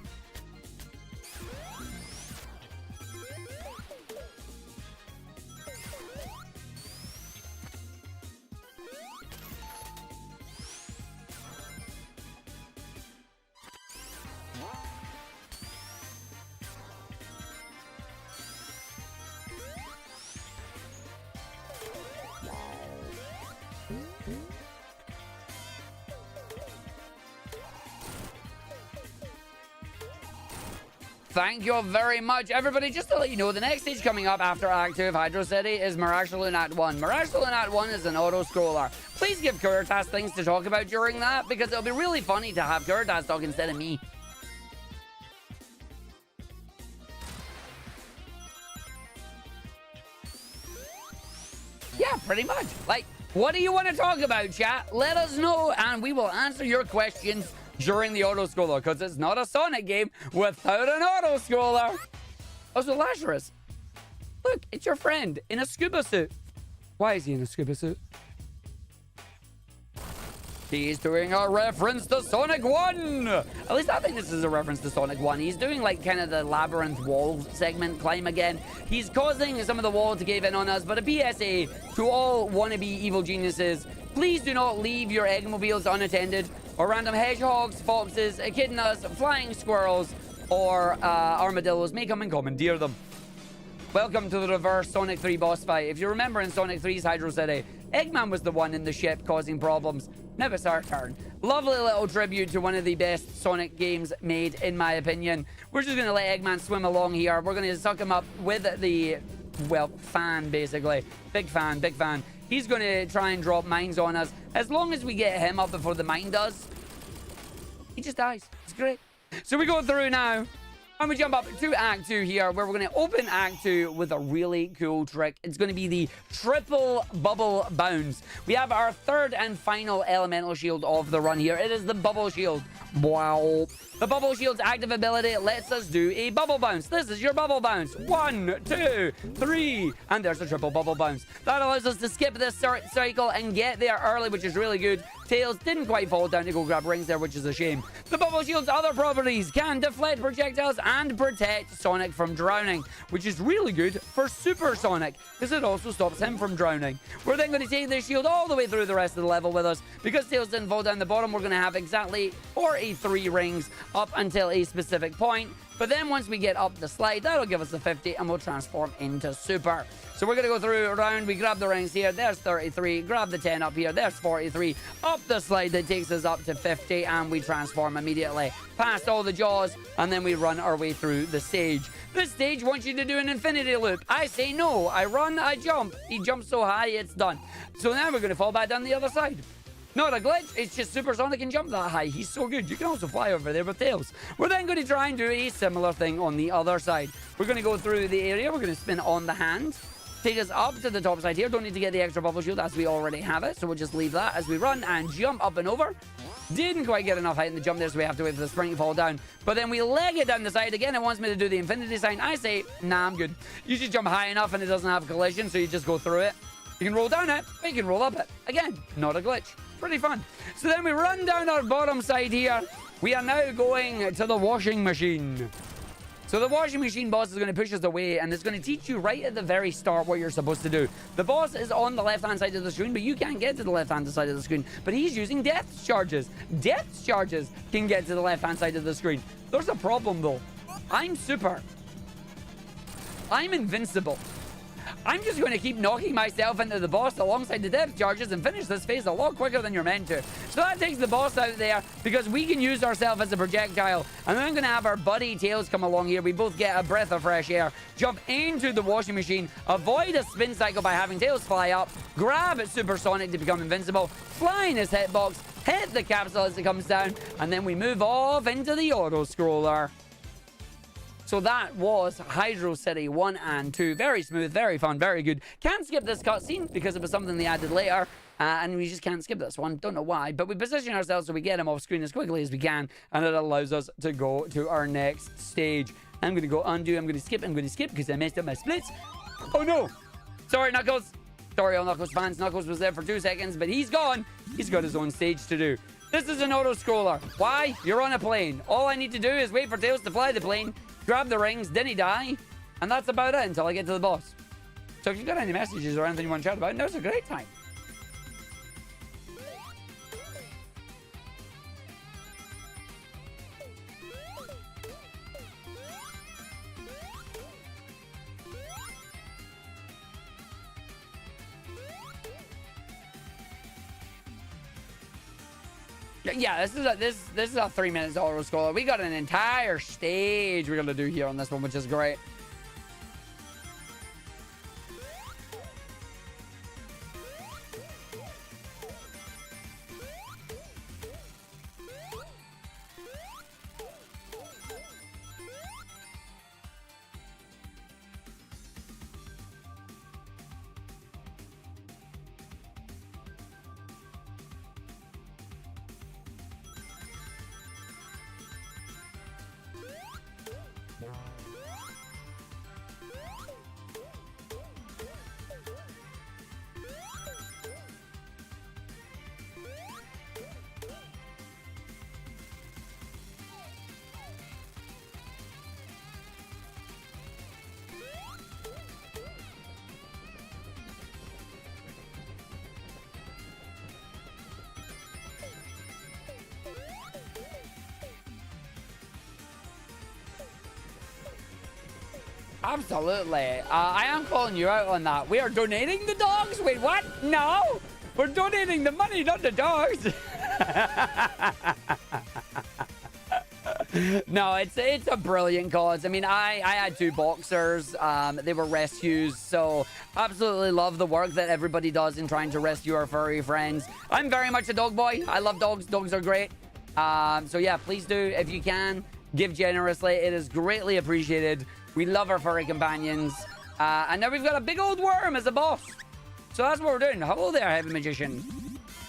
Thank you very much, everybody. Just to let you know, the next stage coming up after Act 2 of Hydro City is Mirage Saloon Act 1. Mirage Saloon Act 1 is an auto-scroller. Please give Kuritas things to talk about during that, because it'll be really funny to have Kuritas talk instead of me. Yeah, pretty much. Like, what do you want to talk about, chat? Let us know, and we will answer your questions during the auto-scroller, because it's not a Sonic game without an auto-scroller. Also, Lazarus, look, it's your friend in a scuba suit. Why is he in a scuba suit? He's doing a reference to Sonic 1. At least I think this is a reference to Sonic 1. He's doing like kind of the labyrinth wall segment climb again. He's causing some of the wall to cave in on us, but a PSA to all wannabe evil geniuses: please do not leave your eggmobiles unattended, or random hedgehogs, foxes, echidnas, flying squirrels, or armadillos may come and commandeer them. Welcome to the reverse Sonic 3 boss fight. If you remember in Sonic 3's Hydro City, Eggman was the one in the ship causing problems. Now it's our turn. Lovely little tribute to one of the best Sonic games made, in my opinion. We're just going to let Eggman swim along here. We're going to suck him up with the, well, fan, basically. Big fan, big fan. He's going to try and drop mines on us. As long as we get him up before the mine does, he just dies. It's great. So we go through now, and we jump up to Act 2 here, where we're going to open Act 2 with a really cool trick. It's going to be the triple bubble bounce. We have our third and final elemental shield of the run here. It is the bubble shield. Wow. The bubble shield's active ability lets us do a bubble bounce. This is your bubble bounce. 1, 2, 3. And there's a triple bubble bounce. That allows us to skip this cycle and get there early, which is really good. Tails didn't quite fall down to go grab rings there, which is a shame. The bubble shield's other properties can deflect projectiles and protect Sonic from drowning, which is really good for Super Sonic, because it also stops him from drowning. We're then going to take this shield all the way through the rest of the level with us. Because Tails didn't fall down the bottom, we're going to have exactly 43 rings up until a specific point. But then once we get up the slide, that'll give us the 50 and we'll transform into Super. So we're going to go through around. We grab the rings here. There's 33. Grab the 10 up here. There's 43. Up the slide that takes us up to 50 and we transform immediately. Past all the jaws and then we run our way through the stage. This stage wants you to do an infinity loop. I say no. I run, I jump. He jumps so high, it's done. So now we're going to fall back down the other side. Not a glitch, it's just Super Sonic can jump that high. He's so good. You can also fly over there with Tails. We're then going to try and do a similar thing on the other side. We're going to go through the area. We're going to spin on the hand. Take us up to the top side here. Don't need to get the extra bubble shield as we already have it. So we'll just leave that as we run and jump up and over. Didn't quite get enough height in the jump there, so we have to wait for the spring to fall down. But then we leg it down the side again. It wants me to do the infinity sign. I say, nah, I'm good. You should jump high enough and it doesn't have collision, so you just go through it. You can roll down it, but you can roll up it. Again, not a glitch. Pretty fun. So then we run down our bottom side here. We are now going to the washing machine. So the washing machine boss is going to push us away, and it's going to teach you right at the very start what you're supposed to do. The boss is on the left-hand side of the screen, but you can't get to the left-hand side of the screen. But he's using depth charges. Depth charges can get to the left-hand side of the screen. There's a problem, though. I'm Super. I'm invincible. I'm just going to keep knocking myself into the boss alongside the depth charges and finish this phase a lot quicker than you're meant to. So that takes the boss out there because we can use ourselves as a projectile. And then I'm going to have our buddy Tails come along here. We both get a breath of fresh air, jump into the washing machine, avoid a spin cycle by having Tails fly up, grab at Super Sonic to become invincible, fly in his hitbox, hit the capsule as it comes down, and then we move off into the auto-scroller. So that was Hydro City 1 and 2. Very smooth, very fun, very good. Can't skip this cutscene because it was something they added later. And we just can't skip this one. Don't know why. But we position ourselves so we get him off screen as quickly as we can. And it allows us to go to our next stage. I'm going to go undo. I'm going to skip because I messed up my splits. Oh no. Sorry, Knuckles. Sorry, all Knuckles fans. Knuckles was there for 2 seconds, but he's gone. He's got his own stage to do. This is an auto-scroller. Why? You're on a plane. All I need to do is wait for Tails to fly the plane, grab the rings, then he die, and that's about it until I get to the boss. So if you've got any messages or anything you want to chat about, now's a great time. Yeah, this is a 3 minutes auto scroller. We got an entire stage we're gonna do here on this one, which is great. Absolutely. I am calling you out on that. We are donating the dogs? Wait, what? No! We're donating the money, not the dogs. No, it's a brilliant cause. I mean, I had 2 boxers. They were rescues, so absolutely love the work that everybody does in trying to rescue our furry friends. I'm very much a dog boy. I love dogs. Dogs are great. So yeah, please do, if you can, give generously. It is greatly appreciated. We love our furry companions. And now we've got a big old worm as a boss. So that's what we're doing. Hello there, Heavy Magician.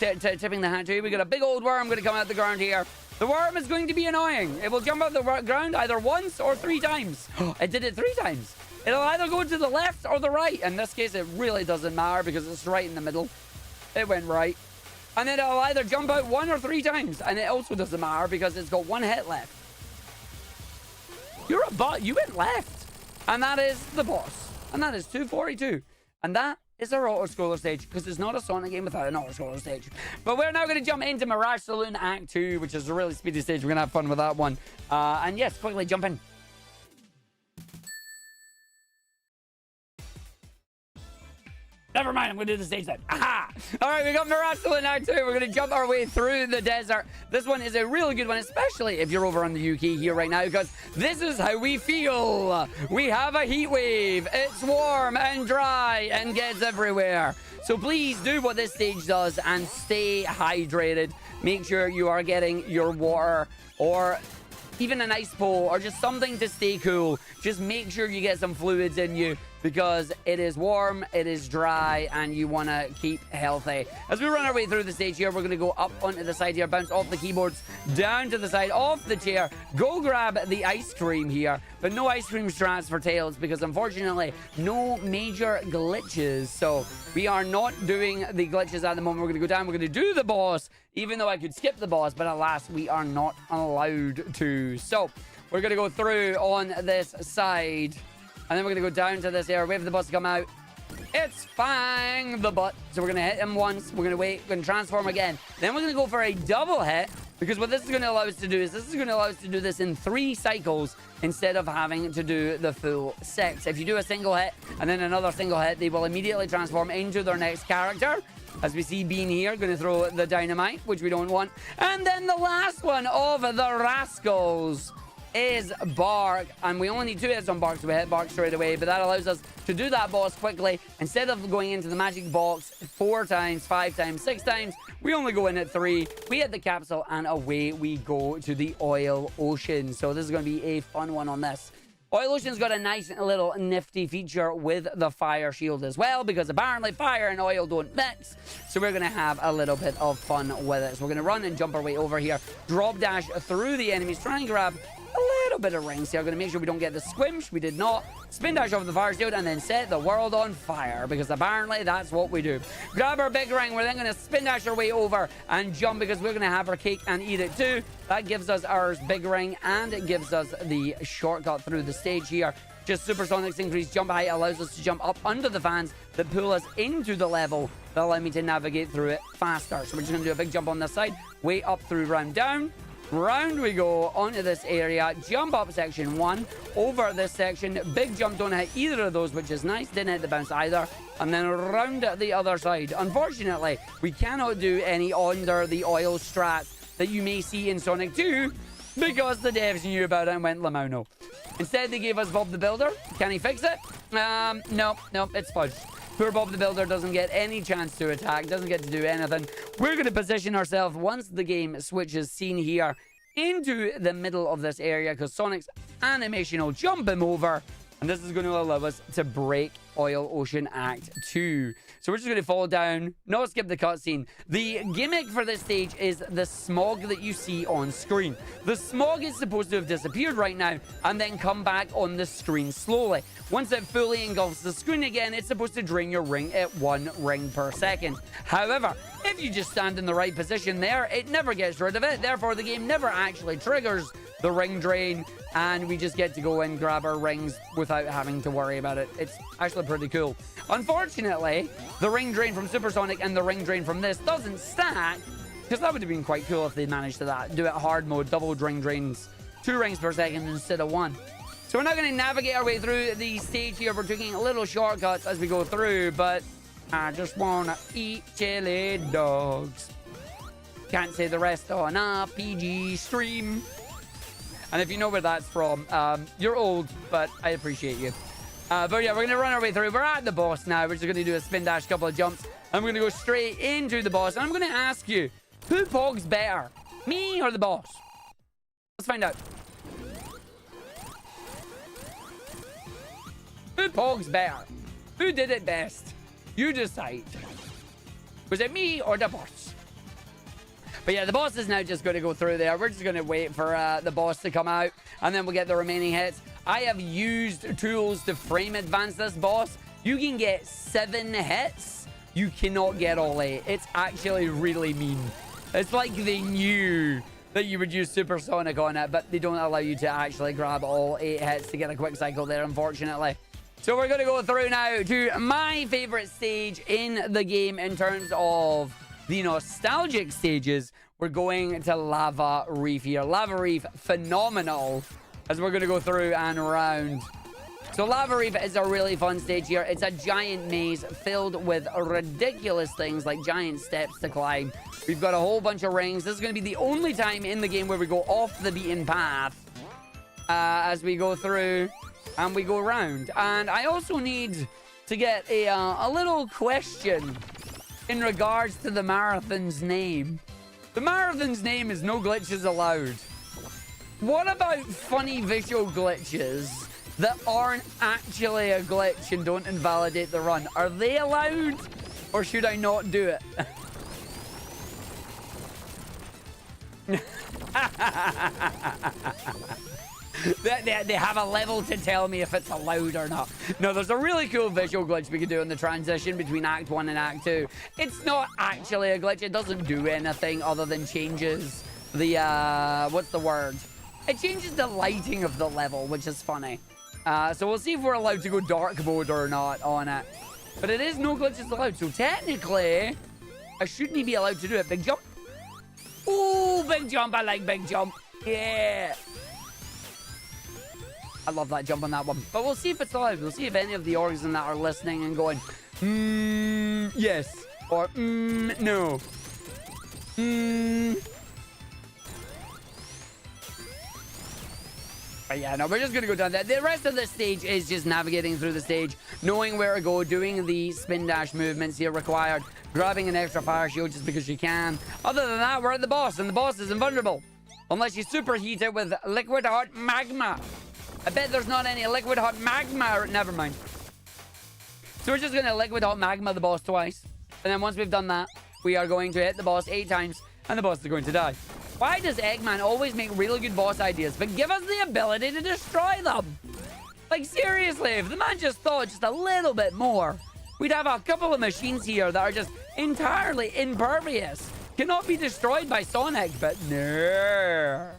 Tipping the hat to you. We got a big old worm going to come out the ground here. The worm is going to be annoying. It will jump out the ground either once or 3 times. It did it 3 times. It'll either go to the left or the right. In this case, it really doesn't matter because it's right in the middle. It went right. And then it'll either jump out 1 or 3 times. And it also doesn't matter because it's got 1 hit left. You're a bot. You went left. And that is the boss. And that is 242. And that is our auto-scroller stage, because it's not a Sonic game without an auto-scroller stage. But we're now going to jump into Mirage Saloon Act 2, which is a really speedy stage. We're going to have fun with that one. And yes, quickly jump in. Never mind, I'm going to do the stage then. Aha! All right, we got Mirage Saloon Act 2. We're going to jump our way through the desert. This one is a really good one, especially if you're over in the UK here right now, because this is how we feel. We have a heat wave. It's warm and dry and gets everywhere. So please do what this stage does and stay hydrated. Make sure you are getting your water or even an ice pole or just something to stay cool. Just make sure you get some fluids in you, because it is warm, it is dry, and you want to keep healthy. As we run our way through the stage here, we're going to go up onto the side here, bounce off the keyboards, down to the side, off the chair, go grab the ice cream here, but no ice cream strats for Tails, because unfortunately, no major glitches. So we are not doing the glitches at the moment. We're going to go down, we're going to do the boss, even though I could skip the boss, but alas, we are not allowed to. So we're going to go through on this side. And then we're going to go down to this area, wait for the boss to come out. It's Fang the Butt. So we're going to hit him once. We're going to wait. We're going to transform again. Then we're going to go for a double hit. Because what this is going to allow us to do is this is going to allow us to do this in 3 cycles instead of having to do the full 6. If you do a single hit and then another single hit, they will immediately transform into their next character. As we see Bean here, going to throw the dynamite, which we don't want. And then the last one of the Rascals is Bark, and we only need 2 hits on Bark, so we hit Bark straight away, but that allows us to do that boss quickly. Instead of going into the magic box 4 times, 5 times, 6 times, we only go in at 3. We hit the capsule, and away we go to the Oil Ocean. So this is going to be a fun one on this. Oil Ocean's got a nice little nifty feature with the fire shield as well, because apparently fire and oil don't mix. So we're going to have a little bit of fun with it. So we're going to run and jump our way over here, drop dash through the enemies, try and grab a little bit of rings here. I'm going to make sure we don't get the squimsh. We did not. Spin dash over the fire shield and then set the world on fire, because apparently that's what we do. Grab our big ring. We're then going to spin dash our way over and jump, because we're going to have our cake and eat it too. That gives us our big ring, and it gives us the shortcut through the stage here. Just Supersonic's increased jump height allows us to jump up under the fans that pull us into the level that allow me to navigate through it faster. So we're just going to do a big jump on this side, way up through round down. Round we go onto this area, jump up section 1, over this section, big jump, don't hit either of those, which is nice, didn't hit the bounce either, and then round the other side. Unfortunately, we cannot do any under the oil strats that you may see in Sonic 2, because the devs knew about it and went Lamono. Instead, they gave us Bob the Builder. Can he fix it? No, it's fudged. Poor Bob the Builder doesn't get any chance to attack, doesn't get to do anything. We're going to position ourselves, once the game switches scene here, into the middle of this area, because Sonic's animation will jump him over, and this is going to allow us to break Oil Ocean Act 2. So we're just going to fall down, not skip the cutscene. The gimmick for this stage is the smog that you see on screen. The smog is supposed to have disappeared right now and then come back on the screen slowly. Once it fully engulfs the screen again, it's supposed to drain your ring at 1 ring per second. However, if you just stand in the right position there, it never gets rid of it. Therefore, the game never actually triggers the ring drain, and we just get to go and grab our rings without having to worry about it. It's actually pretty cool. Unfortunately, the ring drain from Supersonic and the ring drain from this doesn't stack, because that would have been quite cool if they managed to do it hard mode, double ring drains, 2 rings per second instead of 1. So we're now going to navigate our way through the stage here. We're taking little shortcuts as we go through, but I just want to eat chili dogs. Can't say the rest on a PG stream. And if you know where that's from, you're old, but I appreciate you. But yeah, we're going to run our way through. We're at the boss now. We're just going to do a spin dash, couple of jumps, and we're going to go straight into the boss. And I'm going to ask you, who pogs better, me or the boss? Let's find out. Who pogs better? Who did it best? You decide. Was it me or the boss? But yeah, the boss is now just going to go through there. We're just going to wait for the boss to come out, and then we'll get the remaining hits. I have used tools to frame advance this boss. You can get 7 hits you cannot get all 8. It's actually really mean. It's like they knew that you would use supersonic on it, but they don't allow you to actually grab all 8 hits to get a quick cycle there, unfortunately. So we're going to go through now to my favorite stage in the game in terms of the nostalgic stages. We're going to Lava Reef here. Lava Reef, phenomenal, as we're going to go through and around. So Lava Reef is a really fun stage here. It's a giant maze filled with ridiculous things like giant steps to climb. We've got a whole bunch of rings. This is going to be the only time in the game where we go off the beaten path as we go through and we go around. And I also need to get a little question in regards to the marathon's name. The marathon's name is No Glitches Allowed. What about funny visual glitches that aren't actually a glitch and don't invalidate the run? Are they allowed, or should I not do it? They have a level to tell me if it's allowed or not. No, there's a really cool visual glitch we can do in the transition between Act 1 and Act 2. It's not actually a glitch. It doesn't do anything other than changes the, what's the word? It changes the lighting of the level, which is funny. So we'll see if we're allowed to go dark mode or not on it. But it is No Glitches Allowed. So technically, I shouldn't be allowed to do it. Big jump. Ooh, big jump. I like big jump. Yeah. I love that jump on that one. But we'll see if it's allowed. We'll see if any of the orgs in that are listening and going, yes. Or, no. But yeah, no, we're just going to go down there. The rest of the stage is just navigating through the stage, knowing where to go, doing the spin dash movements here required, grabbing an extra fire shield just because you can. Other than that, we're at the boss, and the boss is invulnerable. Unless you superheat it with liquid hot magma. I bet there's not any liquid hot magma. Never mind. So we're just going to liquid hot magma the boss twice. And then once we've done that, we are going to hit the boss 8 times, and the boss is going to die. Why does Eggman always make really good boss ideas, but give us the ability to destroy them? Like, seriously, if the man just thought just a little bit more, we'd have a couple of machines here that are just entirely impervious. Cannot be destroyed by Sonic, but no.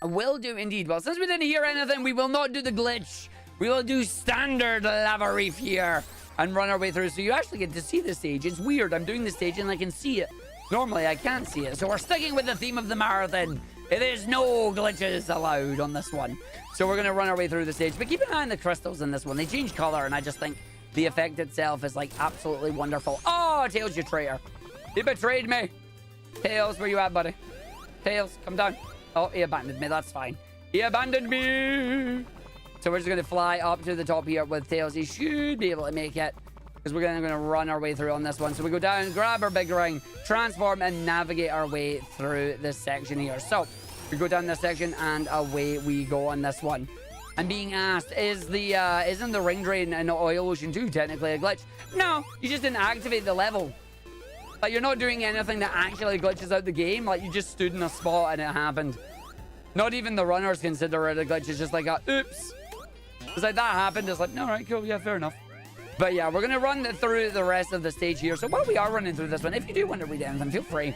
Will do indeed. Well, since we didn't hear anything, we will not do the glitch. We will do standard Lava Reef here and run our way through. So you actually get to see the stage. It's weird. I'm doing the stage and I can see it. Normally, I can't see it. So we're sticking with the theme of the marathon. It is no glitches allowed on this one. So we're going to run our way through the stage. But keep an eye on the crystals in this one. They change color, and I just think the effect itself is, like, absolutely wonderful. Oh, Tails, you traitor. You betrayed me. Tails, where you at, buddy? Tails, come down. Oh, he abandoned me. That's fine. He abandoned me. So we're just going to fly up to the top here with Tails. He should be able to make it, because we're going to run our way through on this one. So we go down, grab our big ring, transform, and navigate our way through this section here. So we go down this section, and away we go on this one. I'm being asked, isn't the ring drain in Oil Ocean 2 technically a glitch? No, you just didn't activate the level. Like, you're not doing anything that actually glitches out the game. Like, you just stood in a spot and it happened. Not even the runners consider it a glitch. It's just like a, oops. It's like, that happened. It's like, no, right, cool, yeah, fair enough. But yeah, we're going to run through the rest of the stage here. So while we are running through this one, if you do want to read anything, feel free.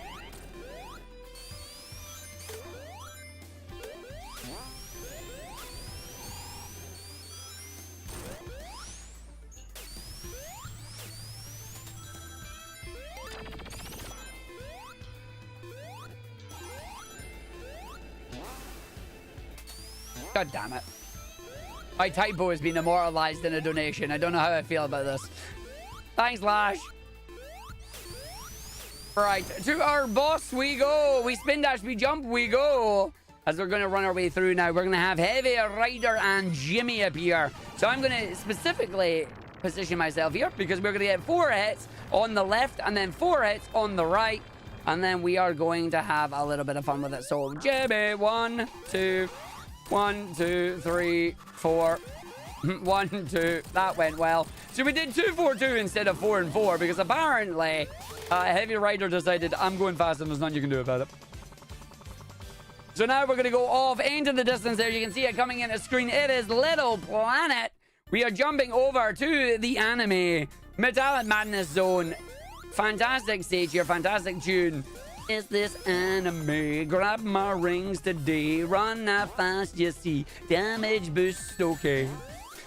God damn it. My typo has been immortalized in a donation. I don't know how I feel about this. Thanks, Lash. Right, to our boss we go. We spin dash, we jump, we go. As we're going to run our way through now, we're going to have Heavy, Ryder, and Jimmy up here. So I'm going to specifically position myself here because we're going to get 4 hits on the left and then 4 hits on the right. And then we are going to have a little bit of fun with it. So Jimmy, 1, 2... 1, 2, 3, 4. 1, 2. That went well. So we did 2, 4, 2 instead of 4 and 4 because apparently Heavy Rider decided I'm going fast and there's nothing you can do about it. So now we're going to go off into the distance there. You can see it coming in a screen. It is Little Planet. We are jumping over to the anime Metallic Madness Zone. Fantastic stage here. Fantastic tune. Is this anime? Grab my rings today. Run that fast, you see. Damage boost, okay.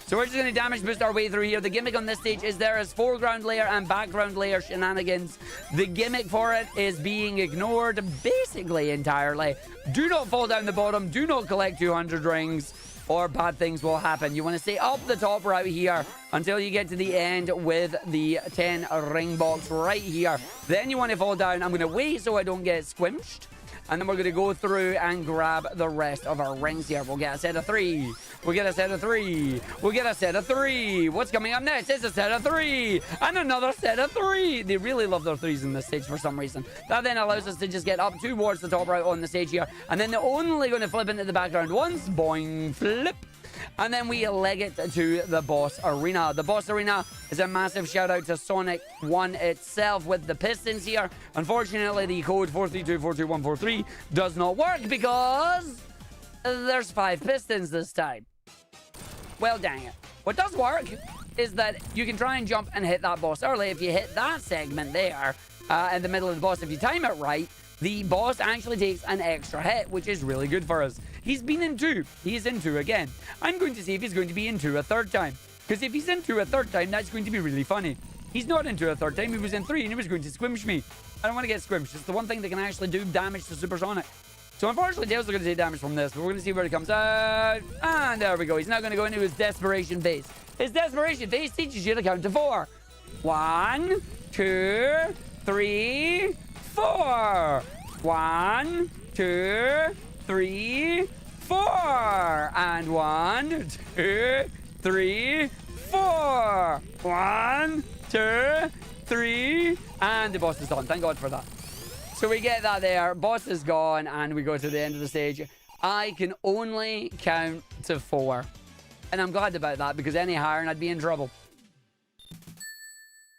So we're just going to damage boost our way through here. The gimmick on this stage is there is foreground layer and background layer shenanigans. The gimmick for it is being ignored basically entirely. Do not fall down the bottom. Do not collect 200 rings or bad things will happen. You want to stay up the top right here until you get to the end with the 10 ring box right here. Then you want to fall down. I'm going to wait so I don't get squished. And then we're going to go through and grab the rest of our rings here. We'll get a set of 3. We'll get a set of 3. We'll get a set of 3. What's coming up next is a set of 3. And another set of 3. They really love their 3s in this stage for some reason. That then allows us to just get up towards the top right on the stage here. And then they're only going to flip into the background once. Boing, flip. And then we leg it to the boss arena. The boss arena is a massive shout out to Sonic 1 itself with the pistons here. Unfortunately, the code 432424143 does not work because there's 5 pistons this time. Well, dang it. What does work is that you can try and jump and hit that boss early. If you hit that segment there in the middle of the boss, if you time it right, the boss actually takes an extra hit, which is really good for us. He's been in 2. He is in 2 again. I'm going to see if he's going to be in 2 a third time. Because if he's in 2 a third time, that's going to be really funny. He's not in 2 a third time. He was in 3 and he was going to squimsh me. I don't want to get squished. It's the one thing that can actually do damage to Supersonic. So unfortunately, Tails are going to take damage from this. But we're going to see where it comes out. And there we go. He's now going to go into his desperation phase. His desperation phase teaches you to count to 4. 1, 2, 3, 4. 1, 2, 3, 4. And 1, 2, 3, 4. 1, 2, 3. And the boss is done. Thank God for that. So we get that there. Boss is gone. And we go to the end of the stage. I can only count to 4. And I'm glad about that because any higher and I'd be in trouble.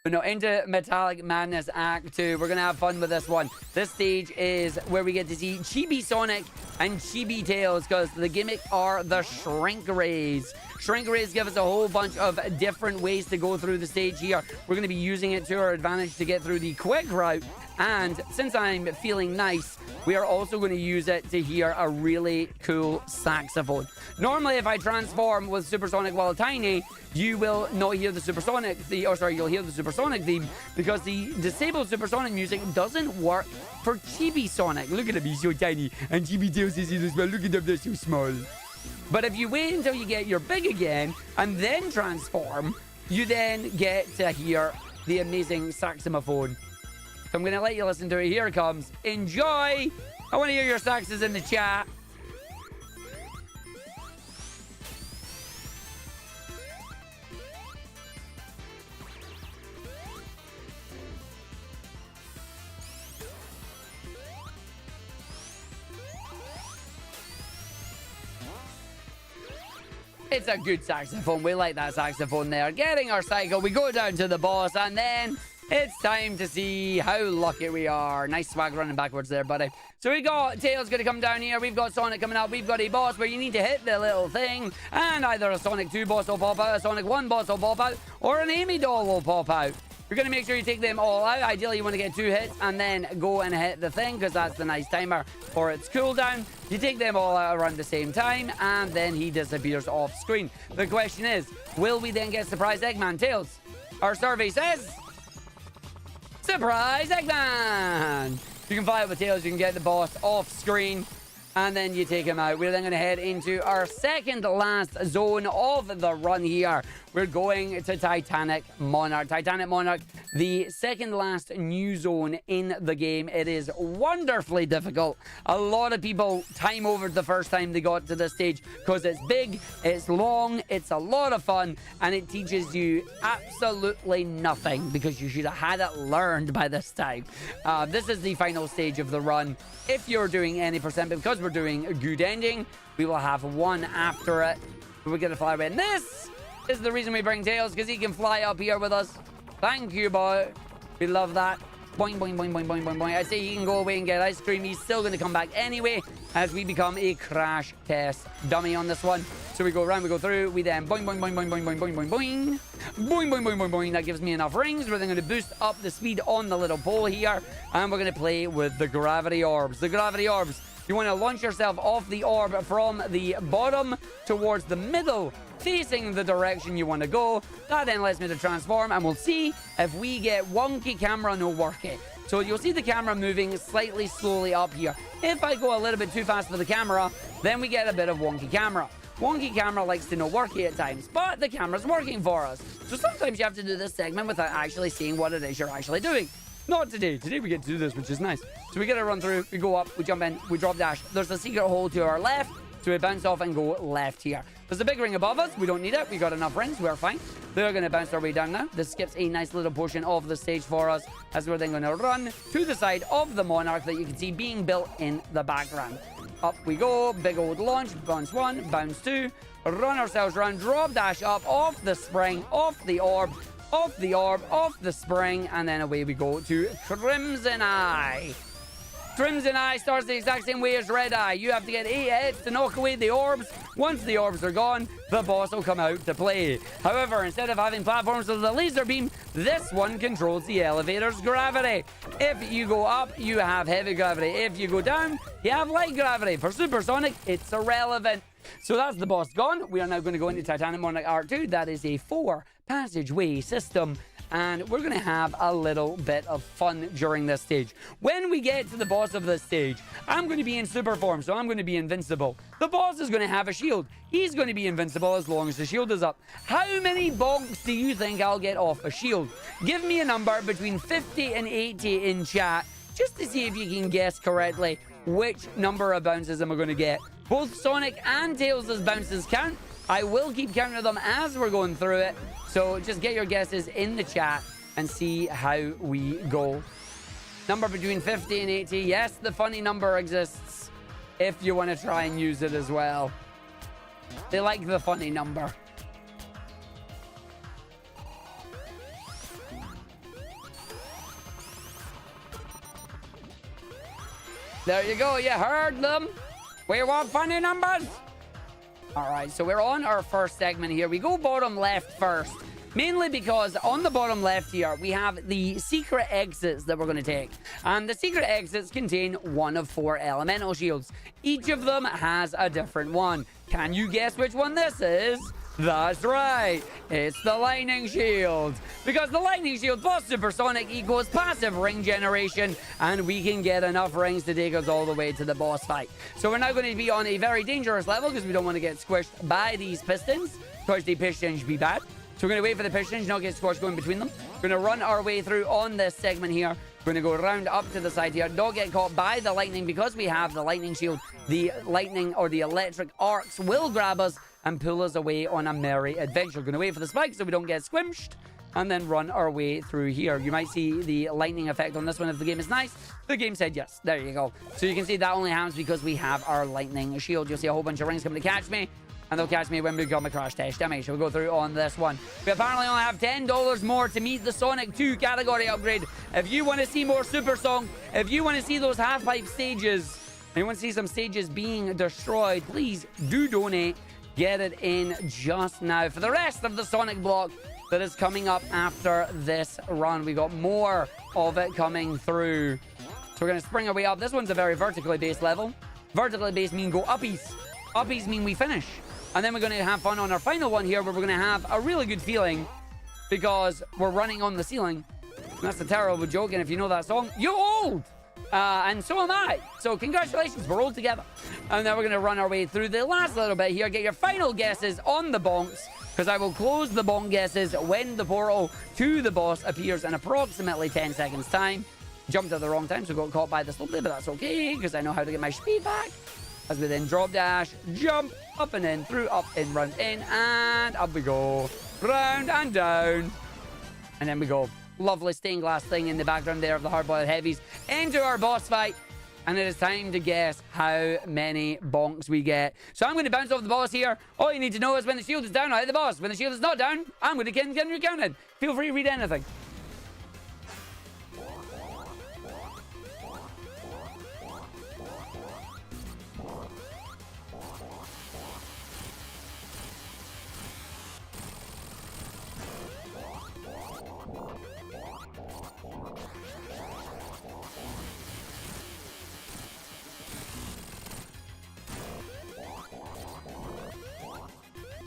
But no, into Metallic Madness Act 2. We're going to have fun with this one. This stage is where we get to see Chibi Sonic and Chibi Tails because the gimmick are the Shrink Rays. Shrink Rays give us a whole bunch of different ways to go through the stage here. We're going to be using it to our advantage to get through the quick route. And since I'm feeling nice, we are also going to use it to hear a really cool saxophone. Normally, if I transform with Supersonic while tiny, you will not hear the Supersonic theme, you'll hear the Supersonic theme because the disabled Supersonic music doesn't work for Chibi Sonic. Look at him, he's so tiny. And Chibi Tails is here as well. Look at them, they're so small. But if you wait until you get your big again and then transform, you then get to hear the amazing saxophone. So I'm going to let you listen to it. Here it comes. Enjoy. I want to hear your saxes in the chat. It's a good saxophone. We like that saxophone there. Getting our cycle. We go down to the boss and then it's time to see how lucky we are. Nice swag running backwards there, buddy. So we got Tails going to come down here. We've got Sonic coming up. We've got a boss where you need to hit the little thing. And either a Sonic 2 boss will pop out, a Sonic 1 boss will pop out, or an Amy doll will pop out. You're going to make sure you take them all out. Ideally, you want to get 2 hits and then go and hit the thing because that's the nice timer for its cooldown. You take them all out around the same time and then he disappears off screen. The question is, will we then get Surprise Eggman Tails? Our survey says... Surprise Eggman! You can fly it with Tails, you can get the boss off screen, and then you take him out. We're then going to head into our second last zone of the run here. We're going to Titanic Monarch. Titanic Monarch, the second last new zone in the game. It is wonderfully difficult. A lot of people time over the first time they got to this stage because it's big, it's long, it's a lot of fun, and it teaches you absolutely nothing because you should have had it learned by this time. This is the final stage of the run. If you're doing any percent, because we're doing a good ending, we will have one after it. We're going to fly away. And this is the reason we bring Tails, because he can fly up here with us. Thank you, boy. We love that. Boing, boing, boing, boing, boing, boing, boing. I say he can go away and get ice cream. He's still going to come back anyway. as we become a crash test dummy on this one. So we go around, we go through, we then boing, boing, boing, boing, boing, boing, boing, boing, boing. Boing, boing, boing, boing, boing. That gives me enough rings. We're then going to boost up the speed on the little pole here. And we're going to play with the gravity orbs. The gravity orbs. You want to launch yourself off the orb from the bottom towards the middle, facing the direction you want to go. That then lets me to transform, and we'll see if we get wonky camera no worky. So you'll see the camera moving slightly slowly up here. If I go a little bit too fast for the camera, then we get a bit of wonky camera. Wonky camera likes to know worky at times, but the camera's working for us. So sometimes you have to do this segment without actually seeing what it is you're actually doing. Not today. Today we get to do this, which is nice. So we get to run through, we go up, we jump in, we drop dash. There's a secret hole to our left, so we bounce off and go left here. There's a big ring above us. We don't need it. We got enough rings. We're fine. They're going to bounce our way down now. This skips a nice little portion of the stage for us, as we're then going to run to the side of the Monarch that you can see being built in the background. Up we go. Big old launch. Bounce one, bounce two. Run ourselves around. Drop dash up off the spring, off the orb, off the orb, off the spring, and then away we go to Crimson Eye. Crimson Eye starts the exact same way as Red Eye. You have to get 8 hits to knock away the orbs. Once the orbs are gone, the boss will come out to play. However, instead of having platforms with a laser beam, this one controls the elevator's gravity. If you go up, you have heavy gravity. If you go down, you have light gravity. For Supersonic, it's irrelevant. So that's the boss gone. We are now going to go into Titanic Monarch Art 2. That is a 4-passageway system. And we're going to have a little bit of fun during this stage. When we get to the boss of this stage, I'm going to be in super form, so I'm going to be invincible. The boss is going to have a shield. He's going to be invincible as long as the shield is up. How many bonks do you think I'll get off a shield? Give me a number between 50 and 80 in chat, just to see if you can guess correctly which number of bounces am I going to get. Both Sonic and Tails' bounces count. I will keep counting of them as we're going through it. So just get your guesses in the chat and see how we go. Number between 50 and 80. Yes, the funny number exists if you want to try and use it as well. They like the funny number. There you go. You heard them. We want funny numbers. All right, so we're on our first segment here. We go bottom left first, mainly because on the bottom left here, we have the secret exits that we're going to take. And the secret exits contain one of 4 elemental shields. Each of them has a different one. Can you guess which one this is? That's right, it's the lightning shield. Because the lightning shield plus supersonic equals passive ring generation, and we can get enough rings to take us all the way to the boss fight. So we're now going to be on a very dangerous level because we don't want to get squished by these pistons, because the pistons be bad. So we're going to wait for the pistons, not get squashed going between them. We're going to run our way through on this segment here. We're going to go around up to the side here, not get caught by the lightning. Because we have the lightning shield, the lightning or the electric arcs will grab us and pull us away on a merry adventure. We're going to wait for the spike so we don't get squished, and then run our way through here. You might see the lightning effect on this one if the game is nice. The game said yes. There you go. So you can see that only happens because we have our lightning shield. You'll see a whole bunch of rings coming to catch me, and they'll catch me when we become a crash test dummy. So we'll go through on this one. We apparently only have $10 more to meet the Sonic 2 category upgrade. If you want to see more Super Song, if you want to see those half-pipe stages, and you want to see some stages being destroyed, please do donate. Get it in just now. For the rest of the Sonic block that is coming up after this run, we got more of it coming through. So we're going to spring our way up. This one's a very vertically based level. Vertically based mean go uppies. Uppies mean we finish. And then we're going to have fun on our final one here, where we're going to have a really good feeling because we're running on the ceiling. And that's a terrible joke, and if you know that song, you're old! And so am I. So congratulations, we're all together. And then we're going to run our way through the last little bit here. Get your final guesses on the bonks, because I will close the bonk guesses when the portal to the boss appears in approximately 10 seconds time. Jumped at the wrong time, so got caught by the slowly, but that's okay, because I know how to get my speed back. As we then drop dash, jump, up and in, through, up, in, round, in, and up we go. Round and down. And then we go. Lovely stained glass thing in the background there of the hard-boiled heavies. Into our boss fight. And it is time to guess how many bonks we get. So I'm going to bounce off the boss here. All you need to know is when the shield is down, I hit the boss. When the shield is not down, I'm going to get recounted. Feel free to read anything.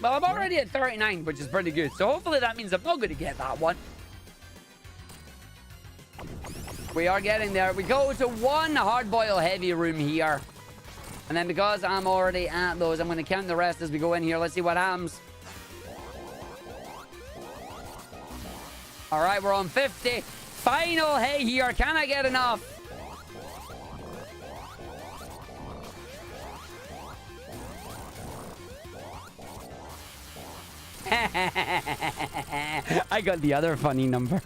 Well, I'm already at 39, which is pretty good. So hopefully that means I'm not going to get that one. We are getting there. We go to one hard-boiled heavy room here. And then because I'm already at those, I'm going to count the rest as we go in here. Let's see what happens. All right, we're on 50. Final hit here. Can I get enough? I got the other funny number.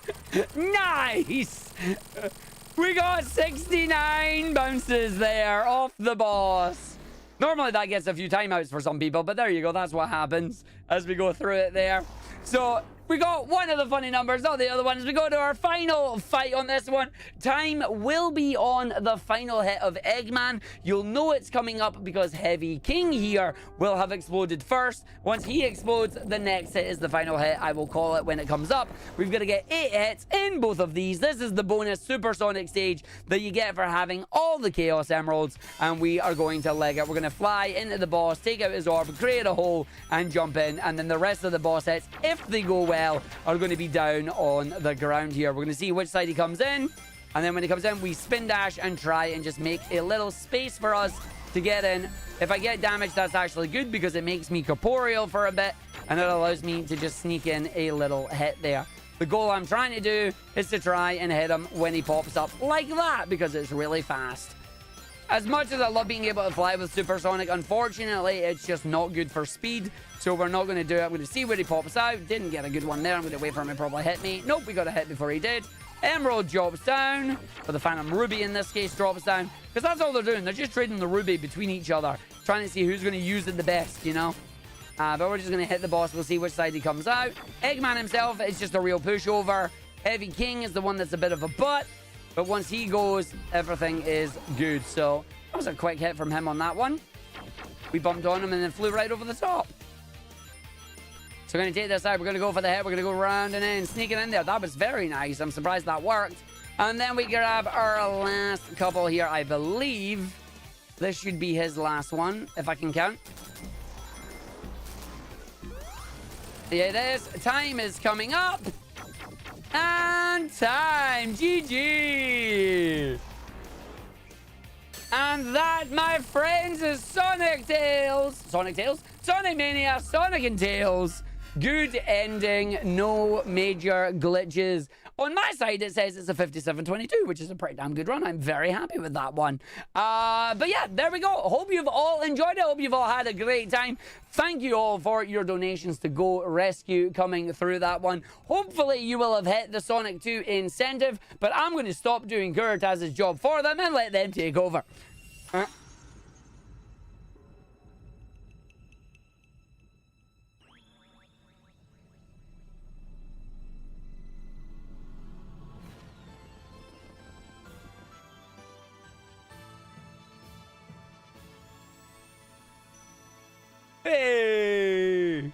Nice! We got 69 bounces there off the boss. Normally that gets a few timeouts for some people, but there you go. That's what happens as we go through it there. So we got one of the funny numbers, not the other ones. We go to our final fight on this one. Time will be on the final hit of Eggman. You'll know it's coming up because Heavy King here will have exploded first. Once he explodes, the next hit is the final hit. I will call it when it comes up. We've got to get 8 hits in both of these. This is the bonus supersonic stage that you get for having all the Chaos Emeralds. And we are going to leg it. We're going to fly into the boss, take out his orb, create a hole, and jump in. And then the rest of the boss hits, if they go well, are going to be down on the ground here. We're going to see which side he comes in, and then when he comes in, we spin dash and try and just make a little space for us to get in. If I get damage, that's actually good because it makes me corporeal for a bit, and it allows me to just sneak in a little hit there. The goal I'm trying to do is to try and hit him when he pops up like that because it's really fast. As much as I love being able to fly with Supersonic, unfortunately, it's just not good for speed. So we're not going to do it. I'm going to see where he pops out. Didn't get a good one there. I'm going to wait for him to probably hit me. Nope, we got a hit before he did. Emerald drops down. Or the Phantom Ruby, in this case, drops down. Because that's all they're doing. They're just trading the Ruby between each other. Trying to see who's going to use it the best, you know? But we're just going to hit the boss. We'll see which side he comes out. Eggman himself is just a real pushover. Heavy King is the one that's a bit of a butt. But once he goes, everything is good. So that was a quick hit from him on that one. We bumped on him and then flew right over the top. So we're going to take this out. We're going to go for the hit. We're going to go round and in, sneaking in there. That was very nice. I'm surprised that worked. And then we grab our last couple here. I believe this should be his last one, if I can count. It is. Time is coming up. And time. GG. And that, my friends, is Sonic Tails. Sonic Tails? Sonic Mania, Sonic and Tails. Good ending. No major glitches. On my side, it says it's a 57-22, which is a pretty damn good run. I'm very happy with that one. But yeah, there we go. Hope you've all enjoyed it. Hope you've all had a great time. Thank you all for your donations to Go Rescue coming through that one. Hopefully, you will have hit the Sonic 2 incentive, but I'm going to stop doing Kurataz's job for them and let them take over. Hey!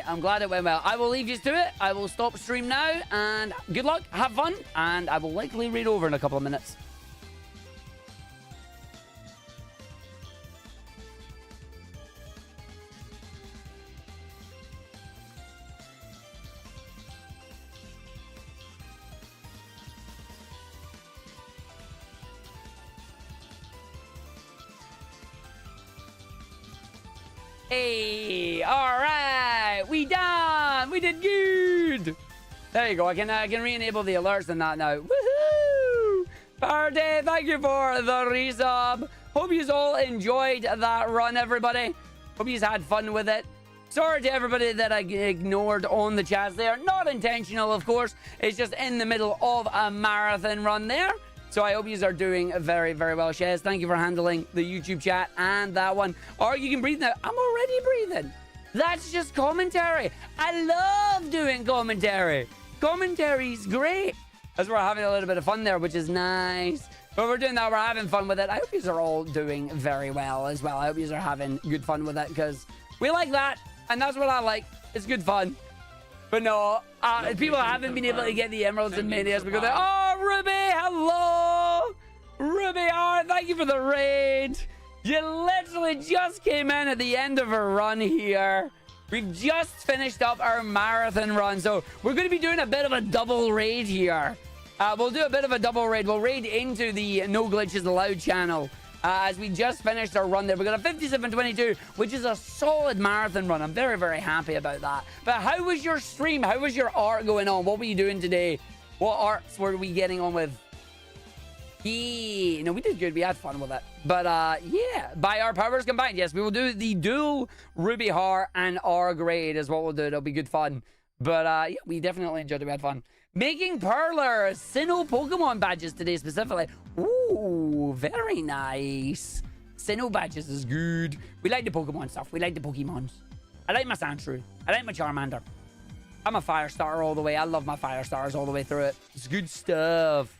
I'm glad it went well. I will leave you to it. I will stop stream now, and good luck, have fun, and I will likely read over in a couple of minutes. Hey, all right, we done. We did good. There you go. I can re-enable the alerts and that now. Woohoo! Party, thank you for the resub. Hope you all enjoyed that run, everybody. Hope you had fun with it. Sorry to everybody that I ignored on the chats there. Not intentional, of course. It's just in the middle of a marathon run there. So I hope you are doing very, very well, Shez. Thank you for handling the YouTube chat and that one. Or you can breathe now. I'm already breathing. That's just commentary. I love doing commentary. Commentary's great. As we're having a little bit of fun there, which is nice. But we're doing that. We're having fun with it. I hope you are all doing very well as well. I hope you are having good fun with it because we like that. And that's what I like. It's good fun. But no, people haven't been able to get the emeralds and manias because they're... Oh, Ruby, hello! Ruby, thank you for the raid. You literally just came in at the end of a run here. We've just finished up our marathon run. So we're going to be doing a bit of a double raid here. We'll do a bit of a double raid. We'll raid into the No Glitches Allowed channel. As we just finished our run there. We got a 57.22, which is a solid marathon run. I'm very, very happy about that. But how was your stream? How was your art going on? What were you doing today? What arts were we getting on with? No, we did good. We had fun with it. But, yeah. By our powers combined. Yes, we will do the dual Ruby Heart and R grade is what we'll do. It'll be good fun. But, yeah, we definitely enjoyed it. We had fun. Making Perler Sinnoh Pokemon badges today specifically. Ooh, very nice. Sinnoh badges is good. We like the Pokemon stuff. We like the Pokemons. I like my Sandshrew. I like my Charmander. I'm a fire starter all the way. I love my fire stars all the way through it. It's good stuff.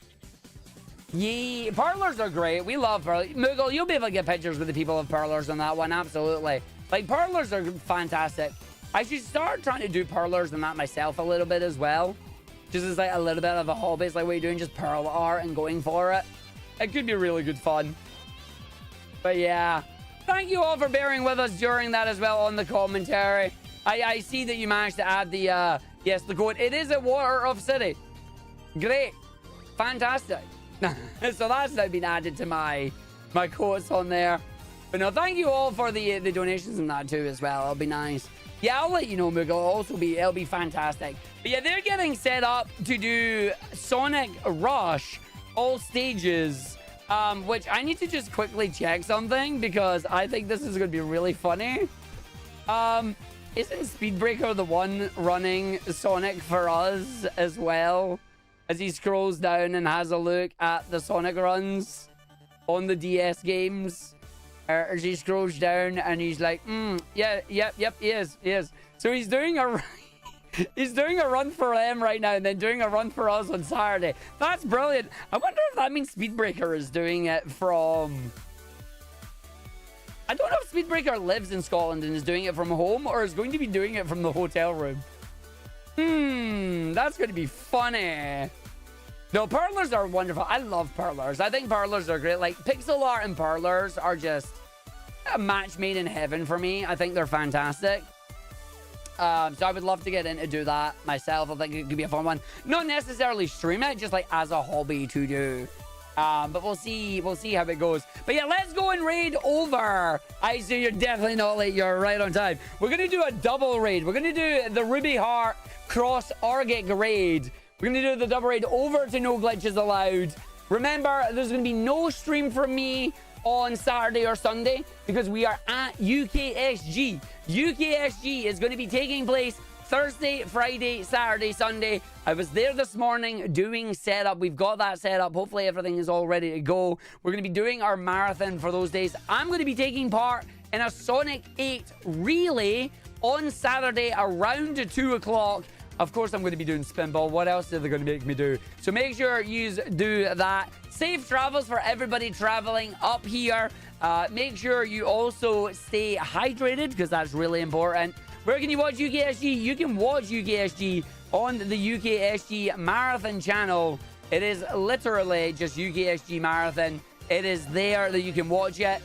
Yeah, Perlers are great. We love Perlers. Moogle, you'll be able to get pictures with the people of Perlers on that one. Absolutely. Like, Perlers are fantastic. I should start trying to do Perlers and that myself a little bit as well. Just as like a little bit of a hobby. It's like what you're doing, just pearl art and going for it. It could be really good fun. But yeah. Thank you all for bearing with us during that as well on the commentary. I see that you managed to add the, yes, the code. It is at Water of City. Great. Fantastic. So that's now been added to my quotes on there. But no, thank you all for the donations and that too as well. It'll be nice. Yeah, I'll let you know, Moogle. It'll be fantastic. But yeah, they're getting set up to do Sonic Rush, all stages, which I need to just quickly check something because I think this is going to be really funny. Isn't Speedbreaker the one running Sonic for us as well? As he scrolls down and has a look at the Sonic runs on the DS games. As he scrolls down and he's like, yeah, yep, he is. So he's doing a run for them right now and then doing a run for us on Saturday. That's brilliant. I wonder if that means Speedbreaker is doing it from... I don't know if Speedbreaker lives in Scotland and is doing it from home or is going to be doing it from the hotel room. That's going to be funny. No, Perlers are wonderful. I love Perlers. I think Perlers are great. Like, pixel art and Perlers are just a match made in heaven for me. I think they're fantastic. So I would love to get in to do that myself. I think it could be a fun one. Not necessarily stream it, just like as a hobby to do. But we'll see how it goes. But yeah, let's go and raid over. I see you're definitely not late. You're right on time. We're going to do a double raid. We're going to do the Ruby Heart Cross Argick raid. We're going to do the double raid over to No Glitches Allowed. Remember, there's going to be no stream from me on Saturday or Sunday because we are at UKSG. UKSG is going to be taking place Thursday, Friday, Saturday, Sunday. I was there this morning doing setup. We've got that set up. Hopefully everything is all ready to go. We're going to be doing our marathon for those days. I'm going to be taking part in a Sonic 8 relay on Saturday around 2 o'clock. Of course, I'm going to be doing Spinball. What else are they going to make me do? So make sure you do that. Safe travels for everybody traveling up here. Make sure you also stay hydrated because that's really important. Where can you watch UKSG? You can watch UKSG on the UKSG Marathon channel. It is literally just UKSG Marathon. It is there that you can watch it.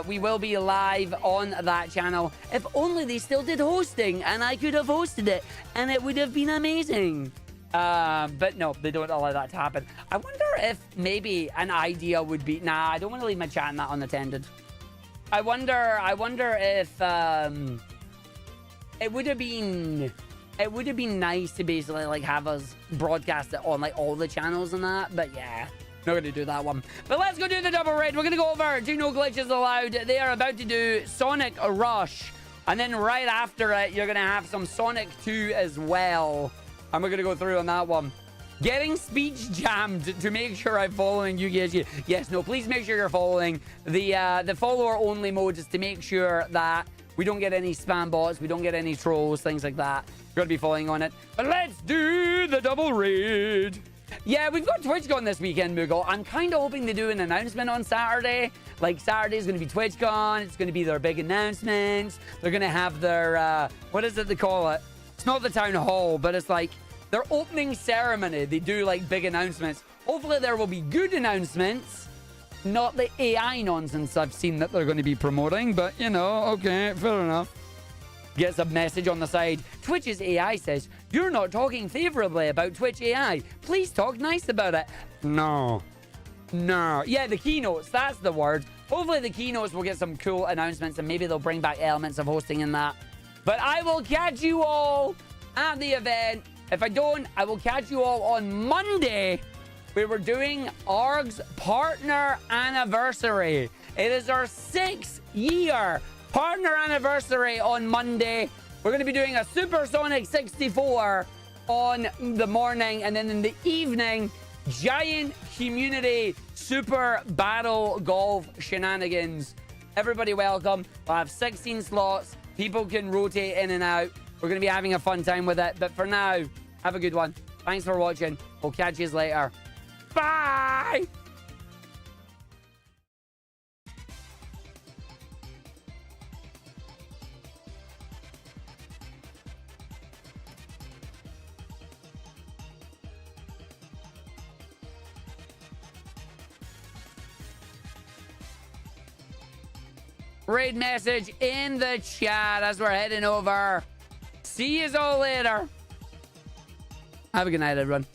We will be live on that channel. If only they still did hosting and I could have hosted it and it would have been amazing. But no, they don't allow that to happen. I wonder if maybe an idea would be... Nah, I don't want to leave my chat in that unattended. I wonder if it would have been nice to basically like have us broadcast it on like all the channels and that, but yeah. Not going to do that one. But let's go do the double raid. We're going to go over to No Glitches Allowed. They are about to do Sonic Rush And then right after it, you're going to have some Sonic 2 as well. And we're going to go through on that one. Getting speech jammed to make sure I'm following you guys. Yes, no, please make sure you're following. The follower only mode is to make sure that we don't get any spam bots, we don't get any trolls, things like that. You're going to be following on it. But let's do the double raid. Yeah, we've got TwitchCon this weekend, Moogle. I'm kind of hoping to do an announcement on Saturday. Like, Saturday is going to be TwitchCon. It's going to be their big announcements. They're going to have their, what is it they call it? It's not the town hall, but it's like their opening ceremony. They do, like, big announcements. Hopefully there will be good announcements, not the AI nonsense I've seen that they're going to be promoting. But, you know, okay, fair enough. Gets a message on the side. Twitch's AI says, you're not talking favorably about Twitch AI. Please talk nice about it. No. Yeah, the keynotes. That's the word. Hopefully the keynotes will get some cool announcements and maybe they'll bring back elements of hosting in that. But I will catch you all at the event. If I don't, I will catch you all on Monday. We were doing Arg's partner anniversary. It is our 6th year partner anniversary on Monday. We're going to be doing a Supersonic 64 on the morning, and then in the evening, giant community super battle golf shenanigans. Everybody welcome. We'll have 16 slots. People can rotate in and out. We're going to be having a fun time with it. But for now, have a good one. Thanks for watching. We'll catch you later. Bye! Raid message in the chat as we're heading over. See you all later. Have a good night, everyone.